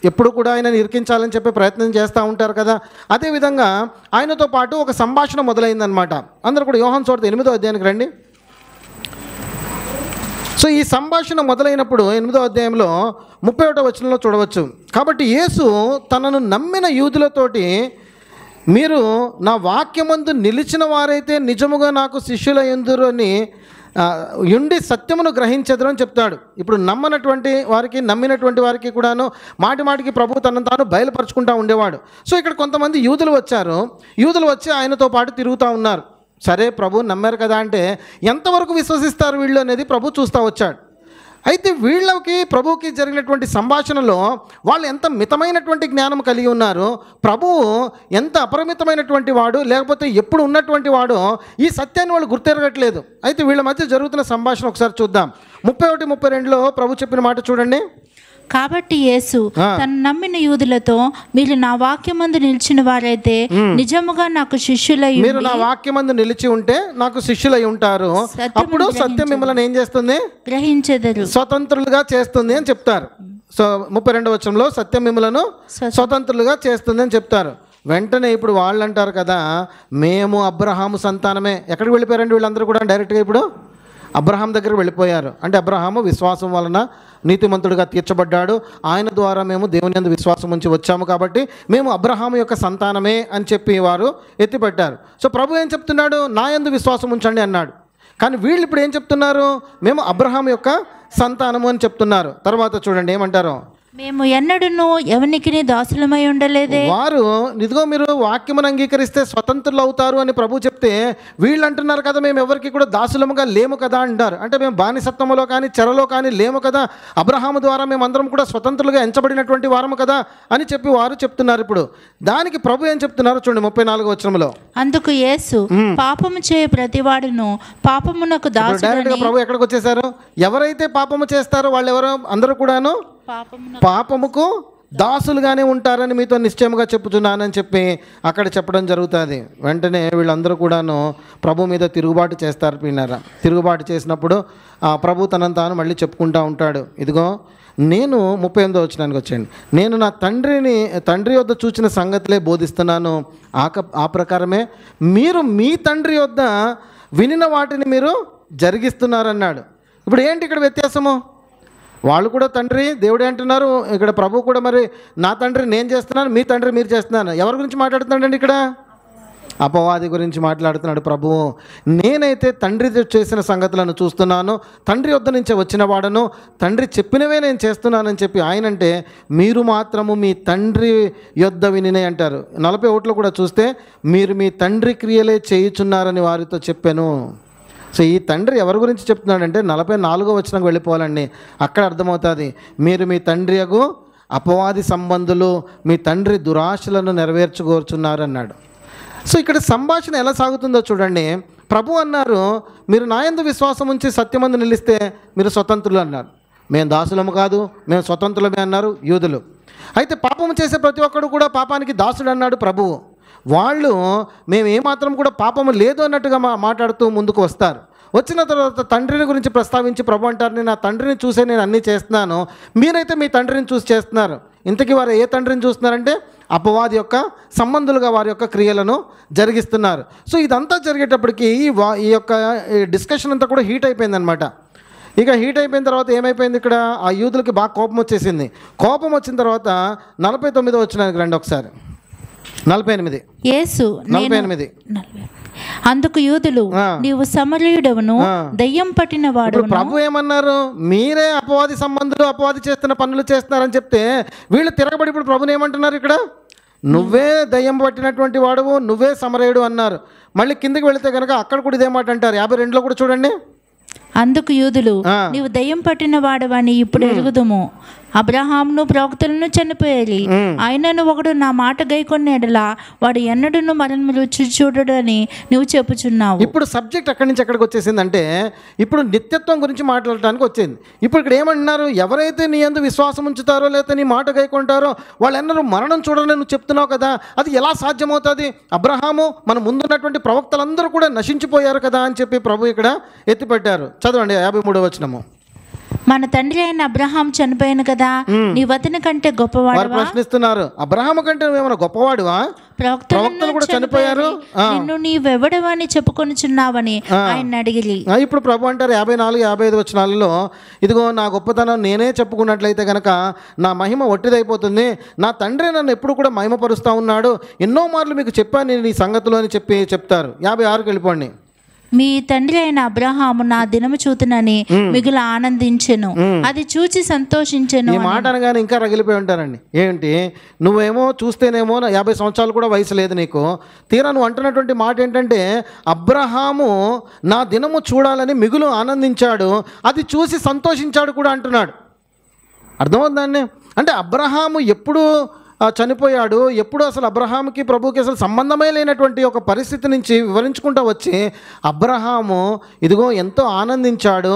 ఎప్పుడు కూడా ఆయనను ఇరికించాలని చెప్పి ప్రయత్నం చేస్తూ ఉంటారు కదా. అదేవిధంగా ఆయనతో పాటు ఒక సంభాషణ మొదలైందనమాట. అందరూ కూడా యోహాను సువార్త 8వ అధ్యాయానికి రండి. సో ఈ సంభాషణ మొదలైనప్పుడు 8వ అధ్యాయంలో 31వ వచనంలో చూడవచ్చు. కాబట్టి యేసు తనను నమ్మిన యూదులతోటి మీరు నా వాక్యమందు నిలిచిన వారైతే నిజముగా నాకు శిష్యులయ్యుందురు అని ఉండి సత్యమును గ్రహించెదరు అని చెప్తాడు. ఇప్పుడు నమ్మినటువంటి వారికి కూడాను మాటికి ప్రభు తనను తాను బయలుపరుచుకుంటూ ఉండేవాడు. సో ఇక్కడ కొంతమంది యూదులు వచ్చి ఆయనతో పాటు తిరుగుతూ ఉన్నారు. సరే ప్రభు నమ్మారు కదా అంటే ఎంతవరకు విశ్వసిస్తారు వీళ్ళు అనేది ప్రభు చూస్తూ వచ్చాడు. అయితే వీళ్ళకి ప్రభువుకి జరిగినటువంటి సంభాషణలో వాళ్ళు ఎంత మితమైనటువంటి జ్ఞానం కలిగి ఉన్నారు, ప్రభువు ఎంత అపరిమితమైనటువంటి వాడు, లేకపోతే ఎప్పుడు ఉన్నటువంటి వాడో ఈ సత్యాన్ని వాళ్ళు గుర్తెరగట్లేదు. అయితే వీళ్ళ మధ్య జరుగుతున్న సంభాషణ ఒకసారి చూద్దాం. 31, 32లో ప్రభు చెప్పిన మాట చూడండి. కాబట్టి యేసు తను నమ్మిన యూదులతో మీరు నా వాక్యమందు నిలిచిన వారైతే నిజముగా నాకు శిష్యులై మీరు నా వాక్యమందు నిలిచి ఉంటే నాకు శిష్యులై ఉంటారు, అప్పుడు సత్యం మిమ్మల్ని ఏం చేస్తుంది, గ్రహించెదరు, స్వతంత్రులుగా చేస్తుంది అని చెప్తారు. సో 32వ వచనంలో సత్యం మిమ్మలను స్వతంత్రులుగా చేస్తుంది అని చెప్తారు. వెంటనే ఇప్పుడు వాళ్ళు అంటారు కదా, మేము అబ్రహాము సంతానమే. ఎక్కడికి వెళ్ళిపోయారండి వీళ్ళందరూ కూడా డైరెక్ట్గా ఇప్పుడు అబ్రహాం దగ్గర వెళ్ళిపోయారు. అంటే అబ్రహాము విశ్వాసం వలన నీతిమంతుడిగా తీర్చబడ్డాడు, ఆయన ద్వారా మేము దేవుని యందు విశ్వాసం ఉంచి వచ్చాము కాబట్టి మేము అబ్రహాము యొక్క సంతానమే అని చెప్పి వారు ఎత్తిపెట్టారు. సో ప్రభు ఏం చెప్తున్నాడు, నా యందు విశ్వాసం ఉంచండి అన్నాడు. కానీ వీళ్ళు ఇప్పుడు ఏం చెప్తున్నారు, మేము అబ్రహాం యొక్క సంతానము అని చెప్తున్నారు. తర్వాత చూడండి ఏమంటారు, మేము ఎన్నడూను ఎవనికి దాసులమై ఉండలేదే. వారు ఇదిగో మీరు వాక్యమును అంగీకరిస్తే స్వతంత్రులు అవుతారు అని ప్రభు చెప్తే వీళ్ళు అంటున్నారు కదా, మేము ఎవరికి కూడా దాసులముగా లేము కదా అంటారు. అంటే మేము బానిసత్వములో కానీ చెరలో కానీ లేము కదా, అబ్రహాము ద్వారా మేమందరం కూడా స్వతంత్రులుగా ఎంచబడినటువంటి వారము కదా అని చెప్పి వారు చెప్తున్నారు. ఇప్పుడు దానికి ప్రభు ఏం చెప్తున్నారు చూడండి 34వ వచనంలో. అందుకు యేసు పాపము చేయ ప్రతివాడును పాపమునకు దాసుడని. డైరెక్ట్గా ప్రభు ఎక్కడికి వచ్చేసారు, ఎవరైతే పాపము చేస్తారో వాళ్ళు ఎవరో అందరూ కూడాను పాపముకు దాసులుగానే ఉంటారని మీతో నిశ్చయముగా చెప్పుచున్నానని చెప్పి అక్కడ చెప్పడం జరుగుతుంది. వెంటనే వీళ్ళందరూ కూడాను ప్రభు మీద తిరుగుబాటు చేస్తారు పిన్నారా. తిరుగుబాటు చేసినప్పుడు ప్రభు తనను తాను మళ్ళీ చెప్పుకుంటూ ఉంటాడు. ఇదిగో నేను 38వ వచనానికి వచ్చేయండి. నేను నా తండ్రి వద్ద చూచిన సంగతులే బోధిస్తున్నాను, ఆ ప్రకారమే మీరు మీ తండ్రి వద్ద వినిన వాటిని మీరు జరిగిస్తున్నారన్నాడు. ఇప్పుడు ఏంటి ఇక్కడ వ్యత్యాసము? వాళ్ళు కూడా తండ్రి దేవుడే అంటున్నారు, ఇక్కడ ప్రభు కూడా మరి నా తండ్రి నేను చేస్తున్నాను, మీ తండ్రి మీరు చేస్తున్నాను. ఎవరి గురించి మాట్లాడుతున్నాడండి ఇక్కడ? అపవాది గురించి మాట్లాడుతున్నాడు ప్రభువు. నేనైతే తండ్రి చేసిన సంగతులను చూస్తున్నాను, తండ్రి వద్ద నుంచి వచ్చిన వాడను, తండ్రి చెప్పినవే నేను చేస్తున్నానని చెప్పి ఆయన అంటే, మీరు మాత్రము మీ తండ్రి యొద్ద వినినే అంటారు. 41లో కూడా చూస్తే మీరు మీ తండ్రి క్రియలే చేయుచున్నారని వారితో చెప్పాను. సో ఈ తండ్రి ఎవరి గురించి చెప్తున్నాడంటే 44వ వచనంకి వెళ్ళిపోవాలండి. అక్కడ అర్థమవుతుంది, మీరు మీ తండ్రి యగు అపవాది సంబంధులు, మీ తండ్రి దురాశలను నెరవేర్చుకోరుచున్నారు అన్నాడు. సో ఇక్కడ సంభాషణ ఎలా సాగుతుందో చూడండి. ప్రభు అన్నారు, మీరు నా యందు విశ్వాసం ఉంచి సత్యమందు నిలిస్తే మీరు స్వతంత్రులు అన్నారు. మేము దాసులము కాదు, మేము స్వతంత్రులమే అన్నారు యూదులు. అయితే పాపము చేసే ప్రతి ఒక్కడు కూడా పాపానికి దాసుడు అన్నాడు ప్రభువు. వాళ్ళు మేము ఏమాత్రం కూడా పాపము లేదు అన్నట్టుగా మాట్లాడుతూ ముందుకు వస్తారు. వచ్చిన తర్వాత తండ్రిని గురించి ప్రస్తావించి ప్రభు అంటారు, నేను నా తండ్రిని చూసే నేను అన్నీ చేస్తున్నాను, మీరైతే మీ తండ్రిని చూసి చేస్తున్నారు. ఇంతకీ వారు ఏ తండ్రిని చూస్తున్నారంటే అపవాది యొక్క సంబంధులుగా వారి యొక్క క్రియలను జరిగిస్తున్నారు. సో ఇదంతా జరిగేటప్పటికి ఈ యొక్క డిస్కషన్ అంతా కూడా హీట్ అయిపోయిందనమాట. ఇక హీట్ అయిపోయిన తర్వాత ఏమైపోయింది, ఇక్కడ ఆ యూదులకి బాగా కోపం వచ్చేసింది. కోపం వచ్చిన తర్వాత 49వ వచనానికి రండి ఒకసారి. 48 యేసు 48. అందుకు యూదులు, నీవు సమరయుడవును, దయ్యం పట్టిన వాడు. ప్రభు ఏమన్నారు, మీరే అపవాది సంబంధులు, అపవాది చేస్తున్న పనులు చేస్తున్నారని చెప్తే వీళ్ళు తిరగబడి ఇప్పుడు ప్రభుని ఏమంటున్నారు, ఇక్కడ నువ్వే దయ్యం పట్టినటువంటి వాడువు, నువ్వే సమరయుడు అన్నారు. మళ్ళీ కిందకి వెళితే కనుక అక్కడ కూడా ఇదే మాట అంటారు. 52లో కూడా చూడండి. అందుకు యూదులు, నీవు దయ్యం పట్టిన వాడవని ఇప్పుడు ఎరుగుదుము. అబ్రహామును ప్రవక్తలను చనిపోయాలి, ఆయనను ఒకడు నా మాట గైకొన్న ఎడలా వాడు ఎన్నడూను మరణము రుచి చూడడు అని నువ్వు చెప్పుచున్నావు. ఇప్పుడు సబ్జెక్ట్ అక్కడి నుంచి ఎక్కడికి వచ్చేసిందంటే ఇప్పుడు నిత్యత్వం గురించి మాట్లాడటానికి వచ్చింది. ఇప్పుడు ఇక్కడ ఏమంటున్నారు, ఎవరైతే నీ యందు విశ్వాసం ఉంచుతారో లేకపోతే నీ మాట గైకొంటారో వాళ్ళెన్నరూ మరణం చూడని నువ్వు చెప్తున్నావు కదా, అది ఎలా సాధ్యమవుతుంది? అబ్రహాము మన ముందున్నటువంటి ప్రవక్తలందరూ కూడా నశించిపోయారు కదా అని చెప్పి ప్రభు ఇక్కడ ఎత్తిపెట్టారు. చదవండి 53వ వచనము. మన తండ్రి అయిన అబ్రహాం చనిపోయాను కదా, నీ వతని కంటే గొప్పవాడు ప్రశ్నిస్తున్నారు. అబ్రహాము కంటే నువ్వేమైనా గొప్పవాడువా? ప్రవక్తలు కూడా చనిపోయారు, నిన్ను నీవెవడవని చెప్పుకొనిచున్నావని ఆయన అడిగిరి. ఇప్పుడు ప్రభు అంటారు 54, 55 వచనాలలో, ఇదిగో నా గొప్పతనం నేనే చెప్పుకున్నట్లయితే కనుక నా మహిమ ఒట్టిదైపోతుంది. నా తండ్రి నన్ను ఎప్పుడు కూడా మహిమపరుస్తూ ఉన్నాడు, ఎన్నో మార్లు మీకు చెప్పాను నేను ఈ సంగతులు అని చెప్తారు. 56కి వెళ్ళిపోండి. మీ తండ్రి అయిన అబ్రహాము నా దినము చూతునని మిగులు ఆనందించెను, అది చూచి సంతోషించెను. ఈ మాట అనగానే ఇంకా రగిలిపోయి ఉంటారండి. ఏంటి, నువ్వేమో చూస్తేనేమో 50 సంవత్సరాలు కూడా వయసు లేదు నీకు, తీరా నువ్వు అంటున్నటువంటి మాట ఏంటంటే అబ్రహాము నా దినము చూడాలని మిగులు ఆనందించాడు, అది చూసి సంతోషించాడు కూడా అంటున్నాడు. అర్థమవుతుందండి? అంటే అబ్రహాము ఎప్పుడు చనిపోయాడు, ఎప్పుడు అసలు అబ్రహాముకి ప్రభుకి అసలు సంబంధమే లేనటువంటి ఒక పరిస్థితి నుంచి వివరించుకుంటూ వచ్చి అబ్రహాము ఇదిగో ఎంతో ఆనందించాడు,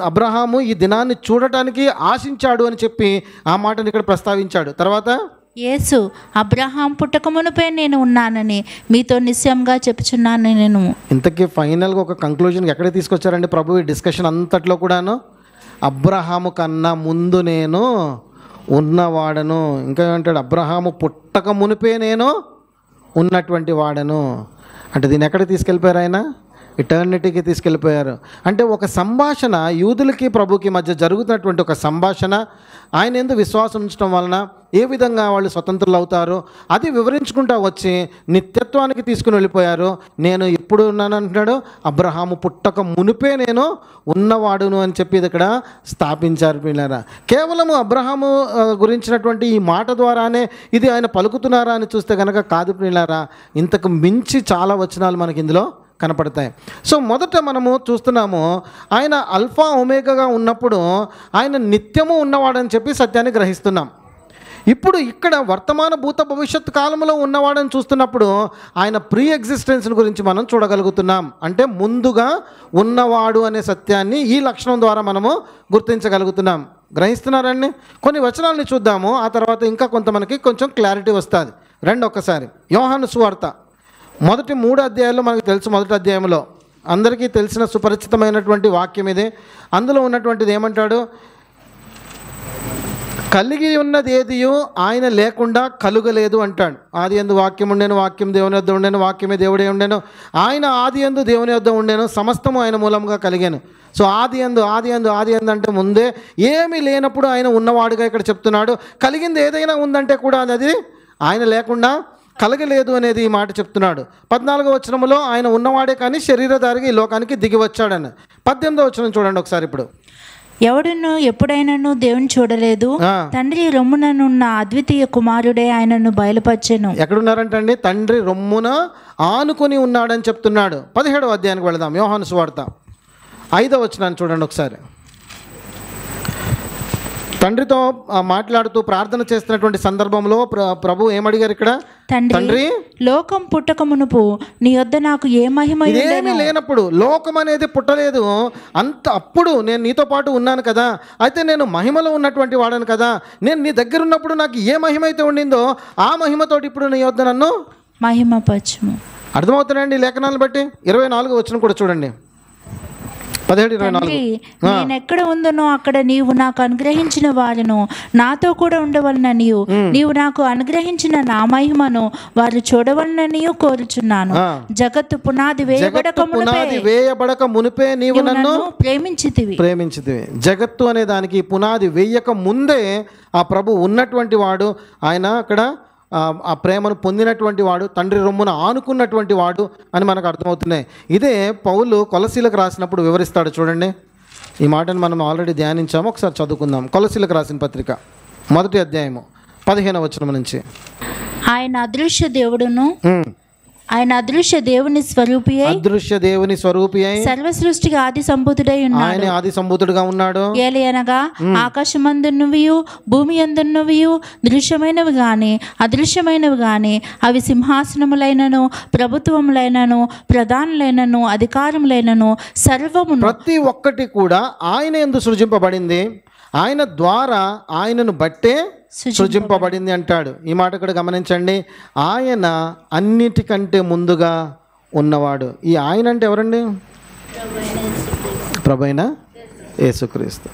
అబ్రహాము ఈ దినాన్ని చూడటానికి ఆశించాడు అని చెప్పి ఆ మాటని ఇక్కడ ప్రస్తావించాడు. తర్వాత యేసు, అబ్రహాం పుట్టక మునుపే నేను ఉన్నానని మీతో నిశ్చయంగా చెప్పుచున్నాను నేను. ఇంతకీ ఫైనల్గా ఒక కంక్లూజన్కి ఎక్కడ తీసుకొచ్చారండి ప్రభు ఈ డిస్కషన్ అంతట్లో కూడాను? అబ్రహాము కన్నా ముందు నేను ఉన్నవాడను, ఇంకా ఏమంటాడు, అబ్రహాము పుట్టక మునిపే నేను ఉన్నటువంటి వాడను. అంటే దీన్ని ఎక్కడికి తీసుకెళ్ళిపోయారు ఆయన? ఇటర్నిటీకి తీసుకెళ్ళిపోయారు. అంటే ఒక సంభాషణ యూదులకి ప్రభుకి మధ్య జరుగుతున్నటువంటి ఒక సంభాషణ, ఆయన ఎందుకు విశ్వాసం ఉంచడం వలన ఏ విధంగా వాళ్ళు స్వతంత్రులు అవుతారో అది వివరించుకుంటూ వచ్చి నిత్యత్వానికి తీసుకుని వెళ్ళిపోయారు. నేను ఎప్పుడు ఉన్నాను అంటున్నాడు, అబ్రహాము పుట్టక మునిపే నేను ఉన్నవాడును అని చెప్పి ఇది ఇక్కడ స్థాపించారు పిల్లరా. కేవలము అబ్రహాము గురించినటువంటి ఈ మాట ద్వారానే ఇది ఆయన పలుకుతున్నారా అని చూస్తే కనుక కాదు పిల్లరా, ఇంతకు మించి చాలా వచనాలు మనకి ఇందులో కనపడతాయి. సో మొదట మనము చూస్తున్నాము ఆయన అల్ఫా ఒమేగాగా ఉన్నప్పుడు ఆయన నిత్యము ఉన్నవాడని చెప్పి సత్యాన్ని గ్రహిస్తున్నాం. ఇప్పుడు ఇక్కడ వర్తమాన భూత భవిష్యత్ కాలంలో ఉన్నవాడని చూస్తున్నప్పుడు ఆయన ప్రీ ఎగ్జిస్టెన్స్ గురించి మనం చూడగలుగుతున్నాం. అంటే ముందుగా ఉన్నవాడు అనే సత్యాన్ని ఈ లక్షణం ద్వారా మనము గుర్తించగలుగుతున్నాం. గ్రహిస్తున్నారండి? కొన్ని వచనాలని చూద్దాము, ఆ తర్వాత ఇంకా కొంత మనకి కొంచెం క్లారిటీ వస్తుంది. రండి ఒక్కసారి యోహాను సువార్త మొదటి 3 అధ్యాయాల్లో మనకు తెలుసు. మొదటి అధ్యాయంలో అందరికీ తెలిసిన సుపరిచితమైనటువంటి వాక్యం ఇదే. అందులో ఉన్నటువంటిది ఏమంటాడు? కలిగి ఉన్నది ఏదియో ఆయన లేకుండా కలుగలేదు అంటాడు. ఆది యందు వాక్యం ఉండెను, వాక్యం దేవుని వద్ద ఉండెను, వాక్యమే దేవుడే ఉండెను, ఆయన ఆది యందు దేవుని వద్ద ఉండెను, సమస్తము ఆయన మూలంగా కలిగాను. సో ఆది యందు అంటే ముందే ఏమీ లేనప్పుడు ఆయన ఉన్నవాడుగా ఇక్కడ చెప్తున్నాడు. కలిగింది ఏదైనా ఉందంటే కూడా అది ఆయన లేకుండా కలగలేదు అనేది ఈ మాట చెప్తున్నాడు. 14వ వచనంలో ఆయన ఉన్నవాడే కానీ శరీరధారిగా ఈ లోకానికి దిగి వచ్చాడని. 18వ వచనం చూడండి ఒకసారి. ఇప్పుడు ఎవడును ఎప్పుడైనాను దేవుని చూడలేదు, తండ్రి రొమ్ముననున్న అద్వితీయ కుమారుడే ఆయనను బయలుపరచెను. ఎక్కడున్నారంటండి? తండ్రి రొమ్మున ఆనుకొని ఉన్నాడని చెప్తున్నాడు. 17వ అధ్యాయానికి వెళదాం. యోహాను సువార్త 5వ వచనాన్ని చూడండి ఒకసారి. తండ్రితో మాట్లాడుతూ ప్రార్థన చేస్తున్నటువంటి సందర్భంలో ప్రభు ఏమడిగారు ఇక్కడ? తండ్రి, లోకం పుట్టక మునుపు నీ వద్ద నాకు ఏ మహిమ ఏమీ లేనప్పుడు, లోకం అనేది పుట్టలేదు అప్పుడు నేను నీతో పాటు ఉన్నాను కదా, అయితే నేను మహిమలో ఉన్నటువంటి వాడను కదా, నేను నీ దగ్గర ఉన్నప్పుడు నాకు ఏ మహిమ అయితే ఉండిందో ఆ మహిమతోటి ఇప్పుడు నీ వద్ద నన్ను మహిమపరచుము. అర్థమవుతున్నాయండి లేఖనాలను బట్టి? 24వ వచనం కూడా చూడండి. 17:24. నేనెక్కడ ఉందనో అక్కడ నీవు నాకు అనుగ్రహించిన వారును నాతో కూడా ఉండవలననియు, నీవు నాకు అనుగ్రహించిన నా మహిమను వారు చూడవలననియు కోరుచున్నాను. జగత్తు పునాది వేయబడక మునిపే నీవు నన్ను ప్రేమించితివి. జగత్తు అనే దానికి పునాది వేయక ముందే ఆ ప్రభు ఉన్నటువంటి వాడు. ఆయన అక్కడ ఆ ప్రేమను పొందినటువంటి వాడు, తండ్రి రొమ్మున ఆనుకున్నటువంటి వాడు అని మనకు అర్థమవుతున్నాయి. ఇదే పౌలు కొలసీలకు రాసినప్పుడు వివరిస్తాడు. చూడండి, ఈ మాటను మనం ఆల్రెడీ ధ్యానించాము, ఒకసారి చదువుకుందాం. కొలసీలకు రాసిన పత్రిక 1వ అధ్యాయము 15వ వచనం నుంచి. ఆయన అదృశ్య దేవుడును ఆయన అదృశ్య దేవుని స్వరూపి అయి సర్వ సృష్టికి ఆది సంభూతుడై ఉన్నాడు. ఆయన ఆది సంభూతుడుగా ఉన్నాడు. ఏలయనగా ఆకాశమందున్నవియు భూమి యందున్నవియు దృశ్యమైనవి గాని అదృశ్యమైనవి గాని అవి సింహాసనములైనను ప్రభుత్వములైనను ప్రధానులైనను అధికారములైనను సర్వము ప్రతి ఒక్కటి కూడా ఆయన యందు సృజింపబడింది, ఆయన ద్వారా ఆయనను బట్టే సృజింపబడింది అంటాడు. ఈ మాట ఇక్కడ గమనించండి. ఆయన అన్నిటికంటే ముందుగా ఉన్నవాడు. ఈ ఆయన అంటే ఎవరండి? ప్రభువైన యేసుక్రీస్తు.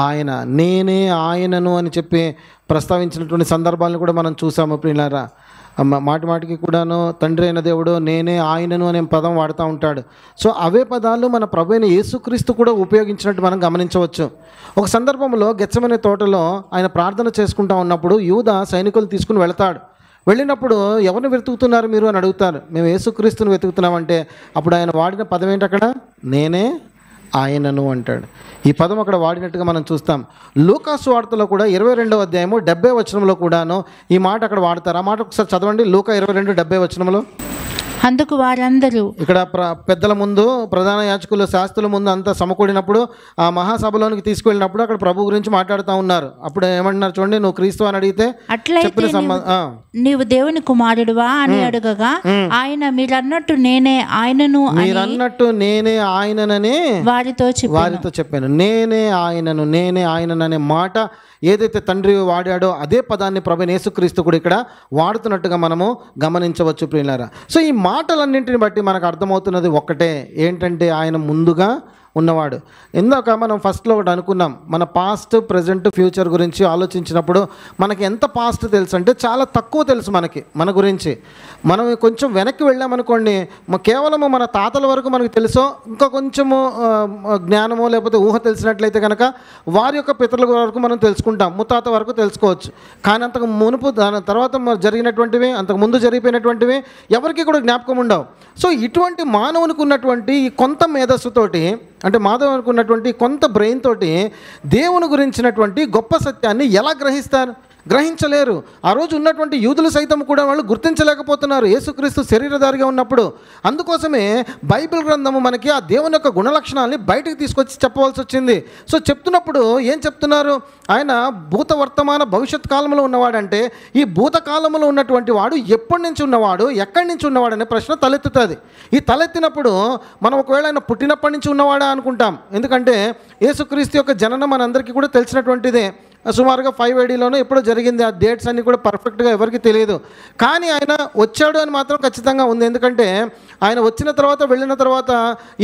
ఆయన నేనే ఆయనను అని చెప్పి ప్రస్తావించినటువంటి సందర్భాలను కూడా మనం చూసాము ప్రియులారా. మాటికి కూడాను తండ్రి అయిన దేవుడు నేనే ఆయనను అనే పదం వాడుతూ ఉంటాడు. సో అవే పదాలు మన ప్రభువైన యేసుక్రీస్తు కూడా ఉపయోగించినట్టు మనం గమనించవచ్చు. ఒక సందర్భంలో గెత్సెమనే తోటలో ఆయన ప్రార్థన చేసుకుంటూ ఉన్నప్పుడు యూదా సైనికులు తీసుకుని వెళతాడు. వెళ్ళినప్పుడు ఎవరిని వెతుకుతున్నారు మీరు అని అడుగుతారు. మేము యేసుక్రీస్తుని వెతుకుతున్నామంటే అప్పుడు ఆయన వాడిన పదం ఏంటి? అక్కడ నేనే ఆయనను అంటాడు. ఈ పదం అక్కడ వాడినట్టుగా మనం చూస్తాం. లూకాసు వార్తలో కూడా 22వ అధ్యాయము 70వ వచనంలో కూడాను ఈ మాట అక్కడ వాడతారు. ఆ మాట ఒకసారి చదవండి. లూకా 22:70 వచనంలో. అందుకు వారందరూ ఇక్కడ పెద్దల ముందు, ప్రధాన యాజకులు, శాస్త్రుల ముందు అంతా సమకూడినప్పుడు ఆ మహాసభలోనికి తీసుకువెళ్ళినప్పుడు అక్కడ ప్రభు గురించి మాట్లాడుతూ ఉన్నారు. అప్పుడు ఏమంటున్నారు చూడండి, నువ్వు క్రీస్తు అని అడిగితే అట్లయితే నీవు దేవుని కుమారుడువా అని అడగగా ఆయన మీరన్నట్టు నేనే ఆయననని వారితో చెప్పాను. నేనే ఆయనననే మాట ఏదైతే తండ్రి వాడాడో అదే పదాన్ని ప్రభువైన యేసుక్రీస్తు కూడా ఇక్కడ వాడుతున్నట్టుగా మనము గమనించవచ్చు ప్రియులారా. సో ఈ మాటలన్నింటిని బట్టి మనకు అర్థమవుతున్నది ఒక్కటే, ఏంటంటే ఆయన ముందుగా ఉన్నవాడు. ఇందాక మనం ఫస్ట్లో ఒకటి అనుకున్నాం, మన పాస్ట్, ప్రజెంట్, ఫ్యూచర్ గురించి ఆలోచించినప్పుడు మనకి ఎంత పాస్ట్ తెలుసు అంటే చాలా తక్కువ తెలుసు మన గురించి. మనం కొంచెం వెనక్కి వెళ్ళామనుకోండి, కేవలము మన తాతల వరకు మనకు తెలుసో, ఇంకా కొంచెము జ్ఞానమో లేకపోతే ఊహ తెలిసినట్లయితే కనుక వారి యొక్క పితరుల వరకు మనం తెలుసుకుంటాం, ముత్తాత వరకు తెలుసుకోవచ్చు. కానీ అంతకు మునుపు, దాని తర్వాత జరిగినటువంటివి, అంతకు ముందు జరిగిపోయినటువంటివి ఎవరికి కూడా జ్ఞాపకం ఉండవు. సో ఇటువంటి మానవునికి ఉన్నటువంటి ఈ కొంత మేధస్సుతోటి, అంటే మాధవ్ ఉన్నటువంటి కొంత బ్రెయిన్ తోటి దేవుని గురించినటువంటి గొప్ప సత్యాన్ని ఎలా గ్రహిస్తారు? గ్రహించలేరు. ఆ రోజు ఉన్నటువంటి యూదులు సైతం కూడా వాళ్ళు గుర్తించలేకపోతున్నారు యేసుక్రీస్తు శరీరధారిగా ఉన్నప్పుడు. అందుకోసమే బైబిల్ గ్రంథము మనకి ఆ దేవుని యొక్క గుణలక్షణాలని బయటకు తీసుకొచ్చి చెప్పవలసి వచ్చింది. సో చెప్తున్నప్పుడు ఏం చెప్తున్నారు? ఆయన భూత వర్తమాన భవిష్యత్ కాలంలో ఉన్నవాడంటే ఈ భూతకాలంలో ఉన్నటువంటి వాడు ఎప్పటి నుంచి ఉన్నవాడు, ఎక్కడి నుంచి ఉన్నవాడు అనే ప్రశ్న తలెత్తుతుంది. ఈ తలెత్తినప్పుడు మనం ఒకవేళ ఆయన పుట్టినప్పటి నుంచి ఉన్నవాడా అనుకుంటాం. ఎందుకంటే యేసుక్రీస్తు యొక్క జననం మనందరికీ కూడా తెలిసినటువంటిదే. సుమారుగా 5 ADలోనే ఎప్పుడో జరిగింది. ఆ డేట్స్ అన్నీ కూడా పర్ఫెక్ట్గా ఎవరికి తెలియదు. కానీ ఆయన వచ్చాడు అని మాత్రం ఖచ్చితంగా ఉంది. ఎందుకంటే ఆయన వచ్చిన తర్వాత వెళ్ళిన తర్వాత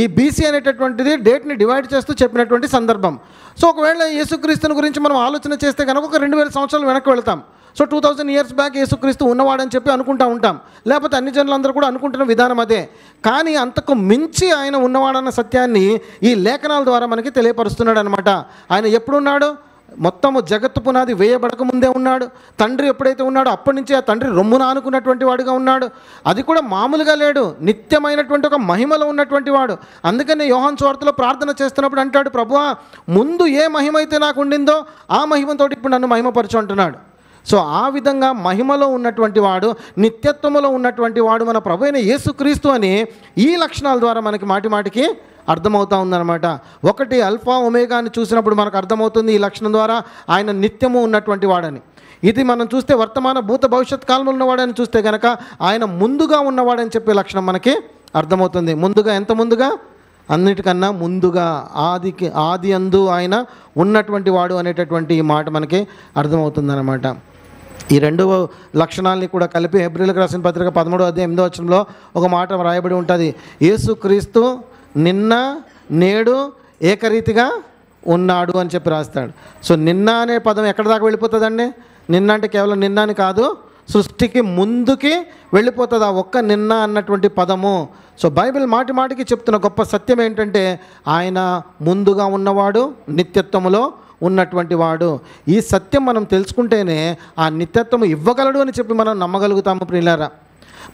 ఈ BC అనేటటువంటిది డేట్ని డివైడ్ చేస్తూ చెప్పినటువంటి సందర్భం. సో ఒకవేళ యేసుక్రీస్తుని గురించి మనం ఆలోచన చేస్తే కనుక ఒక 2000 సంవత్సరాలు వెనక్కి వెళ్తాం. సో 2000 years బ్యాక్ యేసుక్రీస్తు ఉన్నవాడని చెప్పి అనుకుంటూ ఉంటాం. లేకపోతే అన్ని జనులందరూ కూడా అనుకుంటున్న విధానం అదే. కానీ అంతకు మించి ఆయన ఉన్నవాడన్న సత్యాన్ని ఈ లేఖనాల ద్వారా మనకి తెలియపరుస్తున్నాడు అనమాట. ఆయన ఎప్పుడున్నాడు? మొత్తము జగత్తు పునాది వేయబడక ముందే ఉన్నాడు. తండ్రి ఎప్పుడైతే ఉన్నాడో అప్పటి నుంచి ఆ తండ్రి రొమ్మున ఆనుకున్నటువంటి వాడుగా ఉన్నాడు. అది కూడా మామూలుగా లేడు, నిత్యమైనటువంటి ఒక మహిమలో ఉన్నటువంటి వాడు. అందుకనే యోహాను సువార్తలో ప్రార్థన చేస్తున్నప్పుడు అంటాడు, ప్రభువా ముందు ఏ మహిమ అయితే నాకు ఉండిందో ఆ మహిమతో ఇప్పుడు నన్ను మహిమపరచు అంటున్నాడు. సో ఆ విధంగా మహిమలో ఉన్నటువంటి వాడు, నిత్యత్వములో ఉన్నటువంటి వాడు మన ప్రభు అయిన యేసుక్రీస్తు అని ఈ లక్షణాల ద్వారా మనకి మాటి మాటికి అర్థమవుతూ ఉందన్నమాట. ఒకటి అల్ఫా ఒమేగా అని చూసినప్పుడు మనకు అర్థమవుతుంది ఈ లక్షణం ద్వారా ఆయన నిత్యము ఉన్నటువంటి వాడని. ఇది మనం చూస్తే వర్తమాన భూత భవిష్యత్ కాలంలో ఉన్నవాడని చూస్తే కనుక ఆయన ముందుగా ఉన్నవాడని చెప్పే లక్షణం మనకి అర్థమవుతుంది. ముందుగా, ఎంత ముందుగా? అన్నిటికన్నా ముందుగా, ఆది అందు ఆయన ఉన్నటువంటి వాడు అనేటటువంటి ఈ మాట మనకి అర్థమవుతుందన్నమాట. ఈ రెండు లక్షణాలని కూడా కలిపి హెబ్రీయులకు రాసిన పత్రిక 13వ అధ్యాయం 8వ వచనంలో ఒక మాట రాయబడి ఉంటుంది, యేసుక్రీస్తు నిన్న నేడు ఏకరీతిగా ఉన్నాడు అని చెప్పి రాస్తాడు. సో నిన్న అనే పదం ఎక్కడి దాకా వెళ్ళిపోతుందండి? నిన్న అంటే కేవలం నిన్న అని కాదు, సృష్టికి ముందుకి వెళ్ళిపోతుంది ఆ ఒక్క నిన్న అన్నటువంటి పదము. సో బైబిల్ మాటి మాటికి చెప్తున్న గొప్ప సత్యం ఏంటంటే ఆయన ముందుగా ఉన్నవాడు, నిత్యత్వములో ఉన్నటువంటి వాడు. ఈ సత్యం మనం తెలుసుకుంటేనే ఆ నిత్యత్వము ఇవ్వగలడు అని చెప్పి మనం నమ్మగలుగుతాము ప్రియులారా.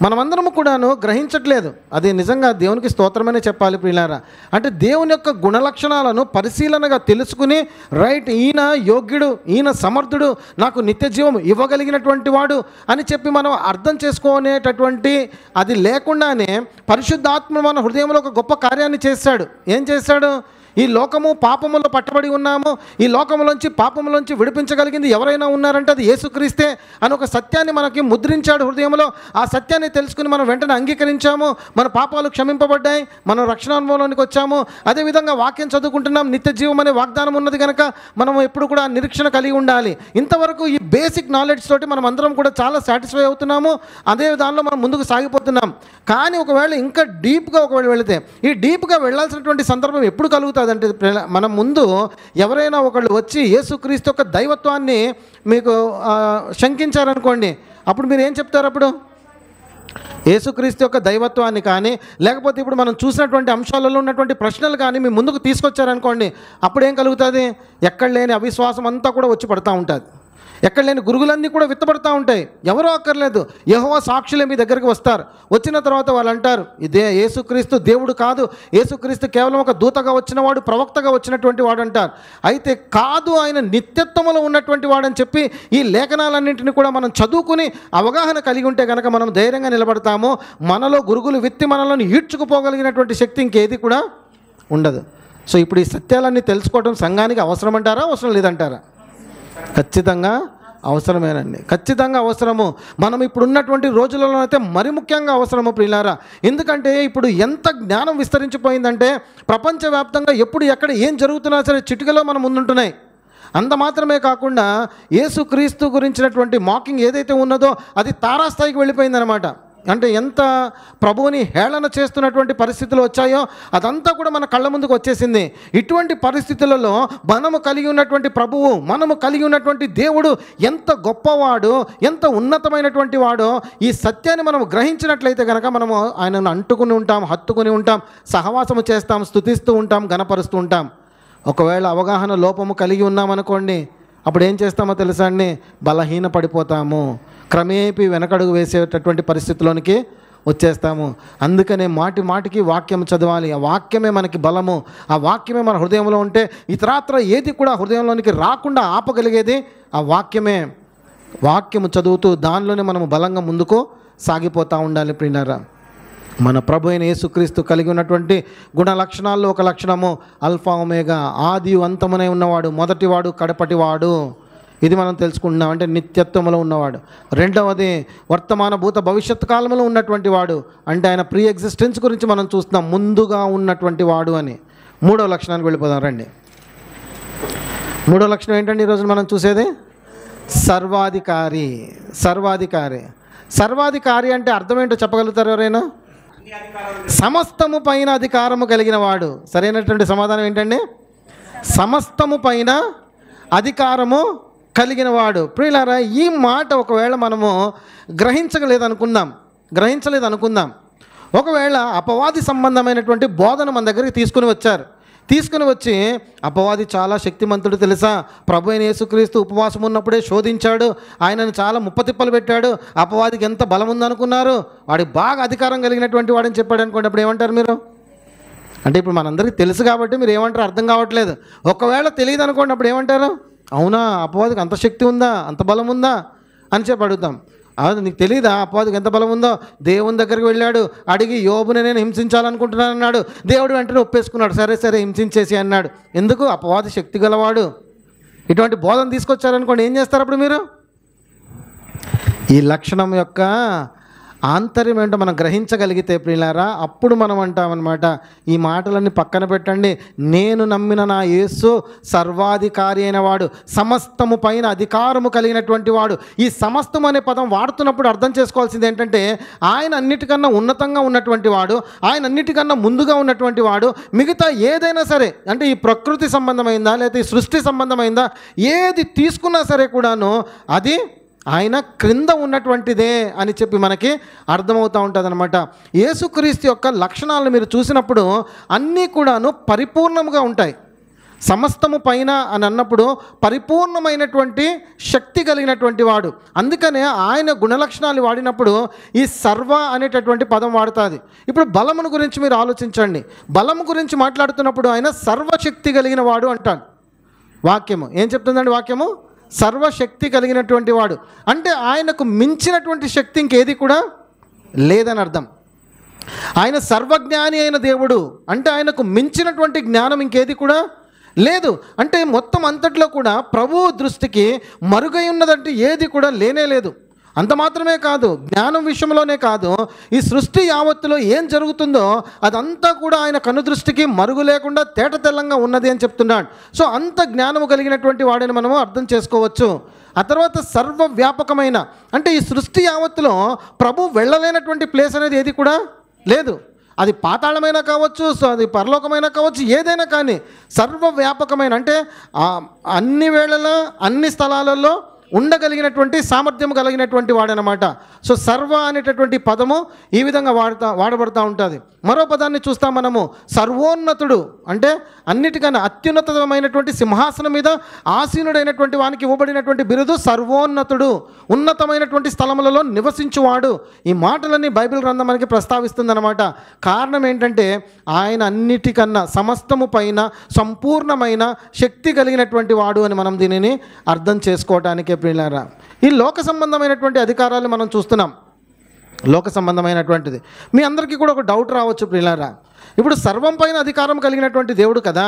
మనమందరము కూడాను గ్రహించట్లేదు. అది నిజంగా దేవునికి స్తోత్రమనే చెప్పాలి ప్రియులారా. అంటే దేవుని యొక్క గుణలక్షణాలను పరిశీలనగా తెలుసుకుని రైట్, ఈయన యోగ్యుడు, ఈయన సమర్థుడు, నాకు నిత్య జీవం ఇవ్వగలిగినటువంటి వాడు అని చెప్పి మనం అర్థం చేసుకునేటటువంటి అది లేకుండానే పరిశుద్ధాత్మ మన హృదయంలో ఒక గొప్ప కార్యాన్ని చేశాడు. ఏం చేశాడు? ఈ లోకము పాపములో పట్టబడి ఉన్నాము, ఈ లోకములోంచి పాపములోంచి విడిపించగలిగింది ఎవరైనా ఉన్నారంటే అది యేసుక్రీస్తే అని ఒక సత్యాన్ని మనకి ముద్రించాడు హృదయంలో. ఆ సత్యాన్ని తెలుసుకుని మనం వెంటనే అంగీకరించాము, మన పాపాలు క్షమింపబడ్డాయి, మనం రక్షణ అనుభవంలోనికి వచ్చాము. అదేవిధంగా వాక్యం చదువుకుంటున్నాం, నిత్య జీవం అనే వాగ్దానం ఉన్నది కనుక మనం ఎప్పుడు కూడా నిరీక్షణ కలిగి ఉండాలి. ఇంతవరకు ఈ బేసిక్ నాలెడ్జ్ తోటి మనం అందరం కూడా చాలా సాటిస్ఫై అవుతున్నాము, అదే దానిలో మనం ముందుకు సాగిపోతున్నాం. కానీ ఒకవేళ ఇంకా డీప్గా వెళితే, ఈ డీప్గా వెళ్ళాల్సినటువంటి సందర్భం ఎప్పుడు కలుగుతుంది అంటే మనం ముందు ఎవరైనా ఒకళ్ళు వచ్చి యేసుక్రీస్తు యొక్క దైవత్వాన్ని మీకు శంకించారనుకోండి, అప్పుడు మీరు ఏం చెప్తారు? అప్పుడు యేసుక్రీస్తు యొక్క దైవత్వాన్ని కానీ లేకపోతే ఇప్పుడు మనం చూసినటువంటి అంశాలలో ఉన్నటువంటి ప్రశ్నలు కానీ మీ ముందుకు తీసుకొచ్చారనుకోండి, అప్పుడు ఏం కలుగుతుంది? ఎక్కడ లేని అవిశ్వాసం అంతా కూడా వచ్చి పడుతూ ఉంటుంది. ఎక్కడ లేని గురుగులన్నీ కూడా విత్తబడుతూ ఉంటాయి. ఎవరో అక్కర్లేదు, యెహోవా సాక్షులే మీ దగ్గరికి వస్తారు. వచ్చిన తర్వాత వాళ్ళు అంటారు, ఇదే యేసుక్రీస్తు దేవుడు కాదు, యేసుక్రీస్తు కేవలం ఒక దూతగా వచ్చినవాడు, ప్రవక్తగా వచ్చినటువంటి వాడు అంటారు. అయితే కాదు, ఆయన నిత్యత్వములో ఉన్నటువంటి వాడని చెప్పి ఈ లేఖనాలన్నింటినీ కూడా మనం చదువుకుని అవగాహన కలిగి ఉంటే కనుక మనం ధైర్యంగా నిలబడతాము. మనలో గురుగులు విత్తి మనల్ని ఈడ్చుకుపోగలిగినటువంటి శక్తి ఇంకేది కూడా ఉండదు. సో ఇప్పుడు ఈ సత్యాలన్నీ తెలుసుకోవడం సంఘానికి అవసరం అంటారా, అవసరం లేదంటారా? ఖచ్చితంగా అవసరమేనండి, ఖచ్చితంగా అవసరము. మనం ఇప్పుడు ఉన్నటువంటి రోజులలో అయితే మరి ముఖ్యంగా అవసరము ప్రియులారా. ఎందుకంటే ఇప్పుడు ఎంత జ్ఞానం విస్తరించిపోయిందంటే ప్రపంచవ్యాప్తంగా ఎప్పుడు ఎక్కడ ఏం జరుగుతున్నా సరే చిటికలో మనం ముందుంటున్నాయి. అంత మాత్రమే కాకుండా యేసుక్రీస్తు గురించినటువంటి మాకింగ్ ఏదైతే ఉన్నదో అది తారాస్థాయికి వెళ్ళిపోయిందనమాట. అంటే ఎంత ప్రభువుని హేళన చేస్తున్నటువంటి పరిస్థితులు వచ్చాయో అదంతా కూడా మన కళ్ళ ముందుకు వచ్చేసింది. ఇటువంటి పరిస్థితులలో మనము కలిగి ఉన్నటువంటి ప్రభువు, మనము కలిగి ఉన్నటువంటి దేవుడు ఎంత గొప్పవాడు, ఎంత ఉన్నతమైనటువంటి వాడో ఈ సత్యాన్ని మనం గ్రహించినట్లయితే కనుక మనము ఆయనను అంటుకుని ఉంటాం, హత్తుకుని ఉంటాం, సహవాసము చేస్తాం, స్తుతిస్తూ ఉంటాం, గణపరుస్తూ ఉంటాం. ఒకవేళ అవగాహన లోపము కలిగి ఉన్నామనుకోండి, అప్పుడు ఏం చేస్తామో తెలుసా అండి? బలహీన పడిపోతాము, క్రమేపీ వెనకడుగు వేసేటటువంటి పరిస్థితిలోనికి వచ్చేస్తాము. అందుకనే మాటి మాటికి వాక్యం చదవాలి. ఆ వాక్యమే మనకి బలము, ఆ వాక్యమే మన హృదయంలో ఉంటే ఇతరాత్ర ఏది కూడా హృదయంలోనికి రాకుండా ఆపగలిగేది ఆ వాక్యమే. వాక్యము చదువుతూ దానిలోనే మనము బలంగా ముందుకు సాగిపోతూ ఉండాలి ప్రియులారా. మన ప్రభు అయిన యేసుక్రీస్తు కలిగి ఉన్నటువంటి గుణ లక్షణాల్లో ఒక లక్షణము అల్ఫా ఒమేగా, ఆది అంతమునే ఉన్నవాడు, మొదటివాడు కడపటివాడు. ఇది మనం తెలుసుకుంటున్నాం, అంటే నిత్యత్వంలో ఉన్నవాడు. రెండవది వర్తమాన భూత భవిష్యత్ కాలంలో ఉన్నటువంటి వాడు, అంటే ఆయన ప్రీ ఎగ్జిస్టెన్స్ గురించి మనం చూస్తున్నాం, ముందుగా ఉన్నటువంటి వాడు అని. మూడవ లక్షణానికి వెళ్ళిపోదాం రండి. మూడో లక్షణం ఏంటంటే ఈరోజు మనం చూసేది సర్వాధికారి. సర్వాధికారి సర్వాధికారి అంటే అర్థం ఏంటో చెప్పగలుగుతారు ఎవరైనా? సమస్తము పైన అధికారము కలిగిన వాడు. సరైనటువంటి సమాధానం ఏంటండి? సమస్తము పైన అధికారము కలిగిన వాడు. ప్రియులారా, ఈ మాట ఒకవేళ మనము గ్రహించలేదనుకుందాం. ఒకవేళ అపవాది సంబంధమైనటువంటి బోధన మన దగ్గరికి తీసుకుని వచ్చి అపవాది చాలా శక్తిమంతుడు తెలుసా, ప్రభు అయిన యేసుక్రీస్తు ఉపవాసం ఉన్నప్పుడే శోధించాడు, ఆయనను చాలా ముప్పతిప్పలు పెట్టాడు, అపవాదికి ఎంత బలం ఉందనుకున్నారు, వాడికి బాగా అధికారం కలిగినటువంటి వాడని చెప్పాడు అనుకోండి. అప్పుడు ఏమంటారు మీరు? అంటే ఇప్పుడు మనందరికీ తెలుసు కాబట్టి మీరు ఏమంటారు అర్థం కావట్లేదు. ఒకవేళ తెలియదు అనుకోండి, అప్పుడు ఏమంటారు? అవునా, అపవాదికి అంత శక్తి ఉందా, అంత బలం ఉందా అని చెప్పి అడుగుతాం. అవును, నీకు తెలియదా అపవాదికి ఎంత బలం ఉందో? దేవుని దగ్గరికి వెళ్ళాడు, అడిగి యోబుని నేను హింసించాలనుకుంటున్నాను అన్నాడు. దేవుడు వెంటనే ఒప్పేసుకున్నాడు, సరే హింసించేసి అన్నాడు. ఎందుకు? అపవాది శక్తి గలవాడు. ఇటువంటి బోధన తీసుకొచ్చారనుకోండి, ఏం చేస్తారు అప్పుడు మీరు? ఈ లక్షణం యొక్క ఆంతర్యం ఏంటో మనం గ్రహించగలిగితే ప్రియులారా, అప్పుడు మనం అంటామన్నమాట, ఈ మాటలన్నీ పక్కన పెట్టండి, నేను నమ్మిన నా యేసు సర్వాధికారి అయిన వాడు, సమస్తము పైన అధికారము కలిగినటువంటి వాడు. ఈ సమస్తం అనే పదం వాడుతున్నప్పుడు అర్థం చేసుకోవాల్సింది ఏంటంటే, ఆయన అన్నిటికన్నా ఉన్నతంగా ఉన్నటువంటి వాడు, ఆయన అన్నిటికన్నా ముందుగా ఉన్నటువంటి వాడు. మిగతా ఏదైనా సరే, అంటే ఈ ప్రకృతి సంబంధమైందా లేకపోతే ఈ సృష్టి సంబంధమైందా, ఏది తీసుకున్నా సరే కూడాను అది ఆయన క్రింద ఉన్నటువంటిదే అని చెప్పి మనకి అర్థమవుతూ ఉంటుంది అనమాట. యేసుక్రీస్తు యొక్క లక్షణాలను మీరు చూసినప్పుడు అన్నీ కూడాను పరిపూర్ణంగా ఉంటాయి. సమస్తము పైన అని అన్నప్పుడు పరిపూర్ణమైనటువంటి శక్తి కలిగినటువంటి వాడు. అందుకనే ఆయన గుణలక్షణాలు వాడినప్పుడు ఈ సర్వ అనేటటువంటి పదం వాడుతుంది. ఇప్పుడు బలమును గురించి మీరు ఆలోచించండి. బలము గురించి మాట్లాడుతున్నప్పుడు ఆయన సర్వశక్తి కలిగిన వాడు అంటాడు. వాక్యము ఏం చెప్తుందండి? వాక్యము సర్వశక్తి కలిగినటువంటి వాడు అంటే ఆయనకు మించినటువంటి శక్తి ఇంకేది కూడా లేదని అర్థం. ఆయన సర్వజ్ఞాని అయిన దేవుడు అంటే ఆయనకు మించినటువంటి జ్ఞానం ఇంకేది కూడా లేదు. అంటే మొత్తం అంతట్లో కూడా ప్రభువు దృష్టికి మరుగై ఉన్నదంటే ఏది కూడా లేనే లేదు. అంత మాత్రమే కాదు, జ్ఞానం విషయంలోనే కాదు, ఈ సృష్టి యావత్తులో ఏం జరుగుతుందో అదంతా కూడా ఆయన కనుదృష్టికి మరుగు లేకుండా తేట తెల్లంగా ఉన్నది అని చెప్తున్నాడు. సో అంత జ్ఞానము కలిగినటువంటి వాడిని మనము అర్థం చేసుకోవచ్చు. ఆ తర్వాత సర్వవ్యాపకమైన అంటే ఈ సృష్టి యావత్తులో ప్రభు వెళ్ళలేనటువంటి ప్లేస్ అనేది ఏది కూడా లేదు. అది పాతాళమైనా కావచ్చు, సో అది పరలోకమైనా కావచ్చు, ఏదైనా కానీ సర్వవ్యాపకమైన అంటే అన్ని వేళలా అన్ని స్థలాలలో ఉండగలిగినటువంటి సామర్థ్యం కలిగినటువంటి వాడనమాట. సో సర్వ అనేటటువంటి పదము ఈ విధంగా వాడబడుతూ ఉంటుంది. మరో పదాన్ని చూస్తాం మనము, సర్వోన్నతుడు అంటే అన్నిటికన్నా అత్యున్నతమైనటువంటి సింహాసనం మీద ఆసీనుడైనటువంటి వానికి ఇవ్వబడినటువంటి బిరుదు సర్వోన్నతుడు, ఉన్నతమైనటువంటి స్థలములలో నివసించువాడు. ఈ మాటలన్నీ బైబిల్ గ్రంథం మనకి ప్రస్తావిస్తుందన్నమాట. కారణం ఏంటంటే ఆయన అన్నిటికన్నా సమస్తము పైన సంపూర్ణమైన శక్తి కలిగినటువంటి వాడు అని మనం దీనిని అర్థం చేసుకోవటానికే ప్రియులారా. ఈ లోక సంబంధమైనటువంటి అధికారాలు మనం చూస్తున్నాం. లోక సంబంధమైనటువంటిది మీ అందరికీ కూడా ఒక డౌట్ రావచ్చు ప్రియులారా, ఇప్పుడు సర్వం పైన అధికారం కలిగినటువంటి దేవుడు కదా,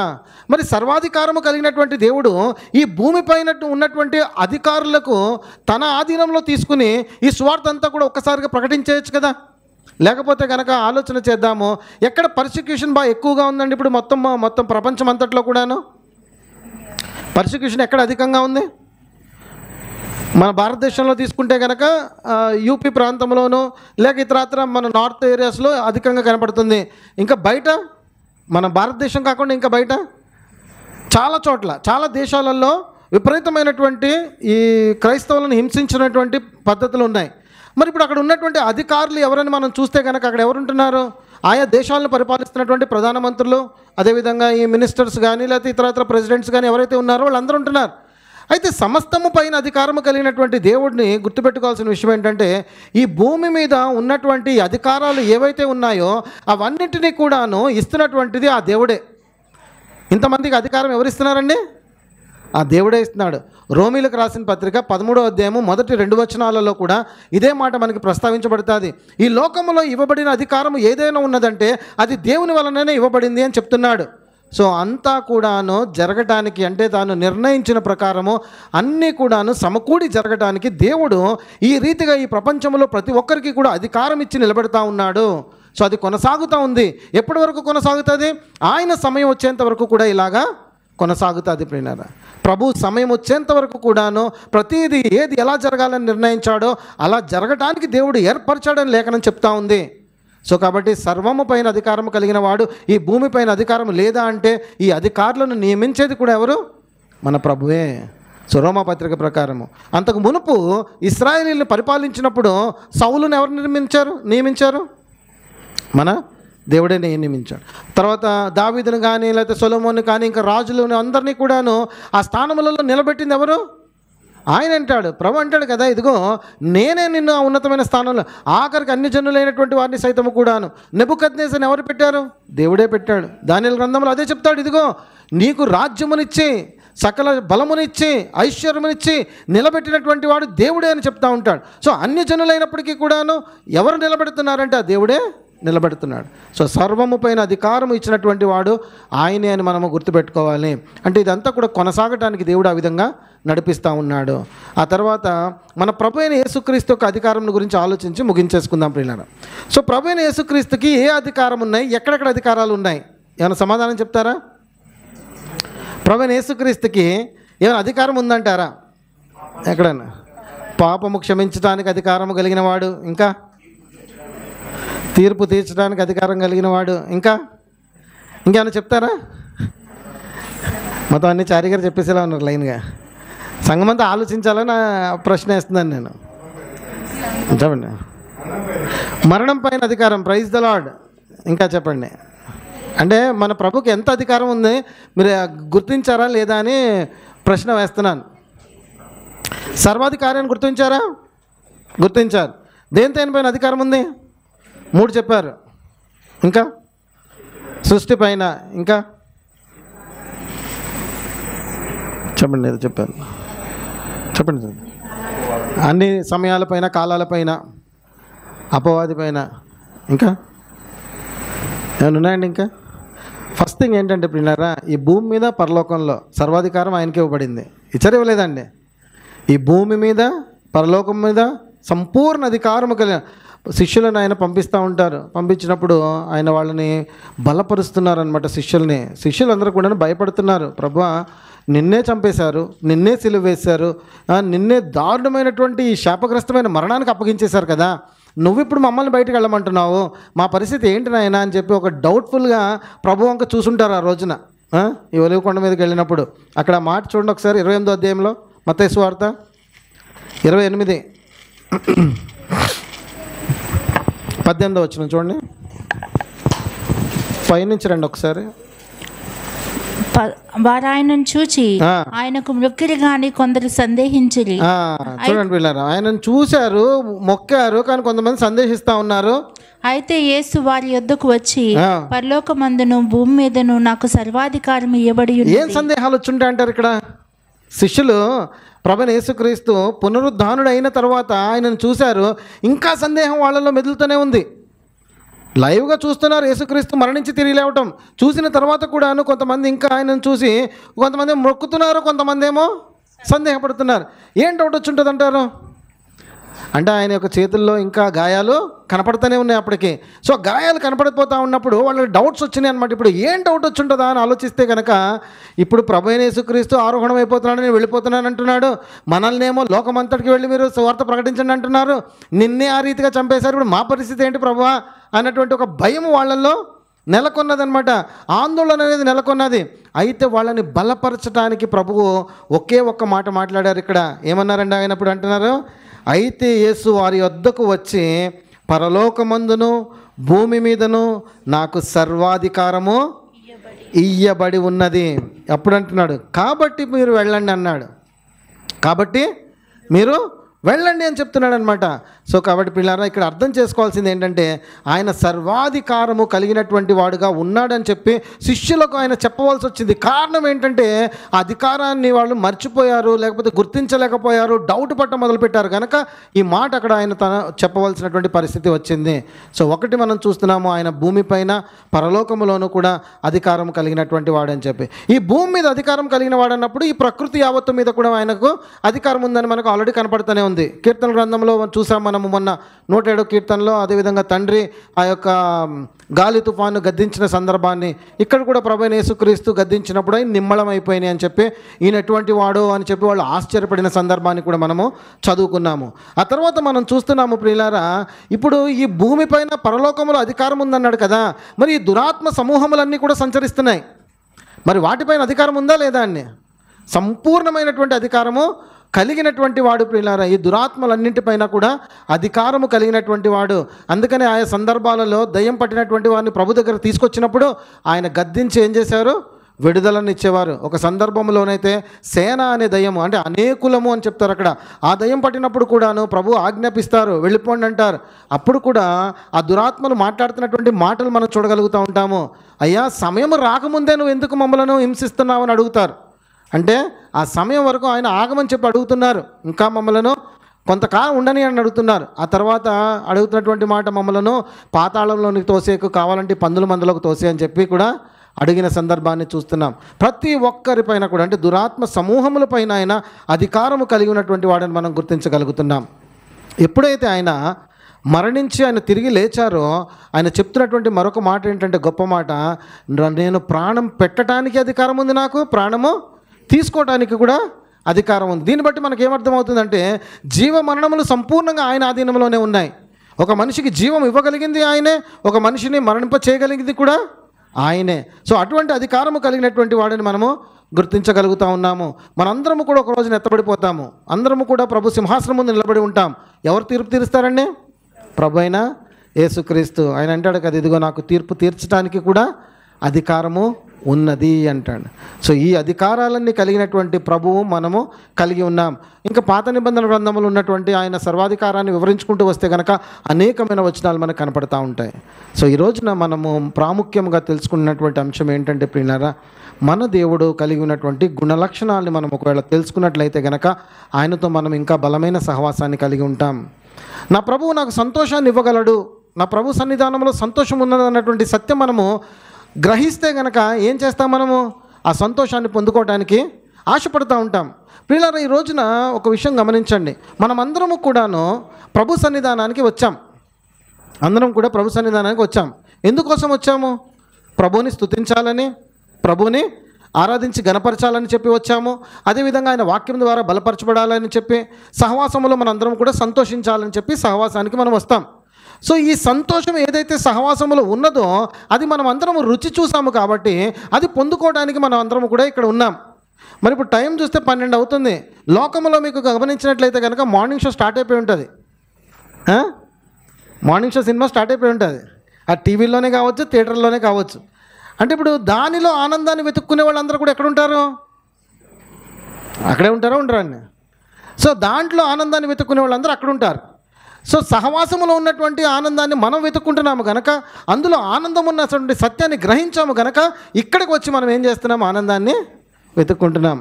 మరి సర్వాధికారము కలిగినటువంటి దేవుడు ఈ భూమి పైన ఉన్నటువంటి అధికారులకు తన ఆధీనంలో తీసుకుని ఈ సువార్త అంతా కూడా ఒక్కసారిగా ప్రకటించేయచ్చు కదా. లేకపోతే కనుక ఆలోచన చేద్దాము, ఎక్కడ పర్సిక్యూషన్ బాగా ఎక్కువగా ఉందండి ఇప్పుడు మొత్తం ప్రపంచం అంతట్లో కూడాను పర్సిక్యూషన్ ఎక్కడ అధికంగా ఉంది? మన భారతదేశంలో తీసుకుంటే కనుక యూపీ ప్రాంతంలోనూ లేక ఇతరత్ర మన నార్త్ ఏరియాస్లో అధికంగా కనపడుతుంది. ఇంకా బయట మన భారతదేశం కాకుండా ఇంకా బయట చాలా చోట్ల చాలా దేశాలలో విపరీతమైనటువంటి ఈ క్రైస్తవులను హింసించినటువంటి పద్ధతులు ఉన్నాయి. మరి ఇప్పుడు అక్కడ ఉన్నటువంటి అధికారులు ఎవరని మనం చూస్తే కనుక అక్కడ ఎవరుంటున్నారు? ఆయా దేశాలను పరిపాలిస్తున్నటువంటి ప్రధానమంత్రులు, అదేవిధంగా ఈ మినిస్టర్స్ కానీ లేకపోతే ఇతరత్ర ప్రెసిడెంట్స్ కానీ ఎవరైతే ఉన్నారో వాళ్ళందరూ ఉంటున్నారు. అయితే సమస్తము పైన అధికారము కలిగినటువంటి దేవుడిని గుర్తుపెట్టుకోవాల్సిన విషయం ఏంటంటే ఈ భూమి మీద ఉన్నటువంటి అధికారాలు ఏవైతే ఉన్నాయో అవన్నిటినీ కూడాను ఇస్తున్నటువంటిది ఆ దేవుడే. ఇంతమందికి అధికారం ఎవరిస్తున్నారండి? ఆ దేవుడే ఇస్తున్నాడు. రోమీలకు రాసిన పత్రిక 13వ అధ్యాయము మొదటి 2 వచనాలలో కూడా ఇదే మాట మనకి ప్రస్తావించబడుతుంది. ఈ లోకంలో ఇవ్వబడిన అధికారం ఏదైనా ఉన్నదంటే అది దేవుని వలననే ఇవ్వబడింది అని చెప్తున్నాడు. సో అంతా కూడాను జరగటానికి, అంటే తాను నిర్ణయించిన ప్రకారము అన్నీ కూడాను సమకూడి జరగటానికి దేవుడు ఈ రీతిగా ఈ ప్రపంచంలో ప్రతి ఒక్కరికి కూడా అధికారం ఇచ్చి నిలబెడతా ఉన్నాడు. సో అది కొనసాగుతూ ఉంది. ఎప్పటి వరకు కొనసాగుతుంది? ఆయన సమయం వచ్చేంత వరకు కూడా ఇలాగా కొనసాగుతుంది ప్రియులారా. ప్రభు సమయం వచ్చేంత వరకు కూడాను ప్రతిదీ ఏది ఎలా జరగాలని నిర్ణయించాడో అలా జరగటానికి దేవుడు ఏర్పరచాడని లేఖనం చెప్తా ఉంది. సో కాబట్టి సర్వము పైన అధికారం కలిగిన వాడు ఈ భూమిపైన అధికారం లేదా అంటే ఈ అధికారులను నియమించేది కూడా ఎవరు? మన ప్రభువే. సో రోమా పత్రిక ప్రకారము అంతకు మునుపు ఇశ్రాయేలీయులను పరిపాలించినప్పుడు సౌలును ఎవరు నియమించారు? మన దేవుడే నియమించాడు. తర్వాత దావీదును కానీ లేకపోతే సొలొమోను కానీ ఇంకా రాజులను అందరినీ కూడాను ఆ స్థానములలో నిలబెట్టింది ఎవరు? ఆయన అంటాడు, ప్రభు అంటాడు కదా, ఇదిగో నేనే నిన్ను ఆ ఉన్నతమైన స్థానంలో, ఆఖరికి అన్ని జనులైనటువంటి వారిని సైతము కూడాను. నెబుకద్నెజరుని ఎవరు పెట్టారు? దేవుడే పెట్టాడు. దానియేలు గ్రంథంలో అదే చెప్తాడు, ఇదిగో నీకు రాజ్యమునిచ్చి సకల బలమునిచ్చి ఐశ్వర్యమునిచ్చి నిలబెట్టినటువంటి వాడు దేవుడే అని చెప్తా ఉంటాడు. సో అన్ని జనులైనప్పటికీ కూడాను ఎవరు నిలబెడుతున్నారంటే ఆ దేవుడే నిలబెడుతున్నాడు. సో సర్వము పైన అధికారం ఇచ్చినటువంటి వాడు ఆయనే అని మనము గుర్తుపెట్టుకోవాలి. అంటే ఇదంతా కూడా కొనసాగటానికి దేవుడు ఆ విధంగా నడిపిస్తూ ఉన్నాడు. ఆ తర్వాత మన ప్రభు అయిన యేసుక్రీస్తు యొక్క అధికారం గురించి ఆలోచించి ముగించేసుకుందాం ప్రియులారా. సో ప్రభు అయిన యేసుక్రీస్తుకి ఏ అధికారం ఉన్నాయి, ఎక్కడెక్కడ అధికారాలు ఉన్నాయి? ఏమైనా సమాధానం చెప్తారా? ప్రభు అయిన యేసుక్రీస్తుకి ఏమైనా అధికారం ఉందంటారా? ఎక్కడన్నా? పాపము క్షమించడానికి అధికారం కలిగిన వాడు, ఇంకా తీర్పు తీర్చడానికి అధికారం కలిగిన వాడు, ఇంకేమైనా చెప్తారా? మొత్తం అన్ని చారి గారు చెప్పేసేలా ఉన్నారు లైన్గా. సంఘమంతా ఆలోచించాలని ప్రశ్న వేస్తున్నాను నేను. చెప్పండి. మరణం పైన అధికారం, ప్రైజ్ ద లార్డ్. ఇంకా చెప్పండి. అంటే మన ప్రభుకి ఎంత అధికారం ఉంది మీరు గుర్తించారా లేదా అని ప్రశ్న వేస్తున్నాను. సర్వాధికారాన్ని గుర్తించారు. దేని పైన అధికారం ఉంది? 3 చెప్పారు. ఇంకా సృష్టి పైన, ఇంకా చెప్పండి. ఏదో చెప్పారు, చెప్పండి. అన్ని సమయాలపైన, కాలాలపైన, అపవాది పైన, ఇంకా ఏమైనా ఉన్నాయండి? ఇంకా ఫస్ట్ థింగ్ ఏంటంటే ప్రియులారా, ఈ భూమి మీద పరలోకంలో సర్వాధికారం ఆయనకి ఇవ్వబడింది. ఇవ్వలేదండి. ఈ భూమి మీద పరలోకం మీద సంపూర్ణ అధికారం కలిగిన శిష్యులను ఆయన పంపిస్తూ ఉంటారు. పంపించినప్పుడు ఆయన వాళ్ళని బలపరుస్తున్నారనమాట. శిష్యులందరూ కూడా భయపడుతున్నారు. ప్రభువా, నిన్నే చంపేశారు, నిన్నే సిలువ వేశారు, నిన్నే దారుణమైనటువంటి ఈ శాపగ్రస్తమైన మరణానికి అప్పగించేశారు కదా, నువ్వు ఇప్పుడు మమ్మల్ని బయటకు వెళ్ళమంటున్నావు, మా పరిస్థితి ఏంటి నాయనా అని చెప్పి ఒక డౌట్ఫుల్గా ప్రభు వంక చూసుంటారు ఆ రోజున. ఈ ఒలివ కొండ మీదకి వెళ్ళినప్పుడు అక్కడ మాట చూడండి ఒకసారి. 28వ అధ్యాయంలో మత్తయి సువార్త 28 18వ వచనం చూడండి. పైనుంచి రండి ఒకసారి. వారు ఆయనను చూచి ఆయనకు మొక్కిరి గాని కొందరు సందేహించిరి. చూడండి పిల్లలు, ఆయనను చూశారు, మొక్కారు, కానీ కొంతమంది సందేహిస్తా ఉన్నారు. అయితే యేసు వారి యొద్దకు వచ్చి పరలోకమందును భూమి మీదను నాకు సర్వాధికారం ఇవ్వబడి ఉన్నది. ఏం సందేహాలు వచ్చుంటాయి అంటారు ఇక్కడ? శిష్యులు ప్రభువైన యేసుక్రీస్తు పునరుద్ధానుడు అయిన తర్వాత ఆయనను చూశారు, ఇంకా సందేహం వాళ్ళలో మెదులుతూనే ఉంది. లైవ్గా చూస్తున్నారు యేసుక్రీస్తు మరణించి తిరిగి లేవటం. చూసిన తర్వాత కూడాను కొంతమంది ఇంకా ఆయనను చూసి కొంతమంది మొక్కుతున్నారు, కొంతమంది ఏమో సందేహపడుతున్నారు. ఏం డౌట్ వచ్చి ఉంటుంది అంటారు? అంటే ఆయన యొక్క చేతుల్లో ఇంకా గాయాలు కనపడుతూనే ఉన్నాయి అప్పటికి. సో గాయాలు కనపడిపోతూ ఉన్నప్పుడు వాళ్ళకి డౌట్స్ వచ్చినాయి అనమాట. ఇప్పుడు ఏం డౌట్ వచ్చి ఉంటుందా అని ఆలోచిస్తే కనుక, ఇప్పుడు ప్రభువైన యేసుక్రీస్తు ఆరోహణం అయిపోతున్నాడు, నేను వెళ్ళిపోతున్నాను అంటున్నాడు. మనల్ని ఏమో లోకమంతటికి వెళ్ళి మీరు సువార్త ప్రకటించండి అంటున్నారు. నిన్నే ఆ రీతిగా చంపేశారు, ఇప్పుడు మా పరిస్థితి ఏంటి ప్రభువా అన్నటువంటి ఒక భయం వాళ్ళల్లో నెలకొన్నదనమాట. ఆందోళన అనేది నెలకొన్నది. అయితే వాళ్ళని బలపరచడానికి ప్రభువు ఒకే ఒక్క మాట మాట్లాడారు ఇక్కడ. ఏమన్నారండి ఆయన? ఇప్పుడు అంటున్నారు, అయితే యేసు వారి వద్దకు వచ్చి పరలోకమందును భూమి మీదను నాకు సర్వాధికారము ఇయ్యబడి ఉన్నది. అప్పుడు అంటున్నాడు, కాబట్టి మీరు వెళ్ళండి అన్నాడు. కాబట్టి మీరు వెళ్ళండి అని చెప్తున్నాడు అనమాట. సో కాబట్టి పిల్లారా, ఇక్కడ అర్థం చేసుకోవాల్సింది ఏంటంటే ఆయన సర్వాధికారము కలిగినటువంటి వాడుగా ఉన్నాడని చెప్పి శిష్యులకు ఆయన చెప్పవలసి వచ్చింది. కారణం ఏంటంటే ఆ అధికారాన్ని వాళ్ళు మర్చిపోయారు, లేకపోతే గుర్తించలేకపోయారు, డౌట్ పట్ట మొదలుపెట్టారు కనుక ఈ మాట అక్కడ ఆయన చెప్పవలసినటువంటి పరిస్థితి వచ్చింది. సో ఒకటి మనం చూస్తున్నాము, ఆయన భూమిపైన పరలోకములోనూ కూడా అధికారం కలిగినటువంటి వాడని చెప్పి. ఈ భూమి మీద అధికారం కలిగిన వాడన్నప్పుడు ఈ ప్రకృతి యావత్తు మీద కూడా ఆయనకు అధికారం ఉందని మనకు ఆల్రెడీ కనపడుతూనే ఉంది. కీర్తన గ్రంథంలో చూసాం మనము మొన్న 107 కీర్తనలో. అదేవిధంగా తండ్రి ఆ యొక్క గాలి తుఫాను గద్దించిన సందర్భాన్ని ఇక్కడ కూడా ప్రభువైన యేసుక్రీస్తు గద్దించినప్పుడు ఆయన నిమ్మళం అయిపోయినాయి అని చెప్పి, ఈయన ఎటువంటి వాడో అని చెప్పి వాళ్ళు ఆశ్చర్యపడిన సందర్భాన్ని కూడా మనము చదువుకున్నాము. ఆ తర్వాత మనం చూస్తున్నాము ప్రియులారా, ఇప్పుడు ఈ భూమిపైన పరలోకములో అధికారం ఉందన్నాడు కదా, మరి ఈ దురాత్మ సమూహములన్నీ కూడా సంచరిస్తున్నాయి. మరి వాటిపైన అధికారం ఉందా లేదా అని? సంపూర్ణమైనటువంటి అధికారము కలిగినటువంటి వాడు ప్రియులారా, ఈ దురాత్మలన్నింటిపైన కూడా అధికారము కలిగినటువంటి వాడు. అందుకనే ఆయా సందర్భాలలో దయ్యం పట్టినటువంటి వారిని ప్రభు దగ్గర తీసుకొచ్చినప్పుడు ఆయన గద్దించి ఏం చేశారు? విడుదలను ఇచ్చేవారు. ఒక సందర్భంలోనైతే సేన అనే దయ్యము, అంటే అనేకులము అని చెప్తారు అక్కడ, ఆ దయ్యం పట్టినప్పుడు కూడాను ప్రభు ఆజ్ఞాపిస్తారు, వెళ్ళిపోండి అంటారు. అప్పుడు కూడా ఆ దురాత్మలు మాట్లాడుతున్నటువంటి మాటలు మనం చూడగలుగుతూ ఉంటాము. అయ్యా, సమయం రాకముందే నువ్వు ఎందుకు మమ్మలను హింసిస్తున్నావు అని అడుగుతారు. అంటే ఆ సమయం వరకు ఆయన ఆగమని చెప్పి అడుగుతున్నారు, ఇంకా మమ్మలను కొంతకాలం ఉండని అని అడుగుతున్నారు. ఆ తర్వాత అడుగుతున్నటువంటి మాట, మమ్మలను పాతాళంలోనికి తోసేకు, కావాలంటే పందుల మందులకు తోసే అని చెప్పి కూడా అడిగిన సందర్భాన్ని చూస్తున్నాం. ప్రతి ఒక్కరిపైన కూడా, అంటే దురాత్మ సమూహములపైన ఆయన అధికారము కలిగి ఉన్నటువంటి వాడని మనం గుర్తించగలుగుతున్నాం. ఎప్పుడైతే ఆయన మరణించి ఆయన తిరిగి లేచారో ఆయన చెప్తున్నటువంటి మరొక మాట ఏంటంటే, గొప్ప మాట, నేను ప్రాణం పెట్టడానికి అధికారం ఉంది, నాకు ప్రాణము తీసుకోవడానికి కూడా అధికారం ఉంది. దీన్ని బట్టి మనకు ఏమర్థమవుతుందంటే, జీవ మరణములు సంపూర్ణంగా ఆయన ఆధీనంలోనే ఉన్నాయి. ఒక మనిషికి జీవం ఇవ్వగలిగింది ఆయనే, ఒక మనిషిని మరణింప చేయగలిగింది కూడా ఆయనే. సో అటువంటి అధికారము కలిగినటువంటి వాడిని మనము గుర్తించగలుగుతూ ఉన్నాము. మనందరము కూడా ఒక రోజున ఎత్తబడిపోతాము. అందరము కూడా ప్రభు సింహాసనం ముందు నిలబడి ఉంటాం. ఎవరు తీర్పు తీరుస్తారండి? ప్రభు అయిన యేసుక్రీస్తు. ఆయన అంటాడు కదా, ఇదిగో నాకు తీర్పు తీర్చడానికి కూడా అధికారము ఉన్నది అంటాడు. సో ఈ అధికారాలన్నీ కలిగినటువంటి ప్రభువు మనము కలిగి ఉన్నాం. ఇంకా పాత నిబంధన గ్రంథంలో ఉన్నటువంటి ఆయన సర్వాధికారాన్ని వివరించుకుంటూ వస్తే కనుక అనేకమైన వచనాలు మనకు కనపడతా ఉంటాయి. సో ఈ రోజున మనము ప్రాముఖ్యంగా తెలుసుకున్నటువంటి అంశం ఏంటంటే ప్రియులారా, మన దేవుడు కలిగి ఉన్నటువంటి గుణలక్షణాలని మనం ఒకవేళ తెలుసుకున్నట్లయితే కనుక ఆయనతో మనం ఇంకా బలమైన సహవాసాన్ని కలిగి ఉంటాం. నా ప్రభువు నాకు సంతోషాన్ని ఇవ్వగలడు, నా ప్రభు సన్నిధానంలో సంతోషం ఉన్నదన్నటువంటి సత్యం మనము గ్రహిస్తే కనుక ఏం చేస్తాం? మనము ఆ సంతోషాన్ని పొందుకోవడానికి ఆశపడుతూ ఉంటాం. ప్రియులారా, ఈ రోజున ఒక విషయం గమనించండి. మనమందరము కూడాను ప్రభు సన్నిధానానికి వచ్చాం. అందరం కూడా ప్రభు సన్నిధానానికి వచ్చాం. ఎందుకోసం వచ్చాము? ప్రభువుని స్తుతించాలని, ప్రభువుని ఆరాధించి గణపరచాలని చెప్పి వచ్చాము. అదేవిధంగా ఆయన వాక్యం ద్వారా బలపరచబడాలని చెప్పి, సహవాసములో మనందరం కూడా సంతోషించాలని చెప్పి సహవాసానికి మనం వస్తాం. సో ఈ సంతోషం ఏదైతే సహవాసములో ఉన్నదో అది మనం అందరం రుచి చూసాము కాబట్టి అది పొందుకోవడానికి మనం అందరం కూడా ఇక్కడ ఉన్నాం. మరి ఇప్పుడు టైం చూస్తే 12 అవుతుంది. లోకంలో మీకు గమనించినట్లయితే కనుక మార్నింగ్ షో స్టార్ట్ అయిపోయి ఉంటుంది. మార్నింగ్ షో సినిమా స్టార్ట్ అయిపోయి ఉంటుంది. ఆ టీవీలోనే కావచ్చు, థియేటర్లోనే కావచ్చు. అంటే ఇప్పుడు దానిలో ఆనందాన్ని వెతుక్కునే వాళ్ళందరూ కూడా ఎక్కడ ఉంటారు? అక్కడే ఉంటారా? ఉండరండి. సో దాంట్లో ఆనందాన్ని వెతుక్కునే వాళ్ళందరూ అక్కడ ఉంటారు. సో సహవాసములో ఉన్నటువంటి ఆనందాన్ని మనం వెతుక్కుంటున్నాము కనుక, అందులో ఆనందం ఉన్నటువంటి సత్యాన్ని గ్రహించాము కనుక ఇక్కడికి వచ్చి మనం ఏం చేస్తున్నాం? ఆనందాన్ని వెతుక్కుంటున్నాం.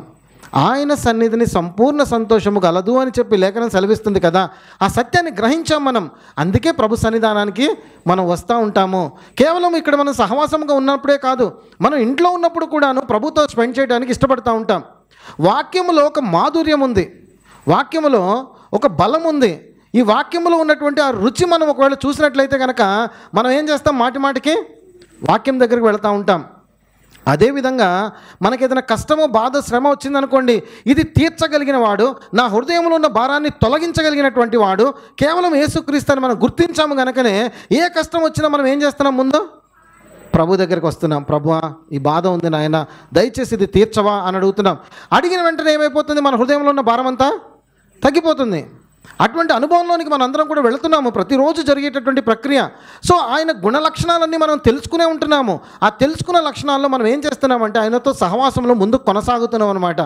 ఆయన సన్నిధిని సంపూర్ణ సంతోషము గలదు అని చెప్పి లేఖనం సెలవిస్తుంది కదా. ఆ సత్యాన్ని గ్రహించాం మనం. అందుకే ప్రభు సన్నిధానానికి మనం వస్తూ ఉంటాము. కేవలం ఇక్కడ మనం సహవాసంగా ఉన్నప్పుడే కాదు, మనం ఇంట్లో ఉన్నప్పుడు కూడాను ప్రభుతో స్పెండ్ చేయడానికి ఇష్టపడుతూ ఉంటాం. వాక్యములో ఒక మాధుర్యం ఉంది, వాక్యములో ఒక బలం ఉంది. ఈ వాక్యములో ఉన్నటువంటి ఆ రుచి మనం ఒకవేళ చూసినట్లయితే కనుక మనం ఏం చేస్తాం? మాటి మాటికి వాక్యం దగ్గరికి వెళుతూ ఉంటాం. అదేవిధంగా మనకి ఏదైనా కష్టమో, బాధ, శ్రమ వచ్చిందనుకోండి, ఇది తీర్చగలిగిన వాడు, నా హృదయంలో ఉన్న భారాన్ని తొలగించగలిగినటువంటి వాడు కేవలం యేసుక్రీస్తుని మనం గుర్తించాము కనుకనే ఏ కష్టం వచ్చినా మనం ఏం చేస్తున్నాం? ముందు ప్రభు దగ్గరికి వస్తున్నాం. ప్రభువా, ఈ బాధ ఉంది నాయన, దయచేసి ఇది తీర్చవా అని అడుగుతున్నాం. అడిగిన వెంటనే ఏమైపోతుంది? మన హృదయంలో ఉన్న భారం అంతా తగ్గిపోతుంది. అటువంటి అనుభవంలోనికి మనం అందరం కూడా వెళుతున్నాము. ప్రతిరోజు జరిగేటటువంటి ప్రక్రియ. సో ఆయన గుణలక్షణాలన్నీ మనం తెలుసుకునే ఉంటున్నాము. ఆ తెలుసుకున్న లక్షణాల్లో మనం ఏం చేస్తున్నామంటే ఆయనతో సహవాసంలో ముందుకు కొనసాగుతున్నాం అనమాట.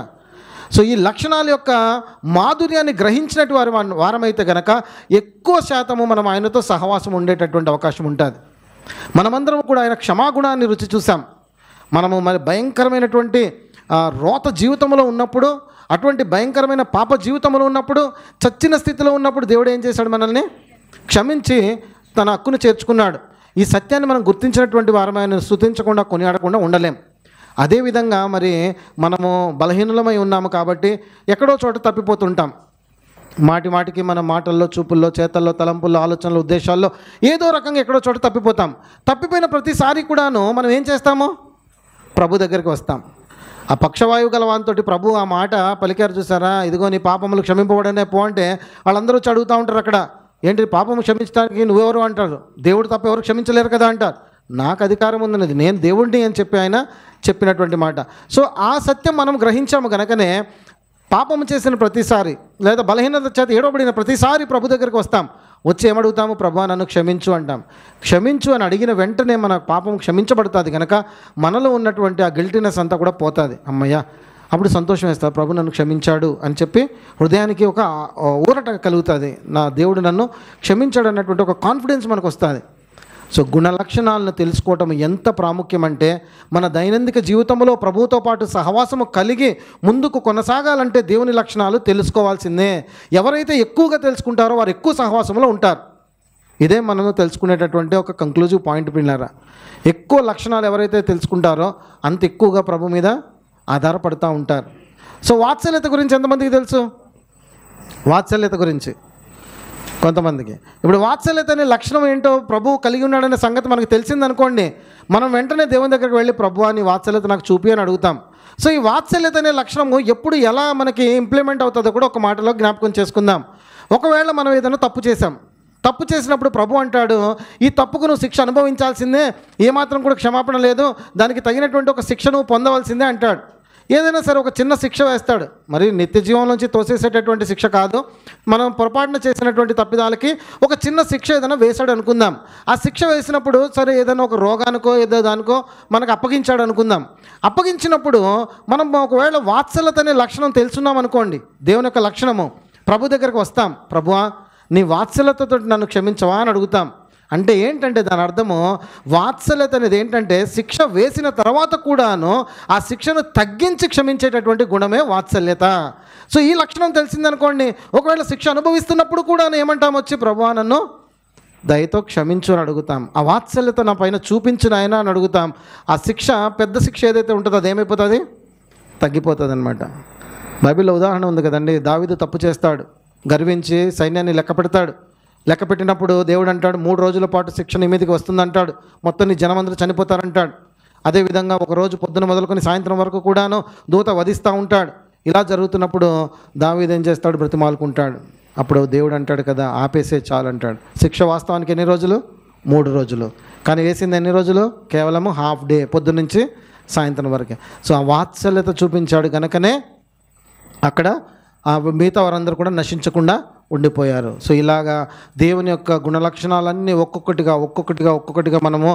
సో ఈ లక్షణాల యొక్క మాధుర్యాన్ని గ్రహించినట్టు వారమైతే గనక ఎక్కువ శాతము మనం ఆయనతో సహవాసం ఉండేటటువంటి అవకాశం ఉంటుంది. మనమందరం కూడా ఆయన క్షమాగుణాన్ని రుచి చూసాం. మనము మరి భయంకరమైనటువంటి రోత జీవితంలో ఉన్నప్పుడు, అటువంటి భయంకరమైన పాప జీవితంలో ఉన్నప్పుడు, చచ్చిన స్థితిలో ఉన్నప్పుడు దేవుడు ఏం చేశాడు? మనల్ని క్షమించి తన హక్కును చేర్చుకున్నాడు. ఈ సత్యాన్ని మనం గుర్తించినటువంటి వారం ఆయన స్తుతించకుండా కొనియాడకుండా ఉండలేం. అదేవిధంగా మరి మనము బలహీనులమై ఉన్నాము కాబట్టి ఎక్కడో చోట తప్పిపోతుంటాం. మాటికి మన మాటల్లో, చూపుల్లో, చేతల్లో, తలంపుల్లో, ఆలోచనలో, ఉద్దేశాల్లో ఏదో రకంగా ఎక్కడో చోట తప్పిపోతాం. తప్పిపోయిన ప్రతిసారి కూడాను మనం ఏం చేస్తాము? ప్రభు దగ్గరికి వస్తాం. ఆ పక్షవాయువు గల వానితోటి ప్రభు ఆ మాట పలికారు చూసారా, ఇదిగో నీ పాపములు క్షమింపబడనే పో అంటే వాళ్ళందరూ చదువుతూ ఉంటారు అక్కడ. ఏంటి పాపము క్షమించడానికి నువ్వెవరు అంటారు? దేవుడు తప్ప ఎవరు క్షమించలేరు కదా అంటారు. నాకు అధికారం ఉందన్నది, నేను దేవుడిని అని చెప్పి ఆయన చెప్పినటువంటి మాట. సో ఆ సత్యం మనం గ్రహించాము కనుకనే పాపము చేసిన ప్రతిసారి లేదా బలహీనత చేత ఏడవబడిన ప్రతిసారి ప్రభు దగ్గరికి వస్తాం. వచ్చి ఏమడుగుతాము? ప్రభువా నన్ను క్షమించు అంటాం. క్షమించు అని అడిగిన వెంటనే మన పాపం క్షమించబడుతుంది కనుక మనలో ఉన్నటువంటి ఆ గిల్టీనెస్ అంతా కూడా పోతుంది. అమ్మయ్య, అప్పుడు సంతోషం వేస్తారు, ప్రభు నన్ను క్షమించాడు అని చెప్పి హృదయానికి ఒక ఊరట కలుగుతుంది. నా దేవుడు నన్ను క్షమించాడు అన్నటువంటి ఒక కాన్ఫిడెన్స్ మనకు వస్తుంది. సో గుణ లక్షణాలను తెలుసుకోవటం ఎంత ప్రాముఖ్యమంటే, మన దైనందిక జీవితంలో ప్రభువుతో పాటు సహవాసము కలిగి ముందుకు కొనసాగాలంటే దేవుని లక్షణాలు తెలుసుకోవాల్సిందే. ఎవరైతే ఎక్కువగా తెలుసుకుంటారో వారు ఎక్కువ సహవాసంలో ఉంటారు. ఇదే మనము తెలుసుకునేటటువంటి ఒక కంక్లూజివ్ పాయింట్ పిల్లరా. ఎక్కువ లక్షణాలు ఎవరైతే తెలుసుకుంటారో అంత ఎక్కువగా ప్రభు మీద ఆధారపడుతూ ఉంటారు. సో వాత్సల్యత గురించి ఎంతమందికి తెలుసు? వాత్సల్యత గురించి కొంతమందికి. ఇప్పుడు వాత్సల్యత అనే లక్షణం ఏంటో ప్రభువు కలిగి ఉన్నాడనే సంగతి మనకు తెలిసిందనుకోండి, మనం వెంటనే దేవుని దగ్గరికి వెళ్ళి ప్రభువా నీ వాత్సల్యత నాకు చూపి అని అడుగుతాం. సో ఈ వాత్సల్యత అనే లక్షణము ఎప్పుడు ఎలా మనకి ఇంప్లిమెంట్ అవుతుందో కూడా ఒక మాటలో జ్ఞాపకం చేసుకుందాం. ఒకవేళ మనం ఏదైనా తప్పు చేసాం, తప్పు చేసినప్పుడు ప్రభు అంటాడు, ఈ తప్పుకు నువ్వు శిక్ష అనుభవించాల్సిందే, ఏమాత్రం కూడా క్షమాపణ లేదు, దానికి తగినటువంటి ఒక శిక్ష నువ్వు పొందవలసిందే అంటాడు. ఏదైనా సరే ఒక చిన్న శిక్ష వేస్తాడు. మరి నిత్య జీవం నుంచి తోసేసేటటువంటి శిక్ష కాదు, మనం పొరపాటున చేసినటువంటి తప్పిదాలకి ఒక చిన్న శిక్ష ఏదైనా వేశాడు అనుకుందాం. ఆ శిక్ష వేసినప్పుడు సరే ఏదైనా ఒక రోగానికో ఏదో దానికో మనకు అప్పగించాడు అనుకుందాం. అప్పగించినప్పుడు మనం ఒకవేళ వాత్సల్యత అనే లక్షణం తెలుసున్నాం అనుకోండి, దేవుని యొక్క లక్షణము, ప్రభు దగ్గరకు వస్తాం, ప్రభువా నీ వాత్సల్యతతో నన్ను క్షమించవా అని అడుగుతాం. అంటే ఏంటంటే దాని అర్థము వాత్సల్యత అనేది ఏంటంటే శిక్ష వేసిన తర్వాత కూడాను ఆ శిక్షను తగ్గించి క్షమించేటటువంటి గుణమే వాత్సల్యత. సో ఈ లక్షణం తెలిసిందనుకోండి, ఒకవేళ శిక్ష అనుభవిస్తున్నప్పుడు కూడా ఏమంటాం? వచ్చి ప్రభువా నన్ను దయతో క్షమించు అని అడుగుతాం. ఆ వాత్సల్యత నా పైన చూపించు నాయనా అని అడుగుతాం. ఆ శిక్ష, పెద్ద శిక్ష ఏదైతే ఉంటుందో అది ఏమైపోతుంది? తగ్గిపోతుంది అనమాట. బైబిల్లో ఉదాహరణ ఉంది కదండి, దావీదు తప్పు చేస్తాడు, గర్వించి సైన్యాన్ని లెక్క పెడతాడు. లెక్క పెట్టినప్పుడు దేవుడు అంటాడు 3 రోజుల పాటు శిక్ష నీ మీదకి వస్తుందంటాడు, మొత్తం నీ జనమందరూ చనిపోతారంటాడు. అదేవిధంగా ఒకరోజు పొద్దున మొదలుకొని సాయంత్రం వరకు కూడాను దూత వధిస్తూ ఉంటాడు. ఇలా జరుగుతున్నప్పుడు దావీదు ఏం చేస్తాడు? బ్రతిమాలుకుంటాడు. అప్పుడు దేవుడు అంటాడు కదా, ఆపేసే చాలు అంటాడు. శిక్ష వాస్తవానికి ఎన్ని రోజులు? 3 రోజులు. కానీ వేసింది ఎన్ని రోజులు? కేవలము హాఫ్ డే, పొద్దున్న నుంచి సాయంత్రం వరకే. సో ఆ వాత్సల్యత చూపించాడు కనుకనే అక్కడ మిగతా వారందరూ కూడా నశించకుండా ఉండిపోయారు. సో ఇలాగా దేవుని యొక్క గుణలక్షణాలన్నీ ఒక్కొక్కటిగా మనము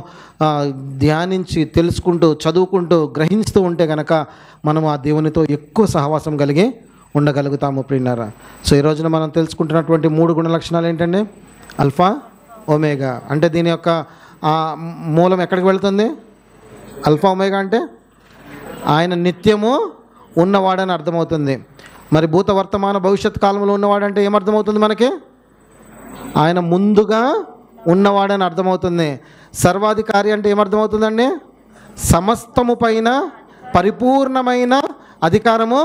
ధ్యానించి తెలుసుకుంటూ చదువుకుంటూ గ్రహిస్తూ ఉంటే కనుక మనము ఆ దేవునితో ఎక్కువ సహవాసం కలిగి ఉండగలుగుతాము ప్రియులారా. సో ఈ రోజున మనం తెలుసుకుంటున్నటువంటి 3 గుణలక్షణాలు ఏంటండి? Alpha, omega. అంటే దీని యొక్క మూలం ఎక్కడికి వెళ్తుంది? అల్ఫా ఒమేగా అంటే ఆయన నిత్యము ఉన్నవాడని అర్థమవుతుంది. మరి భూత వర్తమాన భవిష్యత్ కాలంలో ఉన్నవాడంటే ఏమర్థమవుతుంది మనకి? ఆయన ముందుగా ఉన్నవాడని అర్థమవుతుంది. సర్వాధికారి అంటే ఏమర్థమవుతుందండి? సమస్తము పైన పరిపూర్ణమైన అధికారము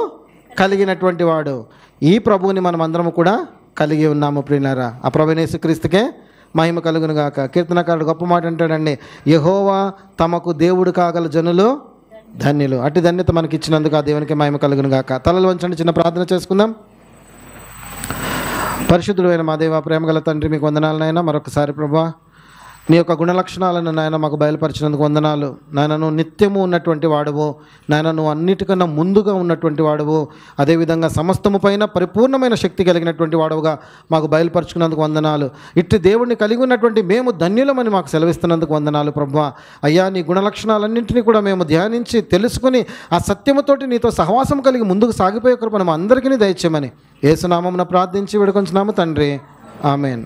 కలిగినటువంటి వాడు. ఈ ప్రభువుని మనం అందరము కూడా కలిగి ఉన్నాము ప్రియులారా. ఆ ప్రభువైన యేసుక్రీస్తుకే మహిమ కలుగును గాక. కీర్తనకారుడు గొప్ప మాట అంటాడండి, యెహోవా తమకు దేవుడు కాగల జనులు ధన్యులు. అట్టి ధన్యత మనకి ఇచ్చినందుకు ఆ దేవునికి మహిమ కలుగును గాక. తలలు వంచండి, చిన్న ప్రార్థన చేసుకుందాం. పరిశుద్ధుడైన మా దేవ, ప్రేమగల తండ్రి, మీకు వందనాలనైనా మరొకసారి ప్రభువా నీ యొక్క గుణలక్షణాలను నాయన మాకు బయలుపరిచినందుకు వందనాలు. నాయన నువ్వు నిత్యము ఉన్నటువంటి వాడువు, నాయన నువ్వు అన్నిటికన్నా ముందుగా ఉన్నటువంటి వాడువు, అదేవిధంగా సమస్తము పైన పరిపూర్ణమైన శక్తి కలిగినటువంటి వాడువుగా మాకు బయలుపరుచుకున్నందుకు వందనాలు. ఇట్టి దేవుడిని కలిగి ఉన్నటువంటి మేము ధన్యులమని మాకు సెలవిస్తున్నందుకు వందనాలు ప్రభువా. అయ్యా, నీ గుణలక్షణాలన్నింటినీ కూడా మేము ధ్యానించి తెలుసుకుని ఆ సత్యముతోటి నీతో సహవాసం కలిగి ముందుకు సాగిపోయే కృపను మా అందరికీ దయచేయమని యేసు నామమున ప్రార్థించి వేడుకొంచున్నాము తండ్రి. ఆమేన్.